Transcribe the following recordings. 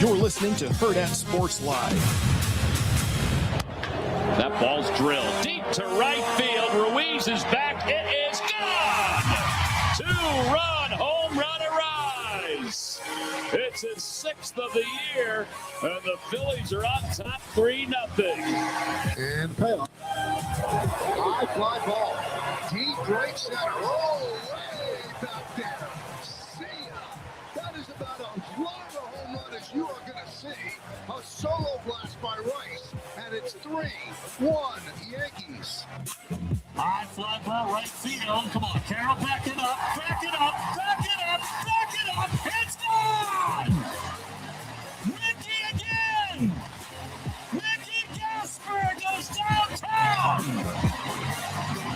You're listening to Hurrdat Sports Live. That ball's drilled deep to right field. Ruiz is back. It is gone. 2-run home run arise. It's his 6th of the year, and the Phillies are on top 3-0. And payoff. High fly ball. Deep right center. Oh, way back there. See ya. That is about as long a home run as you are going to see. A solo blast by Rice. And it's 3-1 Yankees. High fly ball right field. Come on, Carroll, back it up, back it up, back it up, back it up. It's gone! Mickey again! Mickey Gasper goes downtown!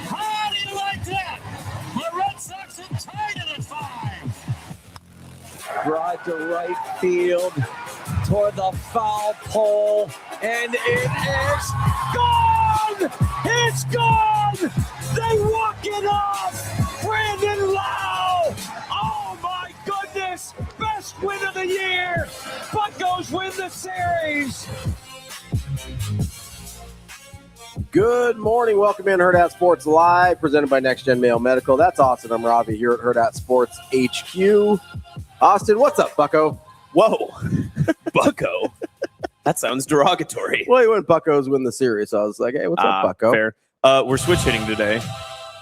How do you like that? The Red Sox have tied it at 5. Drive to right field toward the foul pole, and it is gone! It's gone! They walk it off! Brandon Lau! Oh my goodness! Best win of the year! Buccos win the series! Good morning. Welcome in Hurrdat Sports Live, presented by Next Gen Mail Medical. That's Austin. I'm Ravi here at Hurrdat Sports HQ. Austin, what's up, Bucko? Whoa, Bucko. That sounds derogatory. Well, when Buccos win the series, so I was like, hey, what's up, Bucko? Fair. We're switch hitting today.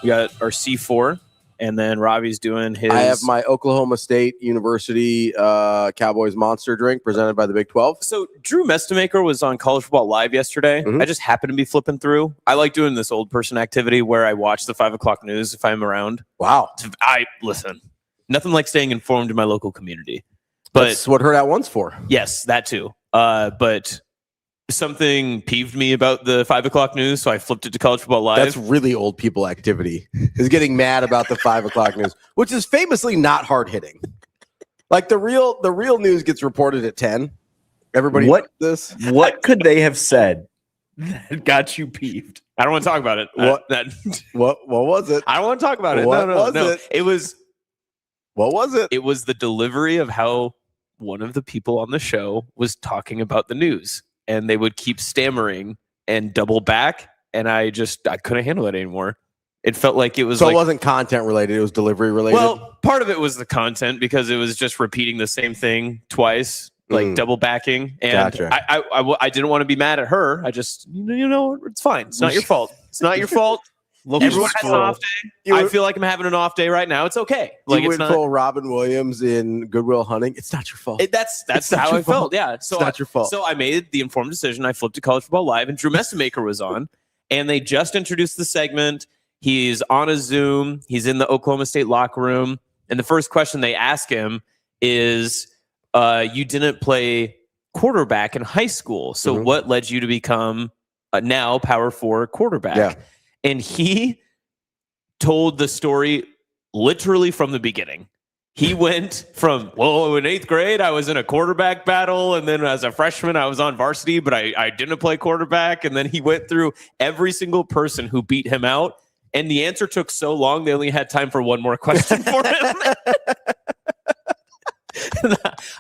We got our C4, and then Ravi's doing his. I have my Oklahoma State University Cowboys Monster drink presented by the Big 12. So Drew Mestamaker was on College Football Live yesterday. Mm-hmm. I just happened to be flipping through. I like doing this old person activity where I watch the 5 o'clock news if I'm around. Wow. I listen. Nothing like staying informed in my local community. But that's what Hurrdat one's for. Yes, that too. But something peeved me about the 5 o'clock news, so I flipped it to College Football Live. That's really old people activity, is getting mad about the 5 o'clock news, which is famously not hard hitting. Like the real news gets reported at 10. Everybody knows this. What could they have said that got you peeved? I don't want to talk about it. What was it? I don't want to talk about it. What No. was it? What was it? It was the delivery of how one of the people on the show was talking about the news, and they would keep stammering and double back, and I couldn't handle it anymore. It felt like it was so it wasn't content related, it was delivery related. Well, part of it was the content because it was just repeating the same thing twice, like double backing. And gotcha. I didn't want to be mad at her. I just, it's fine. It's not your fault. It's not your fault. Everyone has an off day. I feel like I'm having an off day right now. It's okay. Like you it's would pull Robin Williams in Good Will Hunting. It's not your fault. That's how I felt. Yeah. So it's not your fault. So I made the informed decision. I flipped to College Football Live, and Drew Mestamaker was on, and they just introduced the segment. He's on a Zoom. He's in the Oklahoma State locker room, and the first question they ask him is, "You didn't play quarterback in high school, so what led you to become a now Power 4 quarterback?" Yeah. And he told the story literally from the beginning. He went from, in 8th grade, I was in a quarterback battle. And then as a freshman, I was on varsity, but I didn't play quarterback. And then he went through every single person who beat him out. And the answer took so long, they only had time for one more question for him.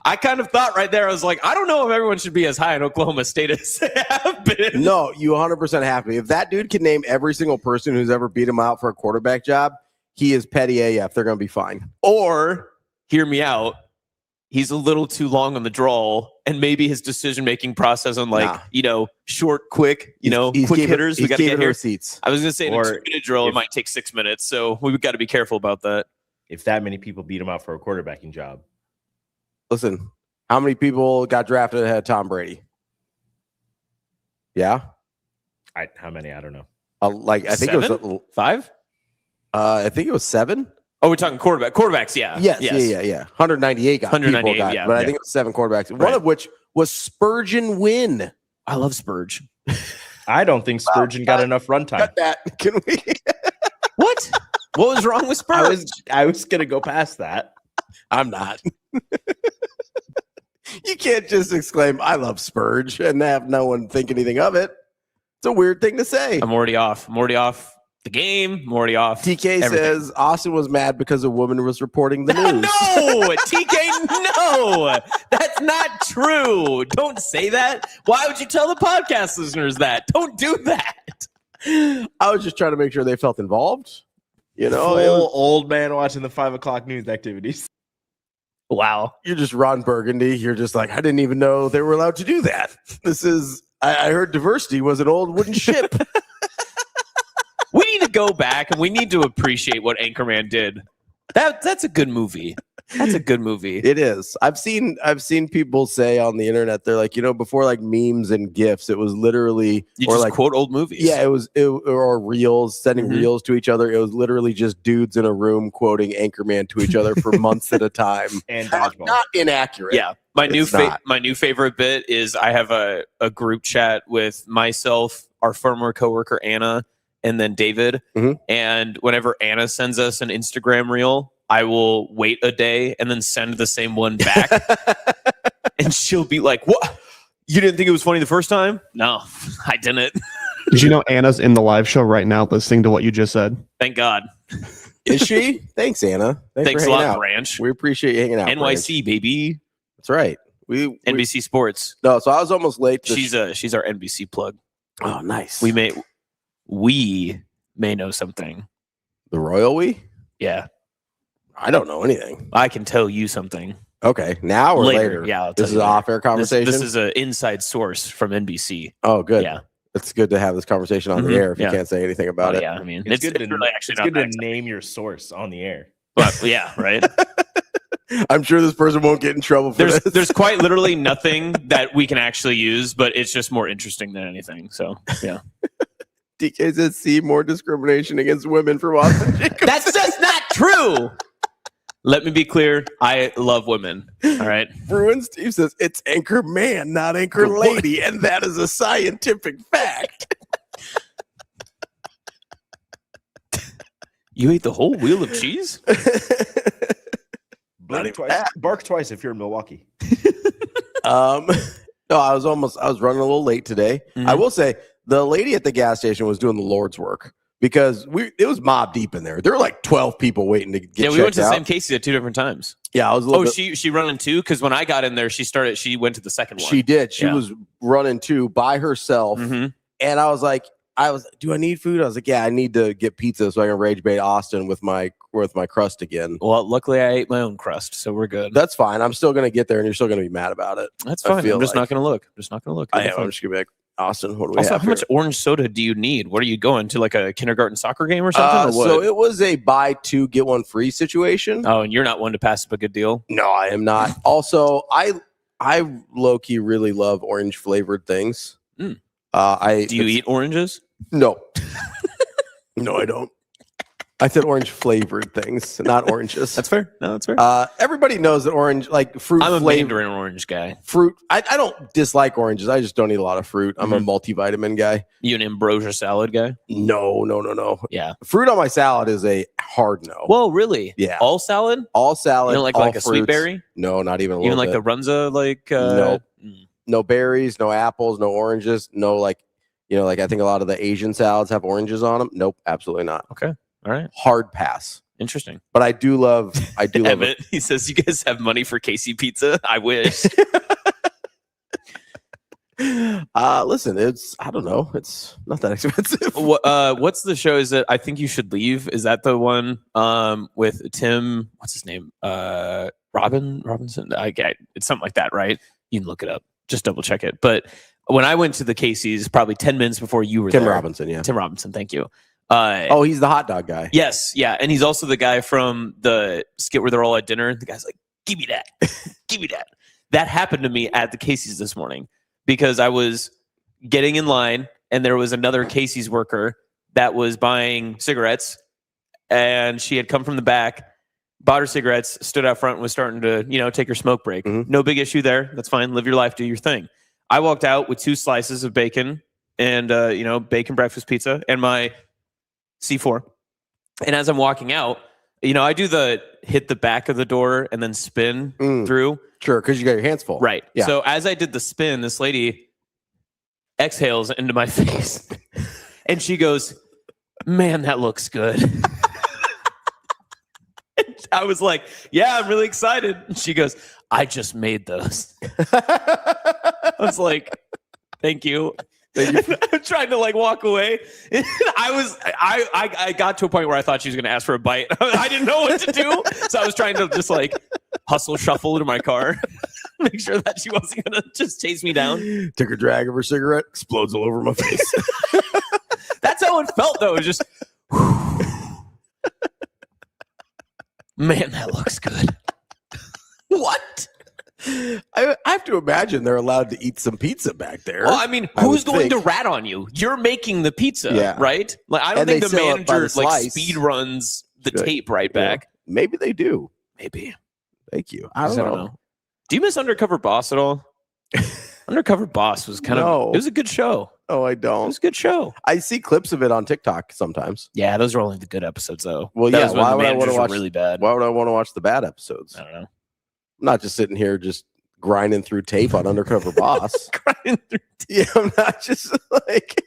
I kind of thought right there, I was like, I don't know if everyone should be as high in Oklahoma State as they have been. No, you 100% have to be. If that dude can name every single person who's ever beat him out for a quarterback job, he is petty AF. They're going to be fine. Or, hear me out, he's a little too long on the draw, and maybe his decision-making process on short, quick, quick hitters. We got to get here. Receipts. I was going to say in a 2-minute drill, it might take 6 minutes. So we've got to be careful about that. If that many people beat him out for a quarterbacking job. Listen, how many people got drafted ahead of Tom Brady? Yeah. How many? I don't know. I think 7? it was 5. I think it was 7. Oh, we're talking quarterbacks. Yeah. Yes. Yeah. 198 got 198. Got, yeah, but I think it was 7 quarterbacks. Right. One of which was Spurgeon Wynn. I love Spurge. I don't think Spurgeon got enough runtime. Cut that. Can we? What? What was wrong with Spurge? I was gonna go past that. I'm not. You can't just exclaim, I love Spurge, and have no one think anything of it. It's a weird thing to say. I'm already off. the game. I'm already off. TK everything. says Austin was mad because a woman was reporting the news. No, TK, no, that's not true. Don't say that. Why would you tell the podcast listeners that? Don't do that. I was just trying to make sure they felt involved. You know, Full old man watching the 5 o'clock news activities. Wow. You're just Ron Burgundy. You're just like, I didn't even know they were allowed to do that. This is, I heard diversity was an old wooden ship. We need to go back and we need to appreciate what Anchorman did. That's a good movie. That's a good movie. It is. I've seen people say on the internet, they're like, you know, before like memes and GIFs, it was literally You or just like quote old movies. yeah, or reels, sending reels to each other. It was literally just dudes in a room quoting Anchorman to each other for months at a time. And dodgeball. Not inaccurate. Yeah. My new It's new favorite bit is I have a group chat with myself, our former coworker Anna, and then David. Mhm. And whenever Anna sends us an Instagram reel, I will wait a day and then send the same one back. And she'll be like, "What? You didn't think it was funny the first time?" No, I didn't. Did you know Anna's in the live show right now listening to what you just said? Thank God. Is she? Thanks, Anna. Thanks for a lot, hanging out. Branch. We appreciate you hanging out. NYC, baby. That's right. We NBC Sports. no, so I was almost late. to She's our NBC plug. oh, nice. We may know something. the royal we. Yeah, I don't know anything. I can tell you something. Okay, now or later? Yeah, I'll tell This is you an later. off-air conversation. This is an inside source from NBC. oh, good. Yeah. It's good to have this conversation on the Mhm, air if yeah. you can't say anything about Oh, it. yeah, I mean, It's good to, really actually it's not good that to name your source on the air. exciting. Yeah, right. I'm sure this person won't get in trouble for this. There's quite literally nothing that we can actually use, but it's just more interesting than anything. So yeah, DK says see more discrimination against women from Austin Jacobsen. that's just not true. Let me be clear. I love women. All right. Bruin Steve says it's anchor man, not anchor lady, and that is a scientific fact. You ate the whole wheel of cheese? Bark twice if you're in Milwaukee. No, I was running a little late today. Mhm. I will say the lady at the gas station was doing the Lord's work because it was mob deep in there. There were like 12 people waiting to get Yeah, we checked went to the out. same Casey at 2 different times. Yeah, I was a little Oh, bit, she running 2? Because when I got in there, she went to the second one. she did. She Yeah. was running 2 by herself. Mhm. And I was like, do I need food? I was like, yeah, I need to get pizza so I can rage bait Austin with my crust again. Well, luckily I ate my own crust, so we're good. That's fine. I'm still gonna get there, and you're still gonna be mad about it. That's I fine. feel I'm just like- not going to look. I'm just not going to look. I It'll be am. fine. I'm just gonna be like, Austin, what do we Also, have how much here? orange soda do you need? What are you going to, like a kindergarten soccer game or something? Or what? So it was a buy 2 get 1 free situation. Oh, and you're not one to pass up a good deal. No, I am not. Also, I low key really love orange flavored things. Mm. Do you eat oranges? No, no, I don't. I said orange flavored things, not oranges. That's fair. No, that's fair. Everybody knows that orange, like fruit I'm a flavor. Mandarin orange guy. Fruit. I don't dislike oranges. I just don't eat a lot of fruit. I'm a multivitamin guy. You an ambrosia salad guy? No. Yeah. Fruit on my salad is a hard no. Whoa, really? Yeah. All salad? All salad. You don't like all a fruits. sweet berry? No, not even a Even little like bit. the Runza, like Nope. mm. No berries, no apples, no oranges, no like I think a lot of the Asian salads have oranges on them. Nope, absolutely not. Okay. All right. Hard pass. Interesting. But I do love it. Emmett, he says, "You guys have money for Casey Pizza? I wish." Listen, I don't know. It's not that expensive. What's the show? Is it I Think You Should Leave? Is that the one with Tim? What's his name? Robinson. It's something like that, right? You can look it up. Just double check it. But when I went to the Casey's, probably 10 minutes before you were Tim there. Robinson, yeah. Tim Robinson. Thank you. He's the hot dog guy. Yes, yeah, and he's also the guy from the skit where they're all at dinner. The guy's like, "Give me that, give me that." That happened to me at the Casey's this morning because I was getting in line and there was another Casey's worker that was buying cigarettes, and she had come from the back, bought her cigarettes, stood out front, and was starting to take her smoke break. Mhm. No big issue there. That's fine. Live your life, do your thing. I walked out with 2 slices of bacon and bacon breakfast pizza and my C4. And as I'm walking out, I do the hit the back of the door and then spin through. Sure, because you got your hands full. Right. Yeah. So as I did the spin, this lady exhales into my face and she goes, Man, that looks good. I was like, yeah, I'm really excited. And she goes, I just made those. I was like, thank you. I'm trying to like walk away. I got to a point where I thought she was going to ask for a bite. I didn't know what to do. So I was trying to just like hustle shuffle to my car, make sure that she wasn't going to just chase me down. Took a drag of her cigarette, explodes all over my face. That's how it felt though. It was just, man, that looks good. What? I have to imagine they're allowed to eat some pizza back there. Well, I mean, who's going to rat on you? You're making the pizza, right? Like, I don't think the manager like speed runs the tape right back. Maybe they do. Maybe. Thank you. I don't know. Do you miss Undercover Boss at all? Undercover Boss was kind of, it was a good show. Oh, I don't. It was a good show. I see clips of it on TikTok sometimes. Yeah, those are only the good episodes, though. Well, yeah. Why would I want to watch really bad? Why would I want to watch the bad episodes? I don't know. I'm not just sitting here just grinding through tape on Undercover Boss. Grinding through tape. Yeah, I'm not just like.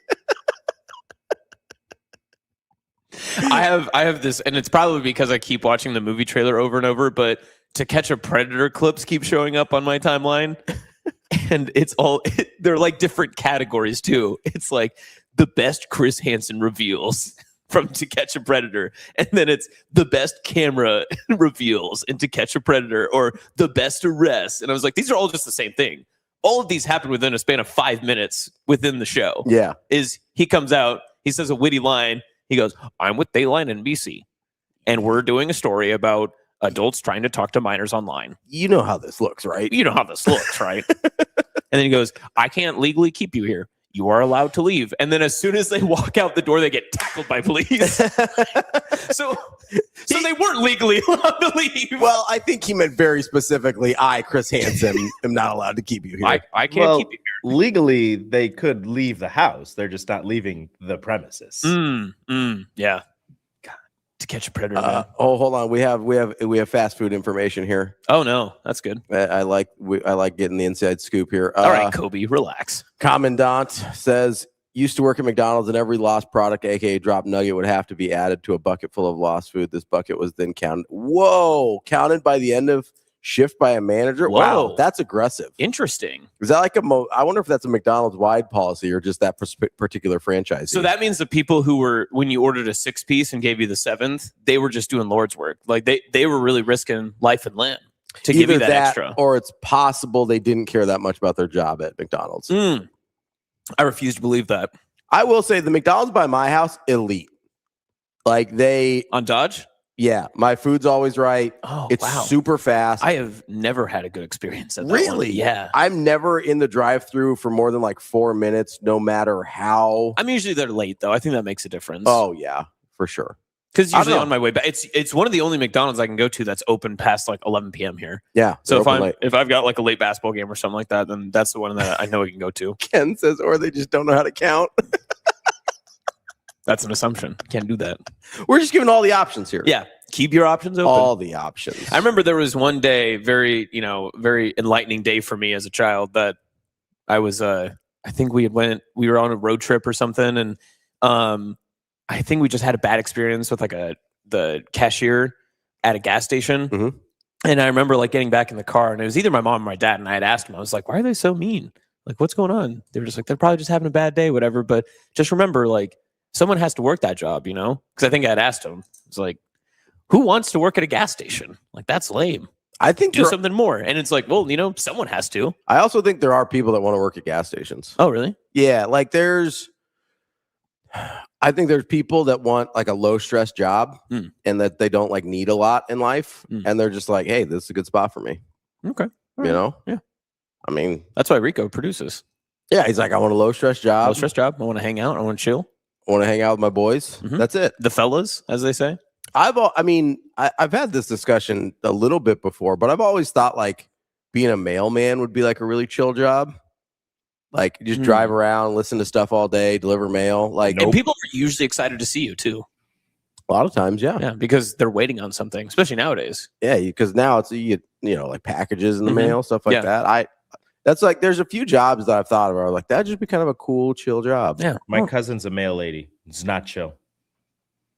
I have this, and it's probably because I keep watching the movie trailer over and over. But To Catch a Predator clips keep showing up on my timeline. And it's all, they're like different categories too. It's like the best Chris Hansen reveals from To Catch a Predator. And then it's the best camera reveals in To Catch a Predator, or the best arrest. And I was like, these are all just the same thing. All of these happen within a span of 5 minutes within the show. Yeah. He comes out, he says a witty line. He goes, I'm with Dayline NBC. And we're doing a story about adults trying to talk to minors online. You know how this looks, right? You know how this looks, right? And then he goes, I can't legally keep you here. You are allowed to leave. And then as soon as they walk out the door, they get tackled by police. So they weren't legally allowed to leave. Well, I think he meant very specifically, I, Chris Hansen, am not allowed to keep you here. I can't keep you here. Legally, they could leave the house. They're just not leaving the premises. Yeah. To Catch a Predator. Hold on. We have fast food information here. Oh no, that's good. I like getting the inside scoop here. All right, Kobe, relax. Commandant says used to work at McDonald's, and every lost product, aka drop nugget, would have to be added to a bucket full of lost food. This bucket was then counted. Whoa, counted by the end of shift by a manager. Whoa. Wow, that's aggressive. Interesting. Is that like I wonder if that's a McDonald's wide policy or just that particular franchise? So that means the people who were, when you ordered a 6-piece and gave you the 7th, they were just doing Lord's work. Like they were really risking life and limb to give you that extra. Or it's possible they didn't care that much about their job at McDonald's. I refuse to believe that. I will say the McDonald's by my house, elite. Like on Dodge? Yeah, my food's always right. Oh, it's super fast. I have never had a good experience at that Really? one. Yeah. I'm never in the drive-thru for more than like 4 minutes, no matter how. I'm usually there late, though. I think that makes a difference. Oh, yeah, for sure. Because usually on my way back, it's one of the only McDonald's I can go to that's open past like 11 p.m. here. Yeah. So if I've got like a late basketball game or something like that, then that's the one that I know I can go to. Ken says, or they just don't know how to count. That's an assumption. Can't do that. We're just giving all the options here. Yeah. Keep your options open. All the options. I remember there was one day, very enlightening day for me as a child, that I was, I think we were on a road trip or something. And I think we just had a bad experience with the cashier at a gas station. Mm-hmm. And I remember like getting back in the car, and it was either my mom or my dad. And I had asked them, I was like, why are they so mean? Like, what's going on? They were just like, they're probably just having a bad day, whatever. But just remember, like, someone has to work that job, because I think I had asked him. It's like, who wants to work at a gas station? Like, that's lame. I think do something more. And it's like, well, someone has to. I also think there are people that want to work at gas stations. Oh, really? Yeah. Like I think there's people that want like a low stress job and that they don't like need a lot in life. And they're just like, hey, this is a good spot for me. Okay. Yeah. I mean, that's why Rico produces. Yeah. He's like, I want a low stress job. Low stress job. I want to hang out. I want to chill. I want to hang out with my boys. Mm-hmm. That's it. The fellas, as they say. I've had this discussion a little bit before, but I've always thought like being a mailman would be like a really chill job. Like you just drive around, listen to stuff all day, deliver mail. Like, and people are usually excited to see you too. A lot of times, yeah. Yeah, because they're waiting on something, especially nowadays. Yeah, because now it's like packages in the mail, stuff like that. That's like there's a few jobs that I've thought about. Like that'd just be kind of a cool, chill job. Yeah. My cousin's a mail lady. It's not chill.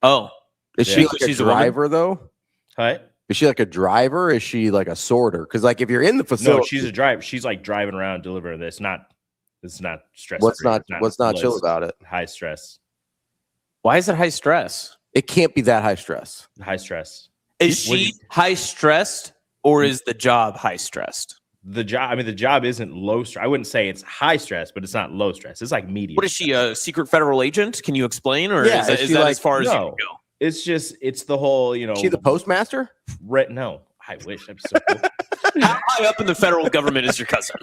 Oh, Is she like she's a a woman? driver though? What? Is she like a driver? Is she like a sorter? Because like if you're in the facility, No, she's a driver. She's like driving around delivering this. It's not stressful. what's not chill about it? High stress. Why is it high stress? It can't be that high stress. High stress. Is she high stressed or is the job high stressed? The job isn't low stress. I wouldn't say it's high stress, but it's not low stress. It's like medium. What is she, a secret federal agent? Can you explain? Or Yeah, is that as far as you can go? It's the whole, Is she the postmaster? No, I wish. That'd be so cool. How high up in the federal government is your cousin?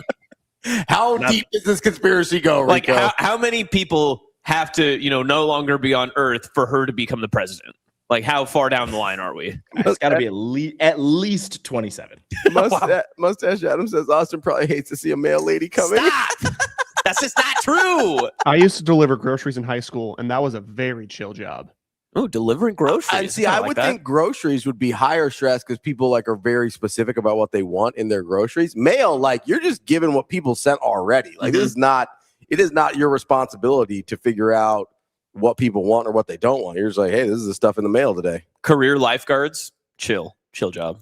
How deep does this conspiracy go, Rico? Like how many people have to, no longer be on Earth for her to become the president? Like how far down the line are we? It's got to be at least 27. Mustache Adam says Austin probably hates to see a male lady coming. Stop! That's just not true. I used to deliver groceries in high school, and that was a very chill job. Oh, delivering groceries. And see, I would think groceries would be higher stress because people like are very specific about what they want in their groceries. Mail, like you're just given what people sent already. Like it is not your responsibility to figure out what people want or what they don't want. You're just like, hey, this is the stuff in the mail today. Career lifeguards, chill job.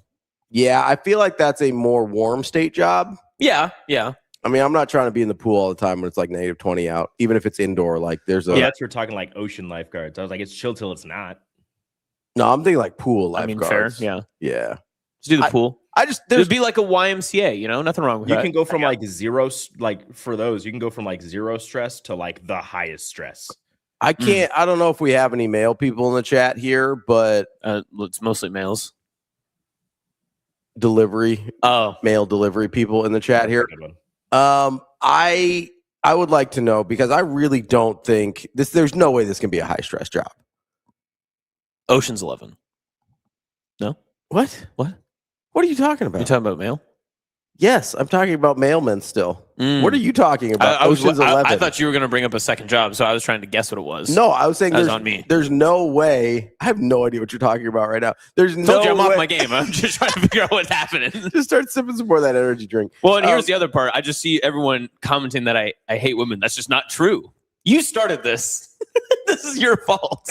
Yeah, I feel like that's a more warm state job. Yeah. I mean, I'm not trying to be in the pool all the time when it's like negative 20 out, even if it's indoor. Like there's a That's we're talking like ocean lifeguards. I was like, it's chill till it's not. No, I'm thinking like pool lifeguards. Fair. Yeah. Let's do the pool. There's be like a YMCA, nothing wrong with that. You can go from like zero, like for those, you can go from like zero stress to like the highest stress. I can't. I don't know if we have any male people in the chat here, but it's mostly males. Mail delivery people in the chat here. I would like to know because I really don't think this. There's no way this can be a high stress job. Ocean's 11. No. What? What are you talking about? You talking about mail? Yes, I'm talking about mailmen still. What are you talking about? Ocean's 11. I thought you were going to bring up a second job, so I was trying to guess what it was. No, I was saying that was on me. There's no way. I have no idea what you're talking about right now. There's no I'm way. off my game. I'm just trying to figure out what's happening. Just start sipping some more of that energy drink. Well, and here's the other part. I just see everyone commenting that I hate women. That's just not true. You started this. This is your fault.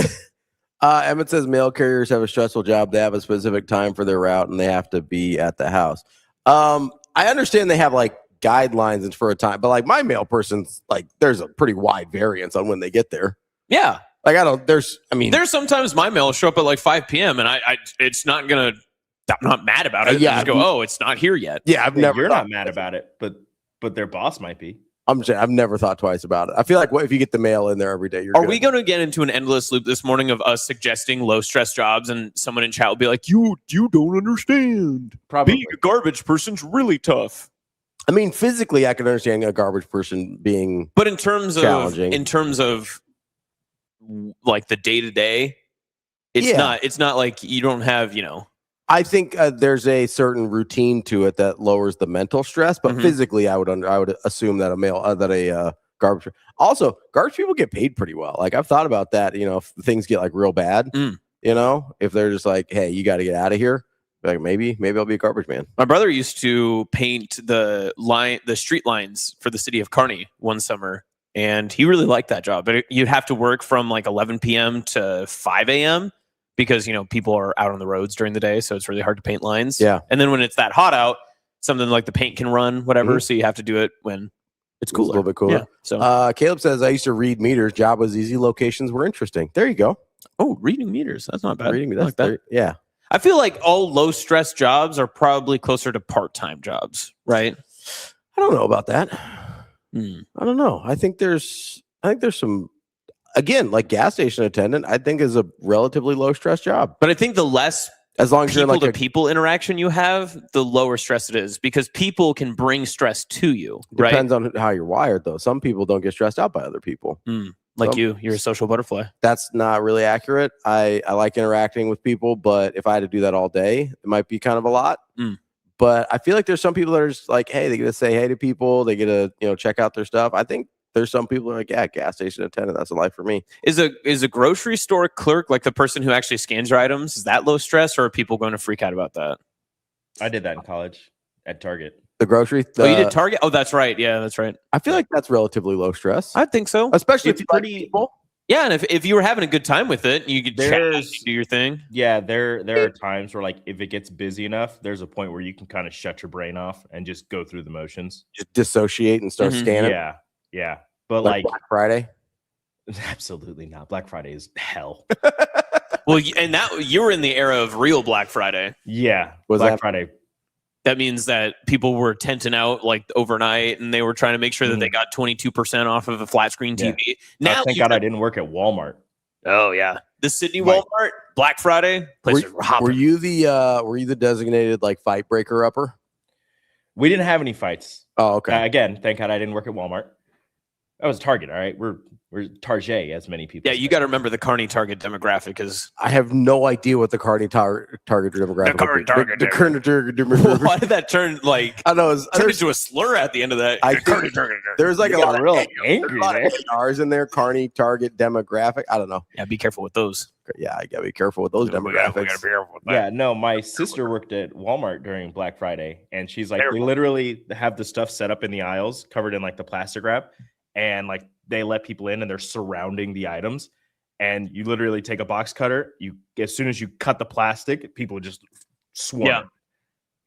Emmett says mail carriers have a stressful job. They have a specific time for their route, and they have to be at the house. I understand they have like guidelines and for a time, but like my mail person's like there's a pretty wide variance on when they get there. Yeah. Like there's sometimes my mail will show up at like 5 p.m. and it's not gonna. I'm not mad about it. Yeah. I just go, it's not here yet. Yeah, You're not mad about it, but their boss might be. I've never thought twice about it. I feel like if you get the mail in there every day, you're. Are we going to get into an endless loop this morning of us suggesting low stress jobs, and someone in chat will be like, "You don't understand. Probably being a garbage person's really tough." I mean, physically, I can understand a garbage person being, but in terms challenging. of like the day to day, it's not like you don't have I think there's a certain routine to it that lowers the mental stress, but physically, I would assume that a garbage. Also, garbage people get paid pretty well. Like I've thought about that. If things get like real bad, if they're just like, "Hey, you got to get out of here," like maybe I'll be a garbage man. My brother used to paint the street lines for the city of Kearney one summer, and he really liked that job. But you'd have to work from like 11 p.m. to 5 a.m. because people are out on the roads during the day, so it's really hard to paint lines. Yeah. And then when it's that hot out, something like the paint can run, whatever. So you have to do it when it's cooler. It's a little bit cooler. Yeah. So Caleb says, I used to read meters. Job was easy. Locations were interesting. There you go. Oh, reading meters. That's not bad. That's that. Yeah. I feel like all low stress jobs are probably closer to part-time jobs, right? I don't know about that. I don't know. I think there's some. Again, like gas station attendant, I think is a relatively low stress job. But I think the less as long as you're like people interaction you have, the lower stress it is because people can bring stress to you. Depends on how you're wired, though. Some people don't get stressed out by other people. Like you're a social butterfly. That's not really accurate. I like interacting with people, but if I had to do that all day, it might be kind of a lot. But I feel like there's some people that are just like, hey, they get to say hey to people. They get to check out their stuff. I think there's some people who are like, yeah, gas station attendant. That's a life for me. Is a grocery store clerk, like the person who actually scans your items, is that low stress, or are people going to freak out about that? I did that in college at Target. The grocery. Oh, you did Target? Oh, that's right. Yeah, that's right. I feel like that's relatively low stress. I think so. Especially it's if you like people. Yeah, and if you were having a good time with it, you could chat, do your thing. Yeah, there are times where like if it gets busy enough, there's a point where you can kind of shut your brain off and just go through the motions. Just dissociate and start scanning. Yeah. But like Black Friday. Absolutely not. Black Friday is hell. Well, and that you were in the era of real Black Friday. Yeah, was Black that Friday. That means that people were tenting out like overnight, and they were trying to make sure that they got 22% off of a flat screen TV. Yeah. Now, thank God I didn't work at Walmart. Oh yeah, the Sydney Walmart Black Friday. Were you the designated like fight breaker upper? We didn't have any fights. Oh, okay. Again, thank God I didn't work at Walmart. That was Target. All right, we're Target, as many people. Yeah, you got to remember the Carney target demographic is. I have no idea what the Carney target demographic. The Carney target demographic. Why did that turn like? I know. Turned into a slur at the end of that. There's like a lot of real angry R's in there. Carney target demographic. I don't know. Yeah, be careful with those. Yeah, I gotta be careful with those demographics. We gotta be careful with that. Yeah, no, my sister worked at Walmart during Black Friday, and she's like, they literally have the stuff set up in the aisles, covered in like the plastic wrap, and like they let people in, and they're surrounding the items, and you literally take a box cutter. You as soon as you cut the plastic, people just swarm. Yeah.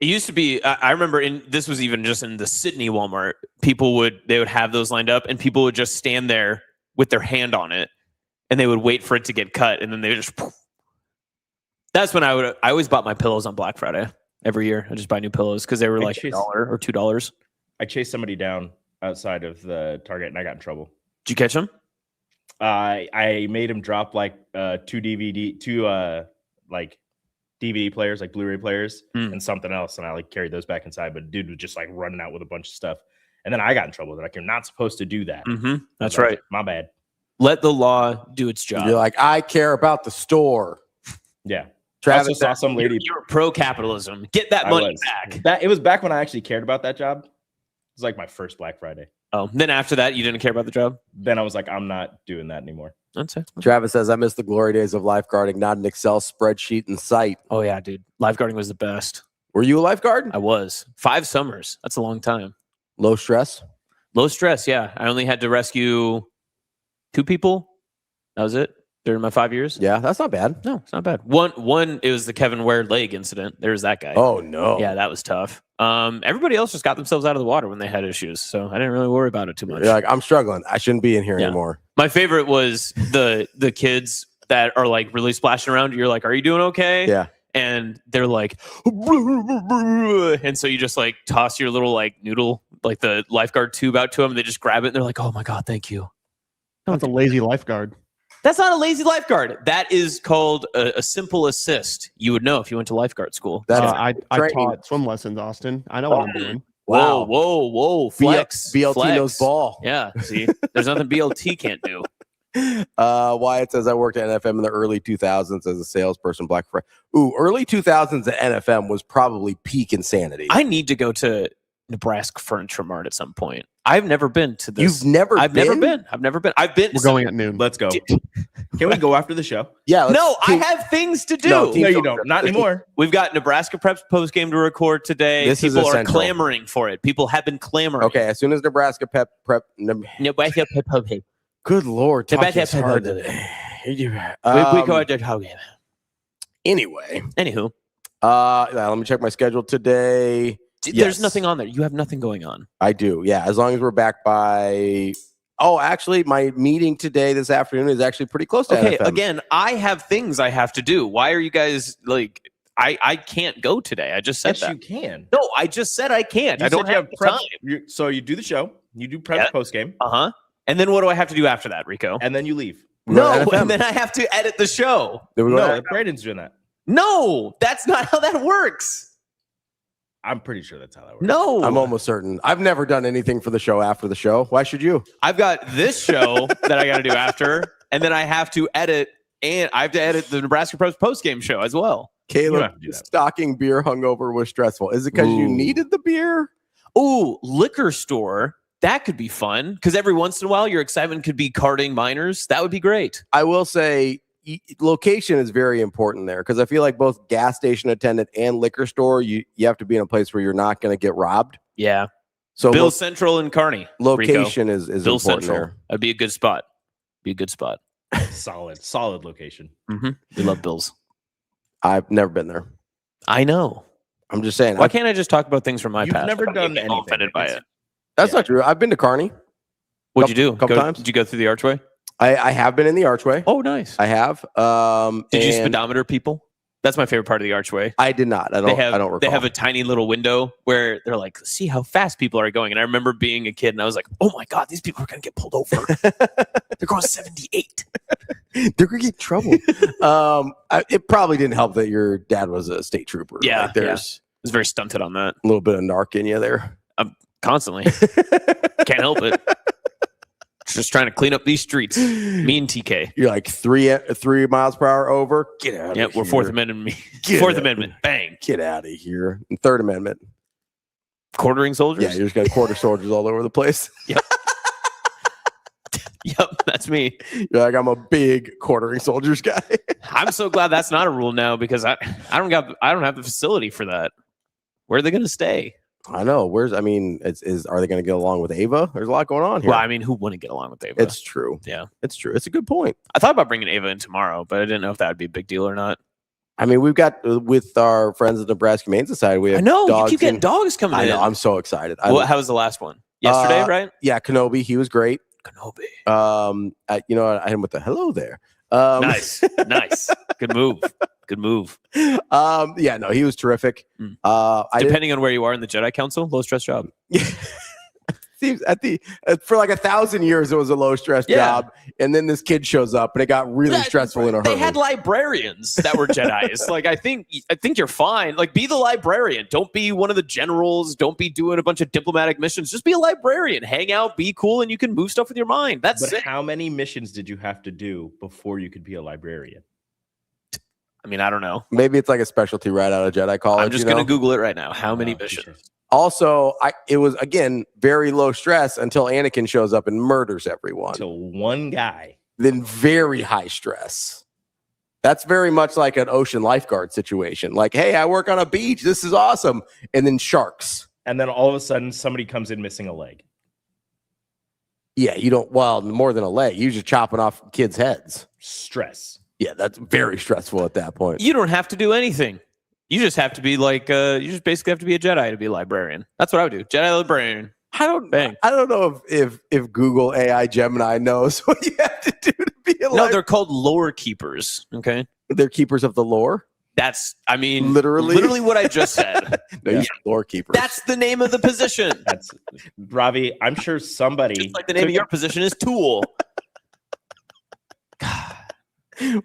It used to be. I remember this was even just in the Sydney Walmart. They would have those lined up, and people would just stand there with their hand on it. And they would wait for it to get cut, and then they would just. Poof. That's when I always bought my pillows on Black Friday every year. I just buy new pillows because they were like $1 or $2. I chased somebody down outside of the Target, and I got in trouble. Did you catch him? I made him drop like two DVD players, like Blu-ray players, and something else, and I like carried those back inside. But dude was just like running out with a bunch of stuff, and then I got in trouble. They're like, "You're not supposed to do that." Mm-hmm. That's right. My bad. Let the law do its job. You're like, I care about the store. Yeah. Travis I also saw some lady. You're pro-capitalism. Get that money back. It was back when I actually cared about that job. It was like my first Black Friday. Oh, then after that, you didn't care about the job? Then I was like, I'm not doing that anymore. That's it. Travis says, I miss the glory days of lifeguarding, not an Excel spreadsheet in sight. Oh, yeah, dude. Lifeguarding was the best. Were you a lifeguard? I was. 5 summers. That's a long time. Low stress? Low stress, yeah. I only had to rescue 2 people. That was it during my 5 years. Yeah, that's not bad. No, it's not bad. One, it was the Kevin Ware leg incident. There's that guy. Oh, no. Yeah, that was tough. Everybody else just got themselves out of the water when they had issues, so I didn't really worry about it too much. You're like, I'm struggling. I shouldn't be in here anymore. My favorite was the kids that are like really splashing around. You're like, are you doing okay? Yeah. And they're like, and so you just like toss your little like noodle, like the lifeguard tube out to them. And they just grab it and they're like, oh my God, thank you. That's a lazy lifeguard. That's not a lazy lifeguard. That is called a simple assist. You would know if you went to lifeguard school. I taught swim lessons, Austin. I know what I'm doing. Wow. Whoa. Flex. BLT Flex. knows ball. Yeah. See, there's nothing BLT can't do. Wyatt says, I worked at NFM in the early 2000s as a salesperson. Black Friday. Ooh, early 2000s at NFM was probably peak insanity. I need to go to Nebraska Furniture Mart at some point. I've never been to this. You've never I've been? never been. I've been. We're going at noon. Let's go. Can we go after the show? Yeah. I have things to do. No, you don't. Not anymore. We've got Nebraska Preps post game to record today. This is People are essential. clamoring for it. People have been clamoring. Okay, as soon as Nebraska prep. Nebraska Prep. Good Lord. Nebraska Talk is hard Prep. today. We go to how game. Anyway. Anywho, let me check my schedule today. there's nothing on there. You have nothing going on. I do. Yeah. As long as we're back by. Oh, actually, my meeting today this afternoon is actually pretty close to Okay, NFM. again, I have things I have to do. Why are you guys like? I can't go today. I just said Yes, that. you can. No, I just said I can't. You I don't said you have prep. time. So you do the show. You do prep post game, And then what do I have to do after that, Rico? and then you leave. No, NFM. and then I have to edit the show. Then we go No, to- Brandon's doing that. No, that's not how that works. I'm pretty sure that's how that works. No. I'm almost certain. I've never done anything for the show after the show. Why should you? I've got this show that I got to do after, and then I have to edit, and I have to edit the Nebraska Pros post-game show as well. Caleb, stocking beer hungover was stressful. Is it because you needed the beer? Ooh, liquor store. That could be fun, because every once in a while, your excitement could be carding minors. That would be great. I will say location is very important there, because I feel like both gas station attendant and liquor store, you have to be in a place where you're not going to get robbed. Yeah. So Bill Central and Kearney. location Rico. is Bill important Central. there. That'd be a good spot. Solid location. We love Bills. I've never been there. I know. I'm just saying. Why can't I just talk about things from my You've past? never done Get anything. offended by it. That's not true. I've been to Kearney. What'd you do? Couple times. Did you go through the archway? I have been in the archway. Oh, nice. I have. Did you and speedometer people? That's my favorite part of the archway. I did not. I don't recall. They have a tiny little window where they're like, see how fast people are going. And I remember being a kid and I was like, oh my God, these people are going to get pulled over. They're going 78. They're going to get in trouble. It probably didn't help that your dad was a state trooper. Yeah. Like, there's I was very stunted on that. a little bit of narc in you there. Constantly. Can't help it. Just trying to clean up these streets. Me and TK. You're like 3 miles per hour over. Get out of here. Yep, we're Fourth Amendment. Get Fourth out. Amendment. Bang. Get out of here. And Third Amendment. Quartering soldiers? Yeah, you just got quarter soldiers all over the place. Yep. Yep, that's me. You're like, I'm a big quartering soldiers guy. I'm so glad that's not a rule now because I don't have the facility for that. Where are they going to stay? I know. Are they going to get along with Ava? There's a lot going on here. Well, I mean, who wouldn't get along with Ava? It's true. Yeah. It's true. It's a good point. I thought about bringing Ava in tomorrow, but I didn't know if that would be a big deal or not. I mean, we've got with our friends at the Nebraska Humane Society, we have I know. dogs You keep getting dogs coming in. I know. I'm so excited. How was the last one? Yesterday, right? Yeah, Kenobi. He was great. Kenobi. You know, I hit him with the hello there. Nice. Good move. Yeah, no, he was terrific. Depending on where you are in the Jedi Council, low stress job. Seems for like 1,000 years it was a low stress job, and then this kid shows up and it got really stressful in a hurry. They had librarians that were Jedis. Like I think you're fine. Like be the librarian. Don't be one of the generals. Don't be doing a bunch of diplomatic missions. Just be a librarian. Hang out, be cool, and you can move stuff with your mind. That's But it. how many missions did you have to do before you could be a librarian? I mean, I don't know. Maybe it's like a specialty right out of Jedi college. I'm just going to Google it right now. How many missions? Also, it was, again, very low stress until Anakin shows up and murders everyone. Until one guy. Then very high stress. That's very much like an ocean lifeguard situation. Like, hey, I work on a beach. This is awesome. And then sharks. And then all of a sudden, somebody comes in missing a leg. Yeah, you don't, well, more than a leg. You're just chopping off kids' heads. Stress. Yeah, that's very stressful at that point. You don't have to do anything. You just have to be like, you just basically have to be a Jedi to be a librarian. That's what I would do. Jedi librarian. I don't know if Google AI Gemini knows what you have to do to be a No, they're called lore keepers. Okay. They're keepers of the lore. That's, I mean, literally what I just said. No, you said lore keepers. That's the name of the position. That's Ravi. I'm sure somebody. Just like the name of your position is tool.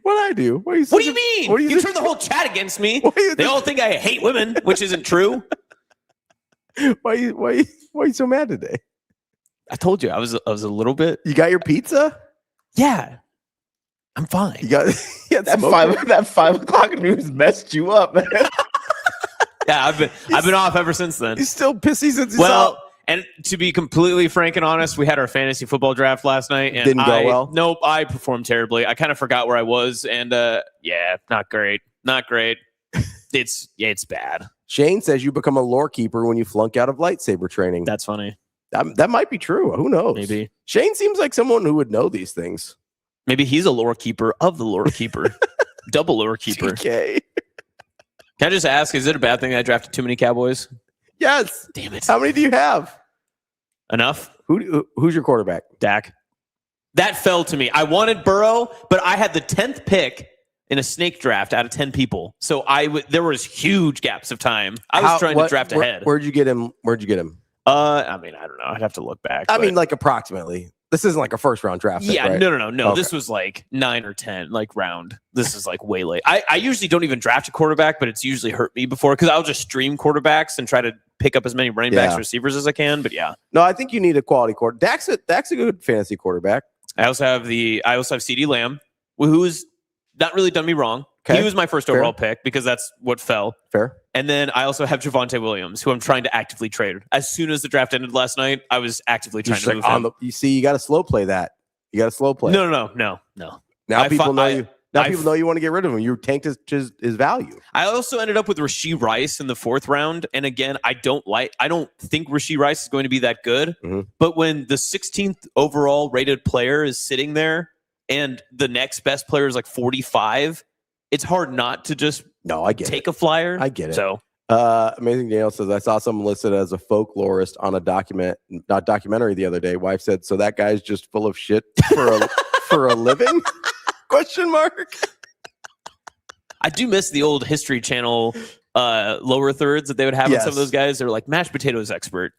What I do? What do you mean? You turned the whole chat against me. They all think I hate women, which isn't true. Why you so mad today? I told you I was a little bit. You got your pizza? Yeah, I'm fine. You got that 5 o'clock news messed you up, man. Yeah, I've been off ever since then. He's still pissy since he saw. And to be completely frank and honest, we had our fantasy football draft last night, and didn't go well. Nope, I performed terribly. I kind of forgot where I was, and yeah, not great. It's bad. Shane says you become a lore keeper when you flunk out of lightsaber training. That's funny. That might be true. Who knows? Maybe Shane seems like someone who would know these things. Maybe he's a lore keeper of the lore keeper, double lore keeper. Okay. Can I just ask? Is it a bad thing that I drafted too many Cowboys? Yes. Damn it. How many do you have? Enough. Who's your quarterback? Dak. That fell to me. I wanted Burrow, but I had the 10th pick in a snake draft out of 10 people. So there was huge gaps of time. I was trying to draft ahead. Where'd you get him? I mean, I don't know. I'd have to look back. I mean, like approximately. This isn't like a first round draft pick, yeah, right? No. Okay. This was like 9 or 10, like round. This is like way late. I usually don't even draft a quarterback, but it's usually hurt me before because I'll just stream quarterbacks and try to pick up as many running backs, receivers as I can. But yeah, no, I think you need a quality quarterback. Dak's a good fantasy quarterback. I also have CeeDee Lamb, who's not really done me wrong. Okay. He was my first overall pick because that's what fell. Fair. And then I also have Javonte Williams, who I'm trying to actively trade. As soon as the draft ended last night, I was actively trying to move him. You see, you got to slow play that. You got to slow play. No. Now people know you. Now people know you want to get rid of him. You tanked his value. I also ended up with Rashee Rice in the 4th round. And again, I don't think Rashee Rice is going to be that good. Mm-hmm. But when the 16th overall rated player is sitting there, and the next best player is like 45, it's hard not to just take a flyer. I get it. So Amazing Daniel says, I saw someone listed as a folklorist on a documentary the other day. Wife said, so that guy's just full of shit for a living? Question mark. I do miss the old History Channel lower thirds that they would have with some of those guys. They're like mashed potatoes expert.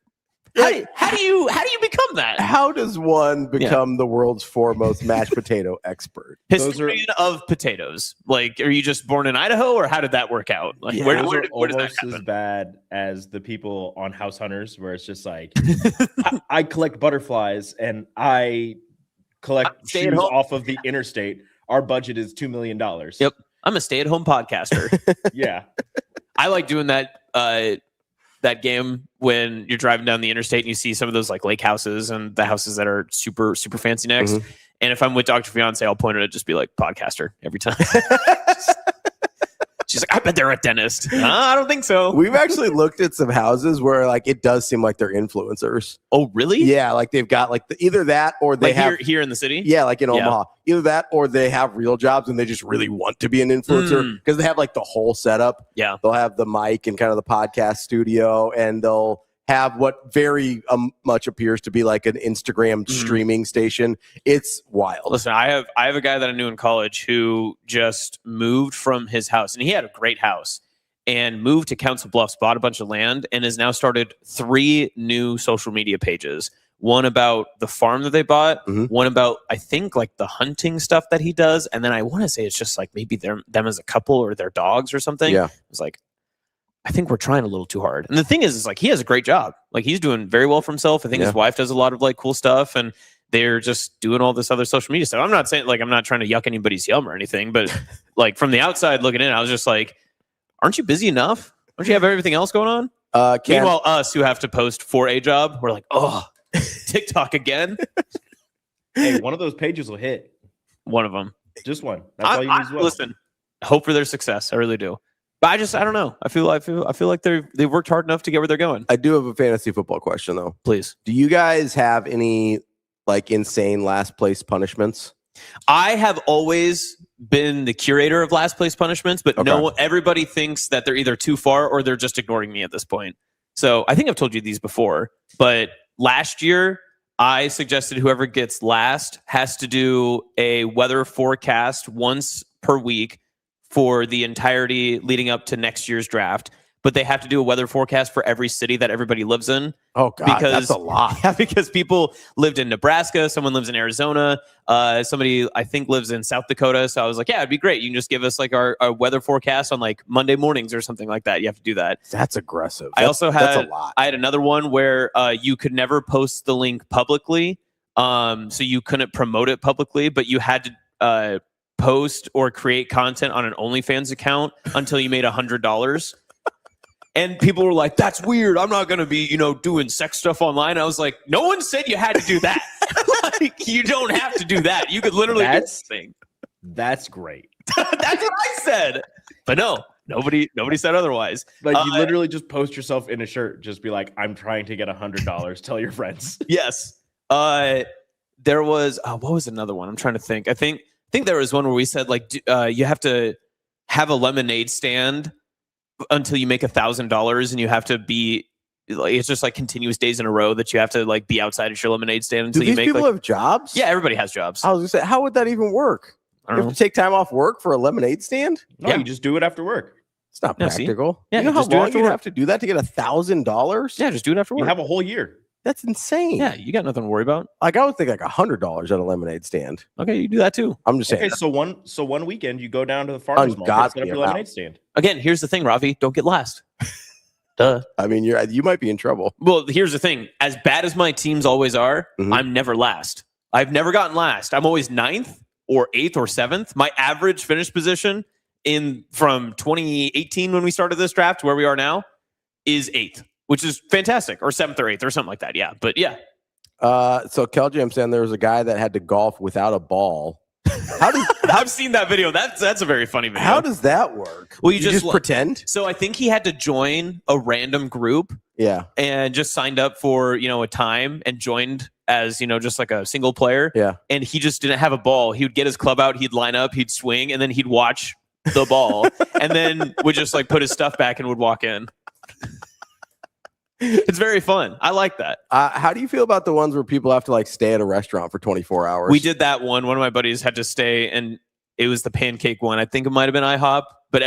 How do you become that? How does one become the world's foremost mashed potato expert? Historian of potatoes. Like, are you just born in Idaho, or how did that work out? Like, where does that almost happen? as bad as the people on House Hunters, where it's just like, I collect butterflies and I collect shoes off of the interstate. Our budget is $2 million. Yep, I'm a stay-at-home podcaster. Yeah, I like doing that. That game when you're driving down the interstate and you see some of those like lake houses and the houses that are super, super fancy next. Mm-hmm. And if I'm with Dr. Fiance, I'll point at it, just be like podcaster every time. She's like, I bet they're a dentist. I don't think so. We've actually looked at some houses where like it does seem like they're influencers. Oh, really? Yeah, like they've got like either that or they like have here in the city. Yeah, like in Omaha. Either that or they have real jobs and they just really want to be an influencer because they have like the whole setup. Yeah, they'll have the mic and kind of the podcast studio, and they'll have what very much appears to be like an Instagram streaming station. It's wild. Listen, I have a guy that I knew in college who just moved from his house, and he had a great house, and moved to Council Bluffs, bought a bunch of land, and has now started 3 new social media pages. One about the farm that they bought, one about, I think, like the hunting stuff that he does, and then I want to say it's just like maybe them as a couple or their dogs or something. Yeah. It's like, I think we're trying a little too hard. And the thing is like he has a great job. Like he's doing very well for himself. I think his wife does a lot of like cool stuff, and they're just doing all this other social media stuff. I'm not saying like I'm not trying to yuck anybody's yum or anything, but like from the outside looking in, I was just like, aren't you busy enough? Don't you have everything else going on? Meanwhile, us who have to post for a job, we're like, oh, TikTok again. Hey, one of those pages will hit. One of them. Just one. That's all you need. Listen, hope for their success. I really do. But I don't know. I feel like they've worked hard enough to get where they're going. I do have a fantasy football question though. Please. Do you guys have any like insane last place punishments? I have always been the curator of last place punishments, but everybody thinks that they're either too far or they're just ignoring me at this point. So I think I've told you these before, but last year I suggested whoever gets last has to do a weather forecast once per week for the entirety leading up to next year's draft. But they have to do a weather forecast for every city that everybody lives in. Oh, God, that's a lot. Yeah, because people lived in Nebraska. Someone lives in Arizona. Somebody, I think, lives in South Dakota. So I was like, yeah, it'd be great. You can just give us like our weather forecast on like Monday mornings or something like that. You have to do that. That's aggressive. That's a lot. I had another one where you could never post the link publicly. So you couldn't promote it publicly, but you had to post or create content on an OnlyFans account until you made $100. And people were like, that's weird. I'm not going to be, doing sex stuff online. I was like, no one said you had to do that. Like, you don't have to do that. You could literally do this thing. That's great. That's what I said. But no, nobody said otherwise. Like you literally just post yourself in a shirt. Just be like, I'm trying to get $100. Tell your friends. Yes. There was, what was another one? I'm trying to think. I think there was one where we said like, you have to have a lemonade stand until you make $1,000, and you have to be like, it's just like continuous days in a row that you have to like be outside of your lemonade stand until you make. Do these people have jobs? Yeah, everybody has jobs. I was gonna say, how would that even work? You have to take time off work for a lemonade stand? No, you just do it after work. It's not practical. Yeah, you know how long you have to do that to get $1,000? Yeah, just do it after work. You have a whole year. That's insane. Yeah, you got nothing to worry about. Like I would think like $100 at a lemonade stand. Okay, you do that too. I'm just saying. Okay, so one weekend you go down to the farmer's market, set up your lemonade stand. Again, here's the thing, Ravi. Don't get last. Duh. I mean, you might be in trouble. Well, here's the thing. As bad as my teams always are, I'm never last. I've never gotten last. I'm always 9th or 8th or 7th. My average finish position from 2018 when we started this draft to where we are now is 8th. Which is fantastic, or 7th or 8th or something like that. Yeah, but yeah. So Kel Jam saying there was a guy that had to golf without a ball I've seen that video. That's a very funny video. How does that work? Well, you just pretend? So I think he had to join a random group. Yeah. And just signed up for, a time and joined as, just like a single player. Yeah. And he just didn't have a ball. He would get his club out, he'd line up, he'd swing, and then he'd watch the ball and then would just like put his stuff back and would walk in. It's very fun. I like that. How do you feel about the ones where people have to like stay at a restaurant for 24 hours? We did that one. One of my buddies had to stay, and it was the pancake one. I think it might have been IHOP, but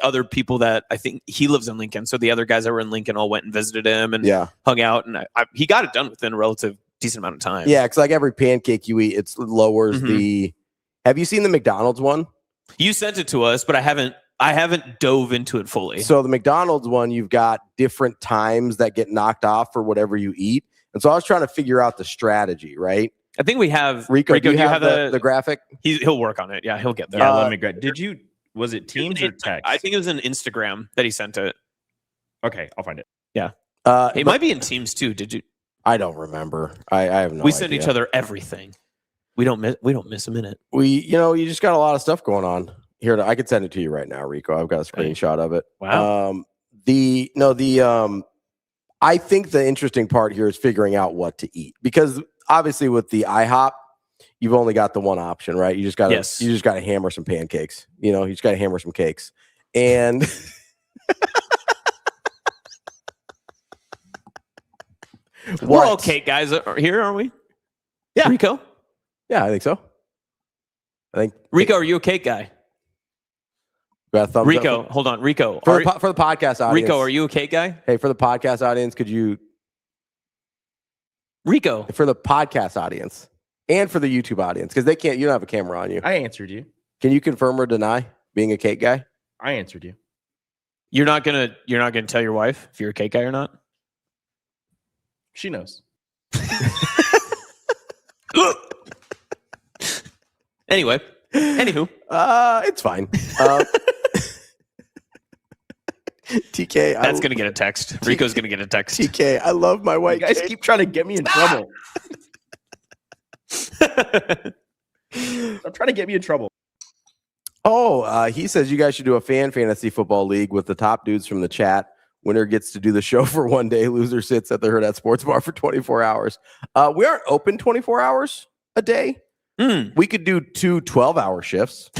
other people that I think he lives in Lincoln. So the other guys that were in Lincoln all went and visited him and hung out. And he got it done within a relative decent amount of time. Yeah. Cause like every pancake you eat, it lowers have you seen the McDonald's one? You sent it to us, but I haven't dove into it fully. So the McDonald's one, you've got different times that get knocked off for whatever you eat. And so I was trying to figure out the strategy, right? I think we have Rico, do you have the graphic? He'll work on it. Yeah, he'll get there. Yeah, let me grab. Was it Teams or text? I think it was an Instagram that he sent it. Okay, I'll find it. Yeah. It might be in Teams too. Did you? I don't remember. I have no idea. We send each other everything. We don't miss a minute. You just got a lot of stuff going on. Here, I could send it to you right now, Rico. I've got a screenshot of it. Wow. I think the interesting part here is figuring out what to eat, because obviously with the IHOP, you've only got the one option, right? You just got to hammer some pancakes. You just got to hammer some cakes, and we're all cake guys here, aren't we? Yeah, Rico. Yeah, I think so. Rico, are you a cake guy? Rico, hold on. Rico. For the podcast audience. Rico, are you a cake guy? Hey, for the podcast audience, could you... Rico. For the podcast audience and for the YouTube audience, because you don't have a camera on you. I answered you. Can you confirm or deny being a cake guy? I answered you. You're not gonna tell your wife if you're a cake guy or not? She knows. Anyway. Anywho. It's fine. TK, that's gonna get a text. Rico's gonna get a text. TK, I love my white. You guys keep trying to get me in trouble. I'm trying to get me in trouble. Oh, he says you guys should do a fantasy football league with the top dudes from the chat. Winner gets to do the show for one day. Loser sits at the Hurrdat Sports Bar for 24 hours. We aren't open 24 hours a day. We could do 2 12-hour shifts.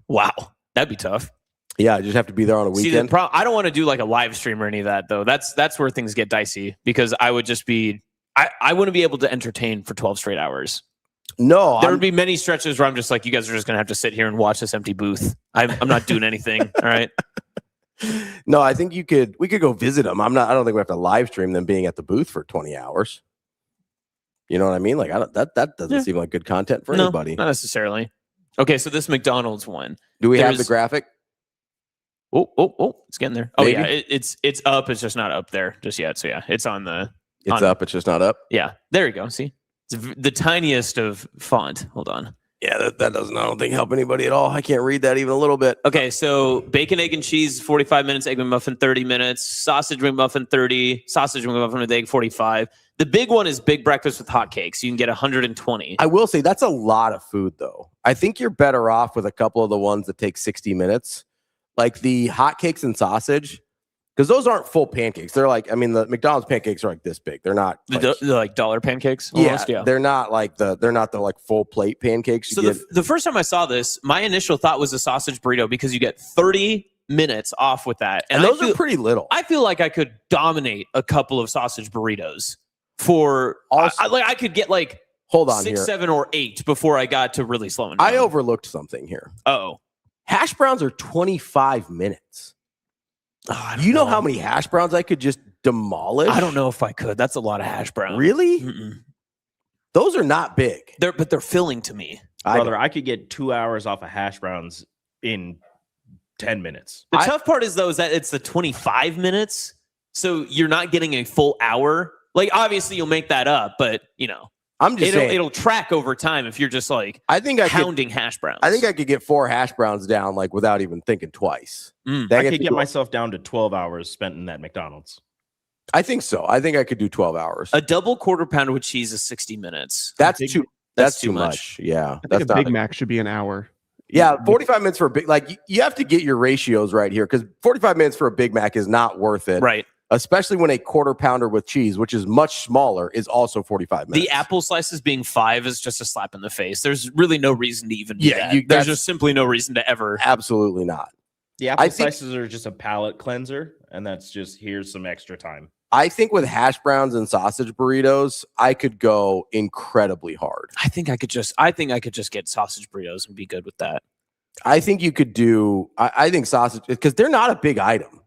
Wow, that'd be tough. Yeah, I just have to be there on a weekend. See, I don't want to do like a live stream or any of that, though. That's where things get dicey, because I would just be I wouldn't be able to entertain for 12 straight hours. No, there would be many stretches where I'm just like, you guys are just gonna have to sit here and watch this empty booth. I'm not doing anything. All right. No, I think we could go visit them. I don't think we have to live stream them being at the booth for 20 hours. You know what I mean? Like, that doesn't seem like good content for anybody. Not necessarily. Okay, so this McDonald's one. Do we have the graphic? Oh, it's getting there. Oh, Maybe? yeah, it's up. It's just not up there just yet. So, yeah, it's on the... It's up. It's just not up? Yeah, there you go. See? It's the tiniest of font. Hold on. Yeah, that doesn't, I don't think, help anybody at all. I can't read that even a little bit. Okay, so bacon, egg, and cheese, 45 minutes. Egg McMuffin, 30 minutes. Sausage McMuffin, 30. Sausage McMuffin with egg, 45. The big one is big breakfast with hotcakes. You can get 120. I will say that's a lot of food, though. I think you're better off with a couple of the ones that take 60 minutes. Like the hotcakes and sausage, because those aren't full pancakes. They're like, the McDonald's pancakes are like this big. They're not they're like dollar pancakes. Almost, yeah, they're not like the like full plate pancakes. So the first time I saw this, my initial thought was a sausage burrito, because you get 30 minutes off with that, and those are pretty little. I feel like I could dominate a couple of sausage burritos for. I could get like 6, 7, or 8 before I got to really slowing down. I overlooked something here. Oh. Hash browns are 25 minutes. Oh, you know how many hash browns I could just demolish? I don't know if I could. That's a lot of hash browns. Really? Mm-mm. Those are not big. But they're filling to me. Brother, I could get 2 hours off of hash browns in 10 minutes. The tough part is, though, is that it's the 25 minutes. So you're not getting a full hour. Like, obviously, you'll make that up, but, I'm just saying, it'll track over time if you're just like pounding hash browns. I think I could get 4 hash browns down like without even thinking twice. I could get myself down to 12 hours spent in that McDonald's. I think so. I think I could do 12 hours. A double quarter pounder with cheese is 60 minutes. That's too. That's too much. Yeah. I think a Big Mac should be an hour. Yeah, 45 minutes for a big, like, you have to get your ratios right here because 45 minutes for a Big Mac is not worth it. Right. Especially when a quarter pounder with cheese, which is much smaller, is also 45 minutes. The apple slices being 5 is just a slap in the face. There's really no reason to even do that. There's just simply no reason to ever. Absolutely not. The apple slices are just a palate cleanser, and that's just here's some extra time. I think with hash browns and sausage burritos, I could go incredibly hard. I think I could just get sausage burritos and be good with that. I think you could do. I think sausage because they're not a big item.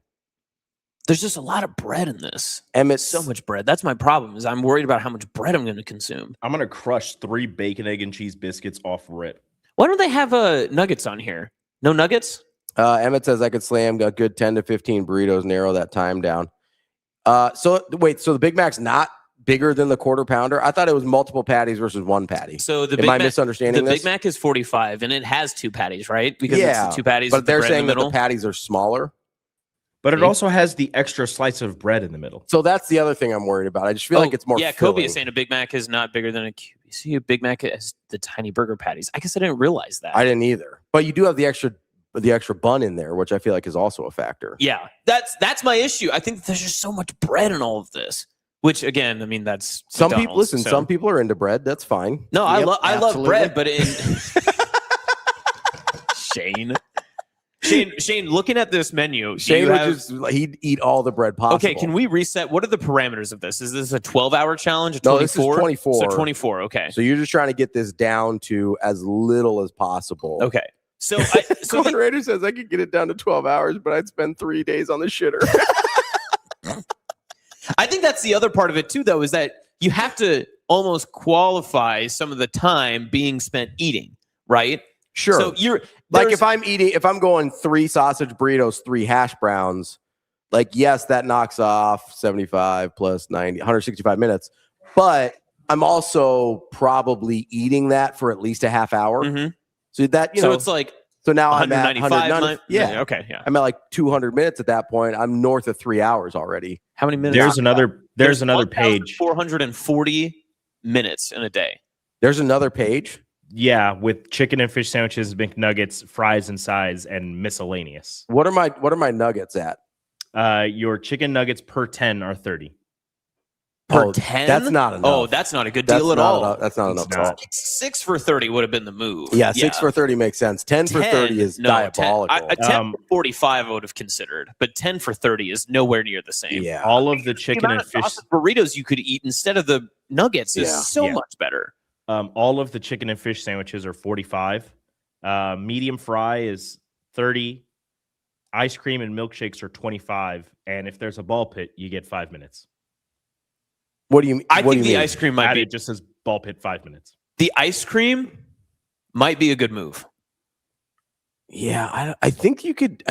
There's just a lot of bread in this. Emmett, so much bread. That's my problem. Is I'm worried about how much bread I'm going to consume. I'm going to crush 3 bacon, egg, and cheese biscuits off rip. Why don't they have nuggets on here? No nuggets? Emmett says I could slam a good 10 to 15 burritos, narrow that time down. So the Big Mac's not bigger than the quarter pounder? I thought it was multiple patties versus one patty. So Am I misunderstanding the this? Big Mac is 45 and it has 2 patties, right? Because yeah, it's the 2 patties. But they're the saying in that the patties are smaller. But it also has the extra slice of bread in the middle. So that's the other thing I'm worried about. I just feel like it's more. Yeah, Kobe is saying a Big Mac is not bigger than a QBC. A Big Mac has the tiny burger patties. I guess I didn't realize that. I didn't either. But you do have the extra bun in there, which I feel like is also a factor. Yeah, that's my issue. I think there's just so much bread in all of this. Which again, I mean, that's some McDonald's, people. Listen, so. Some people are into bread. That's fine. No, Yep, I love bread, but in Shane, looking at this menu, Shane he'd eat all the bread possible. Okay, can we reset? What are the parameters of this? Is this a 12-hour challenge? No, this is 24. So 24. Okay. So you're just trying to get this down to as little as possible. Okay. So Corn Raider says I could get it down to 12 hours, but I'd spend 3 days on the shitter. I think that's the other part of it too, though, is that you have to almost qualify some of the time being spent eating, right? Sure. So you're like if I'm going 3 sausage burritos, 3 hash browns, like yes, that knocks off 75 plus 90, 165 minutes. But I'm also probably eating that for at least a half hour. Mm-hmm. So that so it's like so now I'm at 190. Yeah. Okay. Yeah. I'm at like 200 minutes at that point. I'm north of 3 hours already. How many minutes? There's another page. 440 minutes in a day. There's another page. Yeah, with chicken and fish sandwiches, McNuggets, fries and sides, and miscellaneous. What are my nuggets at? Your chicken nuggets per 10 are 30. Per 10? That's not enough. Oh, that's not a good deal at all. That's not enough. It's not. 6 for 30 would have been the move. Yeah, 6 for 30 makes sense. 10 for 30 is diabolical. 10 for 45 I would have considered, but 10 for 30 is nowhere near the same. Yeah. All of the chicken and fish burritos you could eat instead of the nuggets is so much better. All of the chicken and fish sandwiches are 45. Medium fry is 30. Ice cream and milkshakes are 25. And if there's a ball pit, you get 5 minutes. What do you mean? I think the ice cream might be. It just says ball pit 5 minutes. The ice cream might be a good move. Yeah, I think you could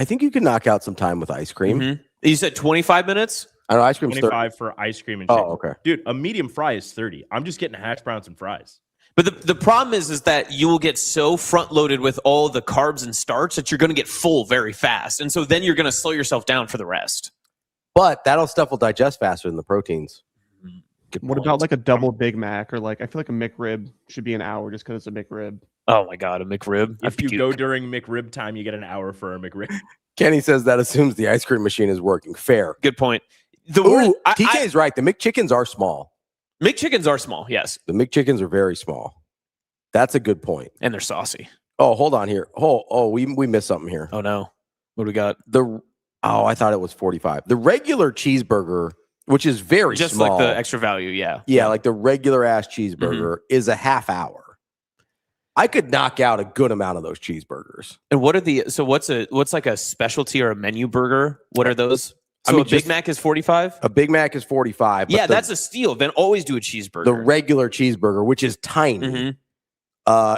knock out some time with ice cream. Mm-hmm. You said 25 minutes? I know ice cream's 25 30. for ice cream and chicken. Oh, okay. Dude, a medium fry is 30. I'm just getting hash browns and fries. But the problem is that you will get so front loaded with all the carbs and starch that you're going to get full very fast. And so then you're going to slow yourself down for the rest. But that stuff will digest faster than the proteins. What about like a double Big Mac or like I feel like a McRib should be an hour just because it's a McRib. Oh my God, a McRib. If you go during McRib time, you get an hour for a McRib. Kenny says that assumes the ice cream machine is working. Fair. Good point. TK is right. The McChickens are small. McChickens are small, yes. The McChickens are very small. That's a good point. And they're saucy. Oh, hold on here. We missed something here. Oh no. What do we got? I thought it was 45. The regular cheeseburger, which is very just small. Like the extra value, yeah. Yeah, like the regular ass cheeseburger is a half hour. I could knock out a good amount of those cheeseburgers. And what's like a specialty or a menu burger? What are those? So a Big Mac is 45? A Big Mac is 45. Yeah, that's a steal. Then always do a cheeseburger. The regular cheeseburger, which is tiny,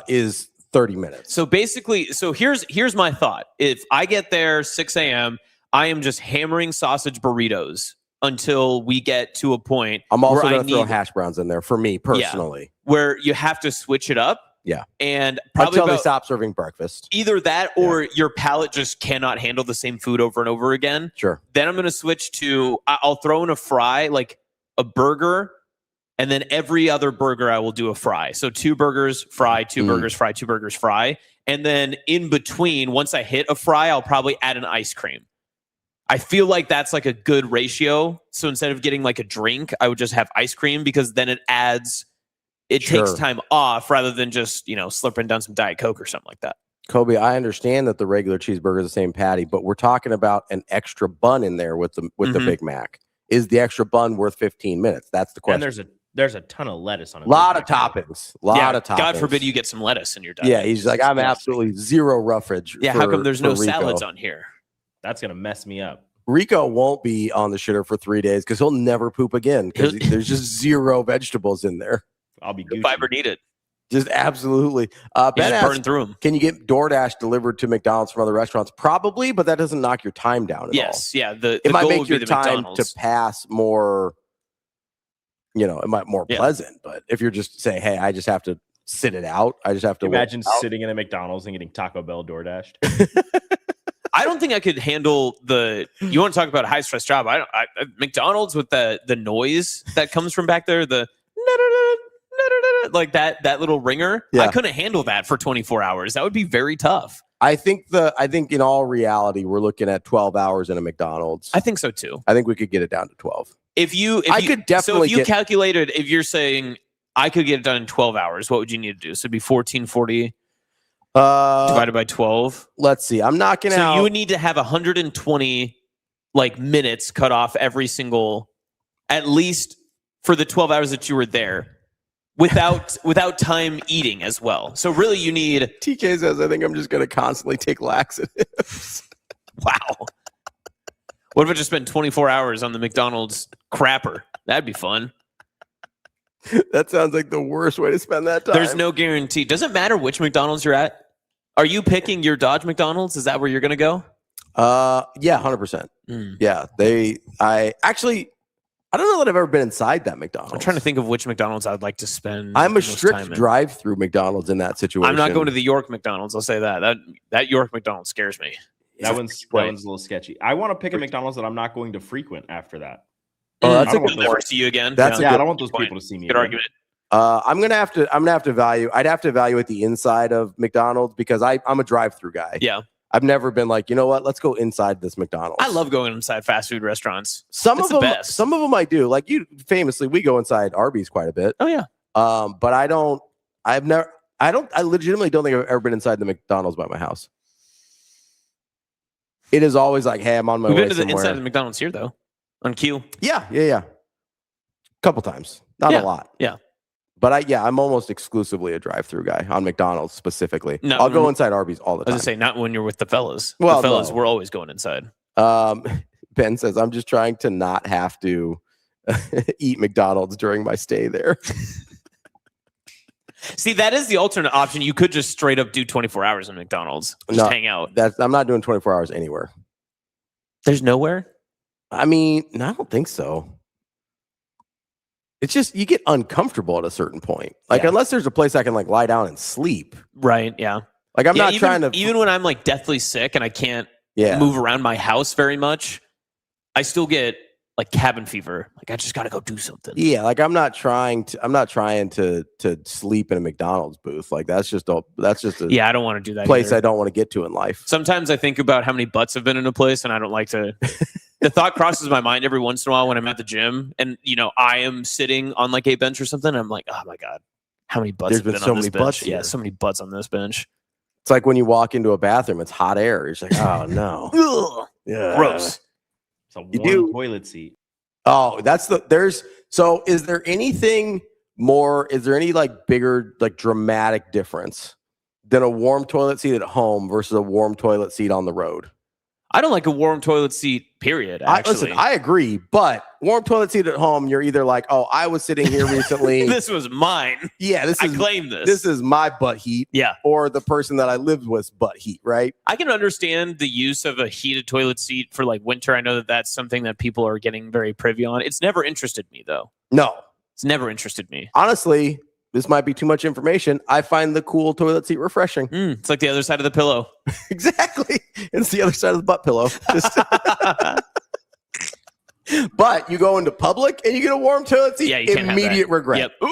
is 30 minutes. So basically, here's my thought. If I get there 6 a.m., I am just hammering sausage burritos until we get to a point. I'm also going to throw hash browns in there for me personally. Where you have to switch it up. Yeah. And probably until they stop serving breakfast. Either that or your palate just cannot handle the same food over and over again. Sure. Then I'm going to switch to, I'll throw in a fry, like a burger, And then every other burger, I will do a fry. So 2 burgers, fry, 2 burgers, fry, 2 burgers, fry. And then in between, once I hit a fry, I'll probably add an ice cream. I feel like that's like a good ratio. So instead of getting like a drink, I would just have ice cream because then it takes time off rather than just, slurping down some Diet Coke or something like that. Kobe, I understand that the regular cheeseburger is the same patty, but we're talking about an extra bun in there with the Big Mac. Is the extra bun worth 15 minutes? That's the question. And there's a ton of lettuce on it. Lot of toppings. Lot of toppings. God forbid you get some lettuce in your diet. Yeah, he's like, I'm absolutely zero roughage. Yeah, how come there's no salads on here? That's going to mess me up. Rico won't be on the shitter for 3 days because he'll never poop again because there's just zero vegetables in there. I'll be the fiber needed. Just absolutely. Ben asked, burn through them. Can you get DoorDash delivered to McDonald's from other restaurants? Probably, but that doesn't knock your time down at all. Yes, yeah. It might make your time to pass more, it might more pleasant. But if you're just saying, hey, I just have to sit it out. I just have to imagine sitting in a McDonald's and getting Taco Bell DoorDashed. I don't think I could handle you want to talk about a high stress job. McDonald's with the noise that comes from back there, like that little ringer. Yeah. I couldn't handle that for 24 hours. That would be very tough. I think in all reality, we're looking at 12 hours in a McDonald's. I think so too. I think we could get it down to 12. If you calculated, if you're saying I could get it done in 12 hours, what would you need to do? So it'd be 1440 divided by 12. Let's see. I'm knocking out. So you would need to have 120 minutes cut off every single, at least for the 12 hours that you were there. Without time eating as well. So really you need... TK says, I think I'm just going to constantly take laxatives. Wow. What if I just spent 24 hours on the McDonald's crapper? That'd be fun. That sounds like the worst way to spend that time. There's no guarantee. Does it matter which McDonald's you're at? Are you picking your Dodge McDonald's? Is that where you're going to go? Yeah, 100%. Yeah, I don't know that I've ever been inside that McDonald's. I'm trying to think of which McDonald's I'd like to spend. I'm a strict drive-through McDonald's in that situation. I'm not going to the York McDonald's. I'll say that. That York McDonald's scares me. That one's a little sketchy. I want to pick a McDonald's that I'm not going to frequent after that. Oh, that's a good never see you again. I don't want those people to see me. Good argument. I'm gonna have to I'd have to evaluate the inside of McDonald's because I'm a drive-through guy. Yeah. I've never been like, you know what? Let's go inside this McDonald's. I love going inside fast food restaurants. Some of them I do. Like you, famously, we go inside Arby's quite a bit. Oh yeah. But I legitimately don't think I've ever been inside the McDonald's by my house. It is always like, hey, I'm on my way somewhere. We've been to the inside of the McDonald's here though, on Q. Yeah. A couple times, not a lot. Yeah. But I'm almost exclusively a drive-through guy on McDonald's specifically. No, I'll go inside Arby's all the time. I was going to say, not when you're with the fellas. Well, the fellas, we're always going inside. Ben says, I'm just trying to not have to eat McDonald's during my stay there. See, that is the alternate option. You could just straight up do 24 hours in McDonald's. Just hang out. I'm not doing 24 hours anywhere. There's nowhere? I mean, I don't think so. It's just you get uncomfortable at a certain point. Like unless there's a place I can lie down and sleep. Right. Yeah. Like I'm not trying to. Even when I'm deathly sick and I can't move around my house very much, I still get cabin fever. I just got to go do something. Yeah. I'm not trying to sleep in a McDonald's booth. That's just a I don't want to do that. Place either. I don't want to get to in life. Sometimes I think about how many butts have been in a place, and I don't like to. The thought crosses my mind every once in a while when I'm at the gym and, I am sitting on a bench or something. And I'm like, oh my God, how many butts have been on this bench? Yeah, so many butts on this bench. It's like when you walk into a bathroom, it's hot air. It's like, oh no. Yeah. Gross. It's a warm toilet seat. Oh, so is there any bigger, dramatic difference than a warm toilet seat at home versus a warm toilet seat on the road? I don't like a warm toilet seat, period, actually. I agree, but warm toilet seat at home, you're either like, oh, I was sitting here recently. This was mine. Yeah, I claim this. This is my butt heat. Yeah. Or the person that I lived with butt heat, right? I can understand the use of a heated toilet seat for winter. I know that that's something that people are getting very privy on. It's never interested me, though. No. It's never interested me. Honestly, this might be too much information. I find the cool toilet seat refreshing. It's like the other side of the pillow. Exactly. It's the other side of the butt pillow. But you go into public and you get a warm toilet seat, Yeah, you can't have immediate that. regret. Yep.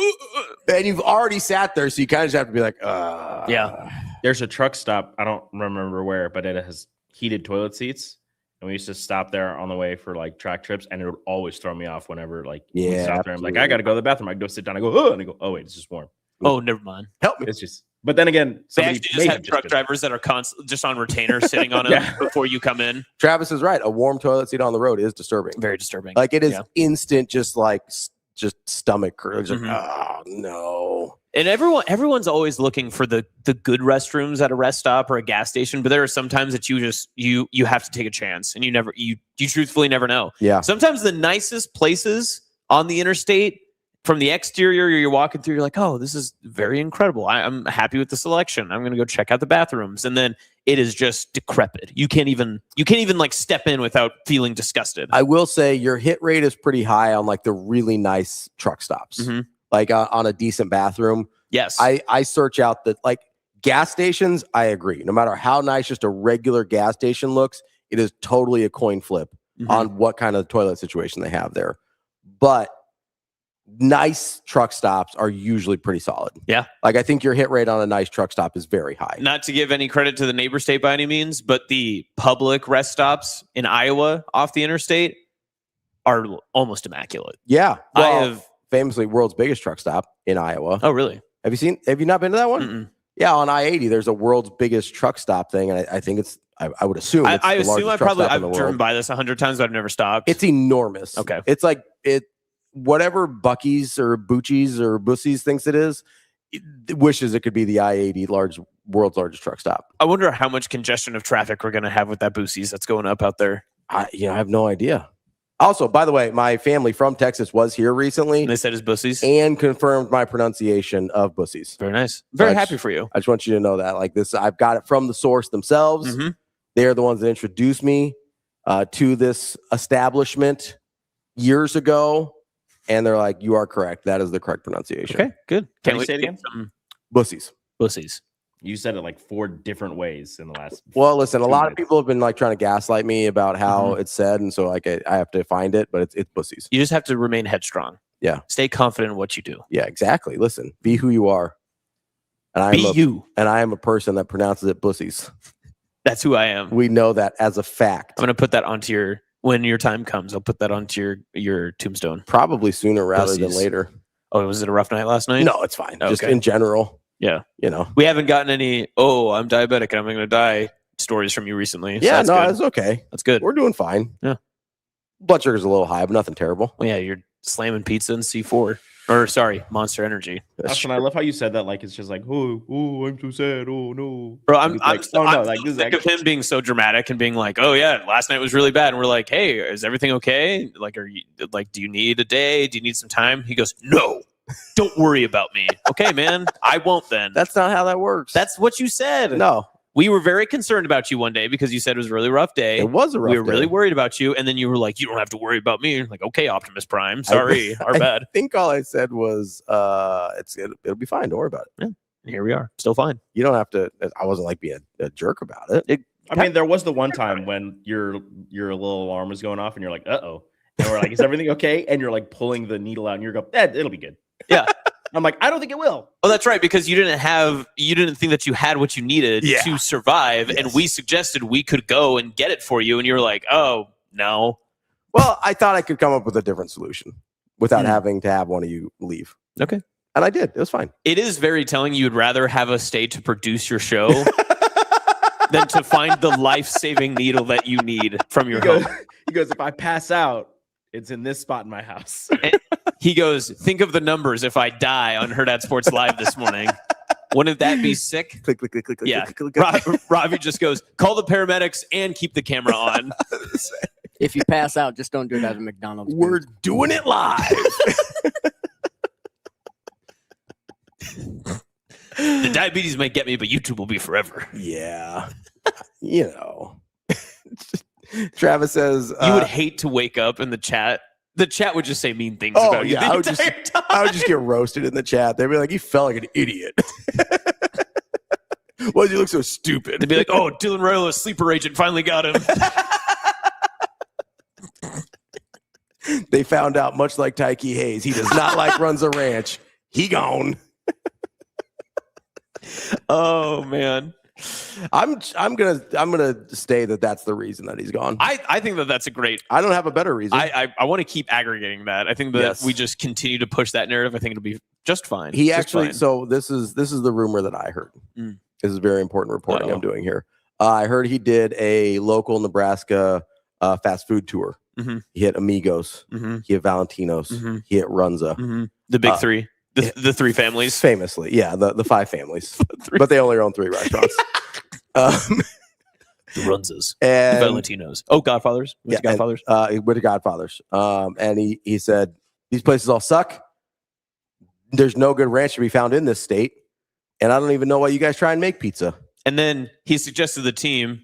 And you've already sat there, so you kind of just have to be like, Yeah. There's a truck stop. I don't remember where, but it has heated toilet seats. And we used to stop there on the way for like track trips, and it would always throw me off whenever like we Yeah, stop there. I'm like, absolutely. I gotta go to the bathroom. I go sit down. I go, oh, and I go, oh wait, it's just warm. Oh, never mind. help me. It's just. But then again, They somebody actually may just have truck been- drivers that are just on retainer sitting on them Yeah. before you come in. Travis is right. A warm toilet seat on the road is disturbing. Very disturbing. Like it is Yeah. instant, just like just stomach or just Mhm. oh no. And everyone's always looking for the good restrooms at a rest stop or a gas station, but there are some times that you have to take a chance, and you truthfully never know. Yeah. Sometimes the nicest places on the interstate, from the exterior, you're walking through, you're like, oh, this is very incredible. I'm happy with the selection. I'm gonna go check out the bathrooms, and then it is just decrepit. You can't even like step in without feeling disgusted. I will say your hit rate is pretty high on like the really nice truck stops. Mhm. Like on a decent bathroom. Yes. I search out the like gas stations. I agree. No matter how nice just a regular gas station looks, it is totally a coin flip Mhm. on what kind of toilet situation they have there. But nice truck stops are usually pretty solid. Yeah. Like I think your hit rate on a nice truck stop is very high. Not to give any credit to the neighbor state by any means, but the public rest stops in Iowa off the interstate are almost immaculate. Yeah. I Well, have. famously world's biggest truck stop in Iowa. Oh, really? Have you not been to that one? Mm-mm. Yeah, on I-80, there's a world's biggest truck stop thing, and I think I would assume it's I the assume largest truck stop in I've the driven world. by this 100 times, but I've never stopped. It's enormous. Okay. It's like whatever Bucky's or Bucci's or Bussies thinks it is, it wishes it could be the I-80 world's largest truck stop. I wonder how much congestion of traffic we're going to have with that Boosies that's going up out there. I have no idea. Also, by the way, my family from Texas was here recently And they said it's Boosies. and confirmed my pronunciation of Bussies. Very nice. Very Such- happy for you. I just want you to know that. Like this, I've got it from the source themselves. Mhm. They're the ones that introduced me to this establishment years ago. And they're like, you are correct. That is the correct pronunciation. Okay, good. Can Can't you wait say it to get again? some Bussies. Boosies. You said it like 4 different ways in the last. Well, listen, a 2 lot of minutes. people have been like trying to gaslight me about how it's said. And so like I have to find it, but it's Bussies. You just have to remain headstrong. Yeah. Stay confident in what you do. Yeah, exactly. Listen, be who you are. And Be you. And I am a person that pronounces it Bussies. That's who I am. We know that as a fact. I'm going to put that onto when your time comes, I'll put that onto your tombstone. Probably sooner rather than Bussies. later. Oh, was it a rough night last night? No, it's fine. Just Okay. in general, Yeah. you know. We haven't gotten any, oh, I'm diabetic and I'm going to die stories from you recently. So Yeah, that's no, good. it's okay. That's good. We're doing fine. Yeah. Blood sugar's a little high, but nothing terrible. Well, yeah, you're slamming pizza and C4. Or, sorry, Monster Energy. Austin, I love how you said that like it's just like, oh, I'm so sad. Oh, no. Bro, I'm It's like, so like this is sick of actually- him being so dramatic and being like, "Oh yeah, last night was really bad." And we're like, "Hey, is everything okay? Like, are you like, do you need a day? Do you need some time?" He goes, "No, don't worry about me." Okay, man, I won't then. That's not how that works. That's what you said. no. We were very concerned about you one day because you said it was a really rough day. It was a rough We were really day. worried about you, and then you were like, "You don't have to worry about me." Like, okay, Optimus Prime. Sorry, our bad. I think all I said was, it'll be fine. Don't worry about it. And here we are, still fine. You don't have to. I wasn't like being a jerk about it. I mean, there was the one time when your little alarm was going off and you're like, uh-oh. And we're like, is everything okay? And you're like pulling the needle out and you're going, it'll be good. Yeah. I'm like, I don't think it will. Oh, that's right, because you didn't think that you had what you needed Yeah. to survive, and we suggested we could go and get it for you, and you were like, "Oh no." Well, I thought I could come up with a different solution without having to have one of you leave. Okay. And I did. It was fine. It is very telling. You'd rather have us stay to produce your show than to find the life-saving needle that you need from your home. He goes, if I pass out, it's in this spot in my house. He goes, "Think of the numbers if I die on Hurrdat Sports Live this morning. Wouldn't that be sick?" Click, click, click, click, click, Yeah. click, click, click. Ravi just goes, "Call the paramedics and keep the camera on." If you pass out, just don't do it at a McDonald's. We're doing it live. The diabetes might get me, but YouTube will be forever. Yeah. You know. Travis says, You would hate to wake up in the chat. The chat would just say mean things Oh, about you. yeah, the I would just- entire time. I would just get roasted in the chat. They'd be like, "You felt like an idiot." Why did you look so stupid? They'd be like, "Oh, Dylan Royal, a sleeper agent, finally got him." They found out, much like Tyke Hayes, he does not like Runza Ranch. He gone. Oh man, I'm gonna say that's the reason that he's gone. I think that's a great. I don't have a better reason. I want to keep aggregating that. I think that we just continue to push that narrative. I think it'll be just fine. He just actually. fine. So this is the rumor that I heard. This is very important reporting I'm doing here. I heard he did a local Nebraska fast food tour. He hit Amigos. He hit Valentino's. He hit Runza. The big three. The three families. Famously, yeah, the five families. But they only own 3 restaurants. The Runzas. And the Valentinos. Oh, Godfathers. Went to Godfathers. With the Godfathers. And he said, these places all suck. There's no good ranch to be found in this state. And I don't even know why you guys try and make pizza. And then he suggested to the team,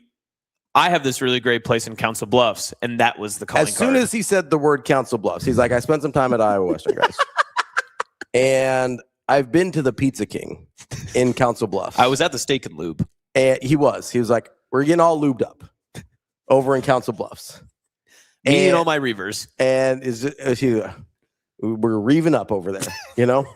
I have this really great place in Council Bluffs. And that was the calling As soon as he said the word Council Bluffs, he's like, I spent some time at Iowa Western, guys. And I've been to the Pizza King in Council Bluffs. I was at the Steak and Lube. And he was like, we're getting all lubed up over in Council Bluffs. Me and all my reavers. And we're reeving up over there, you know?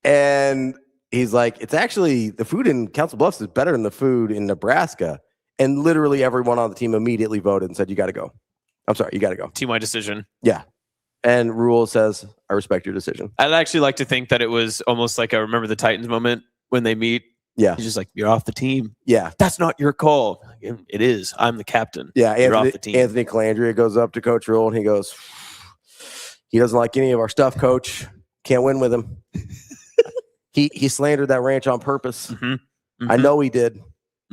And he's like, it's actually, the food in Council Bluffs is better than the food in Nebraska. And literally everyone on the team immediately voted and said, you got to go. I'm sorry, you got to go. Team-wide decision. Yeah. And Rule says, I respect your decision. I'd actually like to think that it was almost like a Remember the Titans moment when they meet. Yeah. He's just like, you're off the team. Yeah. That's not your call. It is. I'm the captain. Yeah. You're off the team. Anthony Calandria goes up to Coach Rule and he goes, he doesn't like any of our stuff, Coach. Can't win with him. He slandered that ranch on purpose. I know he did.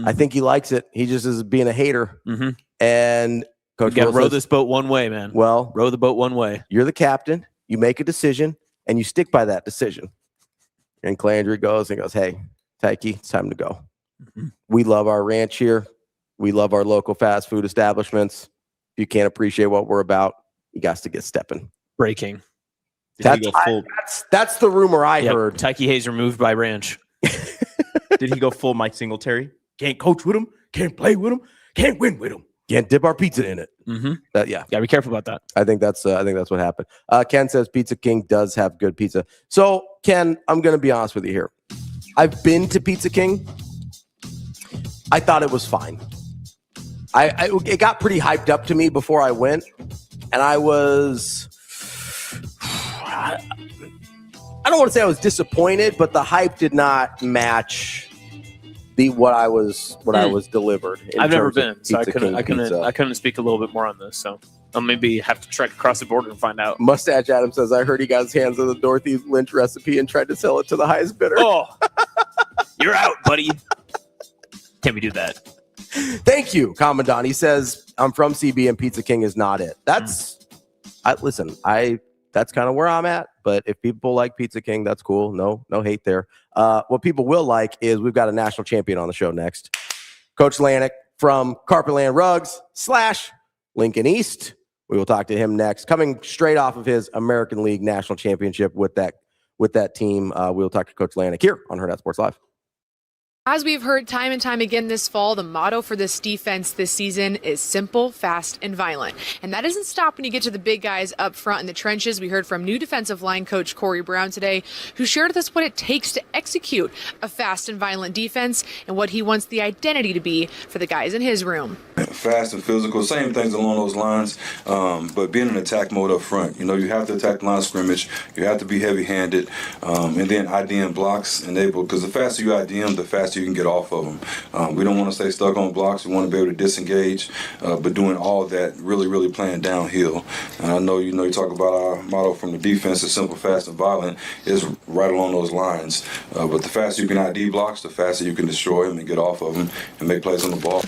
I think he likes it. He just is being a hater. And Coach Rule row says, this boat one way, man. Well, row the boat one way. You're the captain. You make a decision and you stick by that decision. And Calandria goes, hey, Tyke, it's time to go. We love our ranch here. We love our local fast food establishments. If you can't appreciate what we're about, you got to get stepping. Breaking. That's the rumor I heard. Tyke Hayes removed by ranch. Did he go full Mike Singletary? Can't coach with him. Can't play with him. Can't win with him. Can't dip our pizza in it. Yeah. Gotta be careful about that. I think that's what happened. Ken says Pizza King does have good pizza. So Ken, I'm going to be honest with you here. I've been to Pizza King. I thought it was fine. It got pretty hyped up to me before I went, and I don't want to say I was disappointed, but the hype did not match what I was delivered. I've never been, so I couldn't speak a little bit more on this. So I'll maybe have to trek across the border and find out. Mustache Adam says, I heard he got his hands on the Dorothy Lynch recipe and tried to sell it to the highest bidder. Oh, you're out, buddy. Can we do that? Thank you, Commandant. He says, I'm from CB and Pizza King is not it. That's kind of where I'm at. But if people like Pizza King, that's cool. No hate there. What people will like is we've got a national champion on the show next. Coach Lanik from CarpetLand Rugs / Lincoln East. We will talk to him next. Coming straight off of his American League national championship with that team. We'll talk to Coach Lanik here on Hurrdat Sports Live. As we've heard time and time again this fall, the motto for this defense this season is simple, fast, and violent. And that doesn't stop when you get to the big guys up front in the trenches. We heard from new defensive line coach Corey Brown today, who shared with us what it takes to execute a fast and violent defense and what he wants the identity to be for the guys in his room. Fast and physical, same things along those lines, but being in attack mode up front. You have to attack the line of scrimmage. You have to be heavy-handed, and then IDM blocks enable, because the faster you IDM, the faster you can get off of them. We don't want to stay stuck on blocks. We want to be able to disengage, but doing all that, really, really playing downhill. And I know, you talk about our motto from the defense is simple, fast, and violent, is right along those lines. But the faster you can ID blocks, the faster you can destroy them and get off of them and make plays on the ball.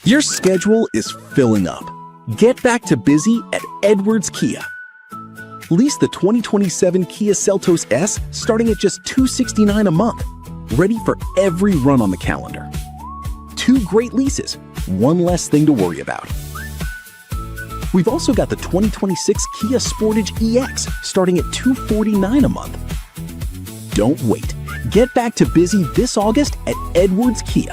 Your schedule is filling up. Get back to busy at Edwards Kia. Lease the 2027 Kia Seltos S starting at just $269 a month. Ready for every run on the calendar. 2 great leases, one less thing to worry about. We've also got the 2026 Kia Sportage EX starting at $249 a month. Don't wait. Get back to busy this August at Edwards Kia.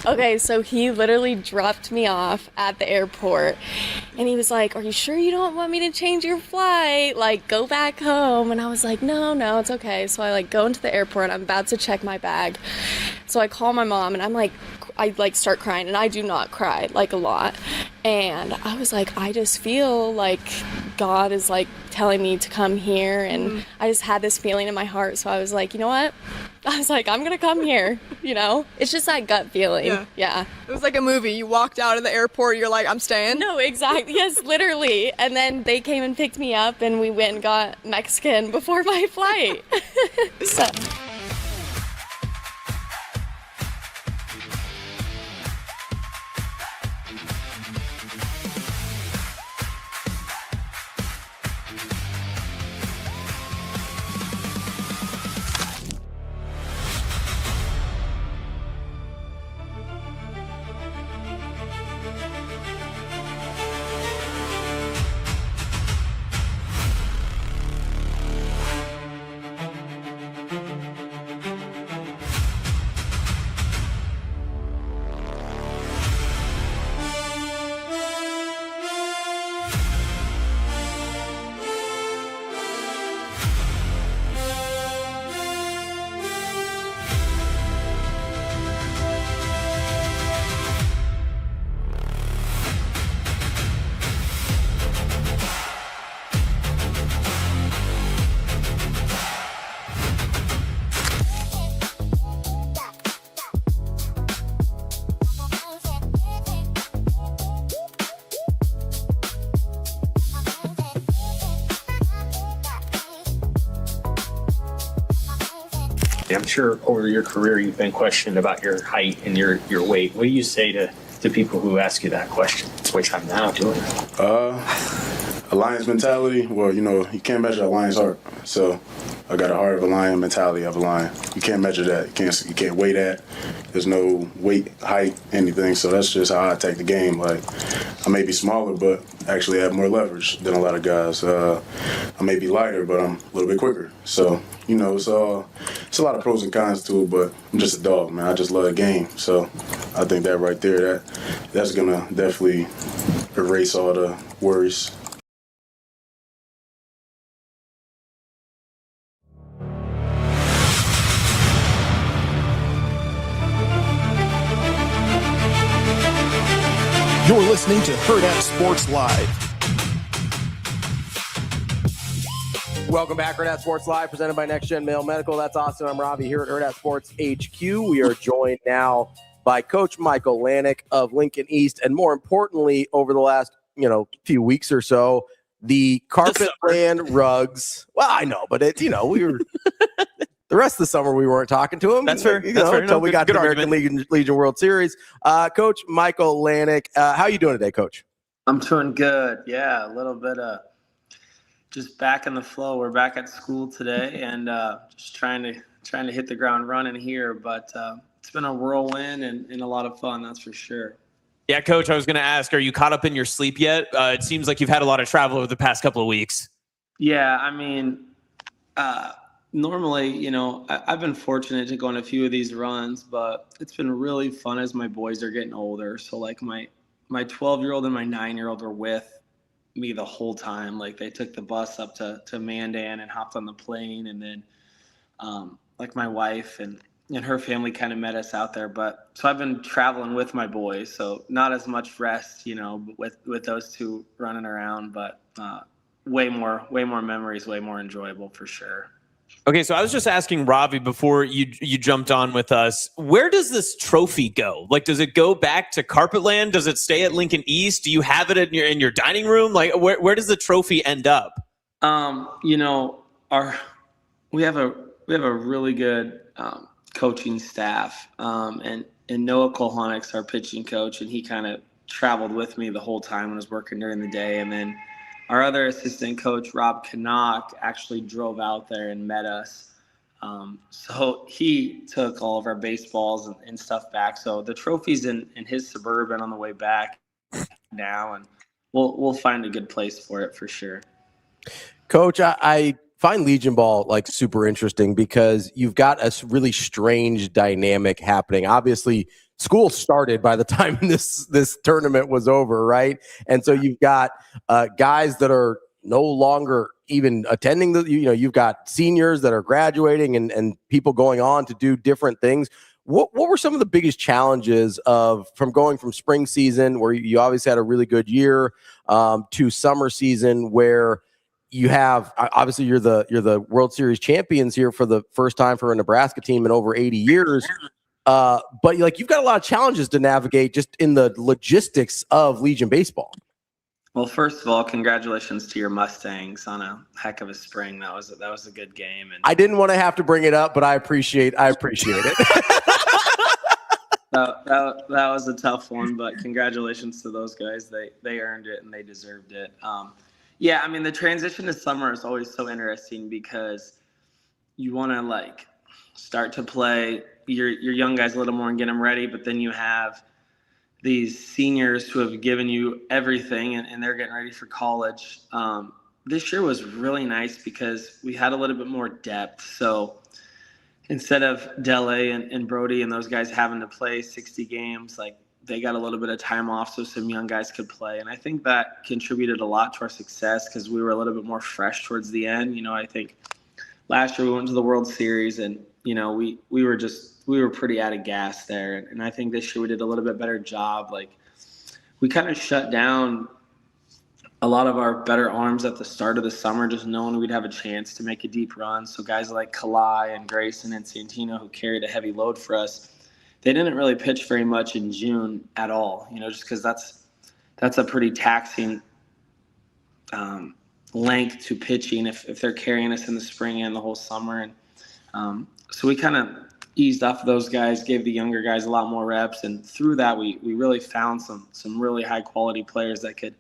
Okay, so he literally dropped me off at the airport and he was like, "Are you sure you don't want me to change your flight? Like, go back home." And I was like, no, it's okay. So I go into the airport, I'm about to check my bag. So I call my mom and I start crying, and I do not cry a lot. And I was like, I just feel like God is telling me to come here, and I just had this feeling in my heart. So I was like, you know what? I was like, I'm gonna come here, It's just that gut feeling. Yeah. It was like a movie. You walked out of the airport, you're like, I'm staying? No, exactly. Yes, literally. And then they came and picked me up, and we went and got Mexican before my flight. So. I'm sure over your career you've been questioned about your height and your weight. What do you say to people who ask you that question, which I'm now doing? A lion's mentality. Well, you can't measure a lion's heart. So I got a heart of a lion, mentality of a lion. You can't measure that. You can't weigh that. There's no weight, height, anything. So that's just how I take the game. I may be smaller, but actually have more leverage than a lot of guys. I may be lighter, but I'm a little bit quicker. So, it's a lot of pros and cons to it, but I'm just a dog, man. I just love the game. So I think that right there, that's going to definitely erase all the worries. You're listening to Hurrdat Sports Live. Welcome back, Hurrdat Sports Live, presented by Next Gen Male Medical. That's awesome. I'm Ravi here at Hurrdat Sports HQ. We are joined now by Coach Mychal Lanik of Lincoln East, and more importantly, over the last few weeks or so, the CarpetLand Rugs. Well, I know, but we were the rest of the summer we weren't talking to him. That's fair. Until we got to the American Legion World Series. Coach Mychal Lanik, how are you doing today, Coach? I'm doing good. Yeah, a little bit of just back in the flow. We're back at school today, and just trying to hit the ground running here. But it's been a whirlwind and a lot of fun, that's for sure. Yeah, Coach, I was going to ask, are you caught up in your sleep yet? It seems like you've had a lot of travel over the past couple of weeks. Yeah, I mean, normally, I've been fortunate to go on a few of these runs, but it's been really fun as my boys are getting older. So my 12-year-old and my 9-year-old were with me the whole time. They took the bus up to Mandan and hopped on the plane, and then my wife and her family kind of met us out there. But so I've been traveling with my boys, so not as much rest, with those two running around, but way more memories, way more enjoyable for sure. Okay, so I was just asking Ravi before you jumped on with us, where does this trophy go? Does it go back to CarpetLand? Does it stay at Lincoln East? Do you have it in your dining room? Where does the trophy end up? We have a really good coaching staff, and Noah Kolhanik's our pitching coach, and he kind of traveled with me the whole time and was working during the day. And then our other assistant coach, Rob Canuck, actually drove out there and met us. So he took all of our baseballs and stuff back. So the trophy's in his Suburban on the way back now, and we'll find a good place for it for sure. Coach, I find Legion Ball like super interesting because you've got a really strange dynamic happening. Obviously, school started by the time this tournament was over, right? And so you've got guys that are no longer even attending you've got seniors that are graduating and people going on to do different things. What were some of the biggest challenges from going from spring season, where you obviously had a really good year, to summer season, where you have obviously you're the World Series champions here for the first time for a Nebraska team in over 80 years. But like you've got a lot of challenges to navigate just in the logistics of Legion baseball. Well, first of all, congratulations to your Mustangs on a heck of a spring. That was a good game. And I didn't want to have to bring it up, but I appreciate it. that was a tough one, but congratulations to those guys. They earned it and they deserved it. Yeah, I mean, the transition to summer is always so interesting because you want to like start to play your young guys a little more and get them ready, but then you have these seniors who have given you everything and they're getting ready for college. This year was really nice because we had a little bit more depth. So instead of Dele and Brody and those guys having to play 60 games, like they got a little bit of time off so some young guys could play. And I think that contributed a lot to our success because we were a little bit more fresh towards the end. You know, I think last year we went to the World Series and, you know, we were pretty out of gas there. And I think this year we did a little bit better job. Like we kind of shut down a lot of our better arms at the start of the summer, just knowing we'd have a chance to make a deep run. So guys like Kalai and Grayson and Santino, who carried a heavy load for us, they didn't really pitch very much in June at all, you know, just because that's a pretty taxing length to pitching if they're carrying us in the spring and the whole summer. And so we kind of eased off of those guys, gave the younger guys a lot more reps. And through that, we really found some really high quality players that could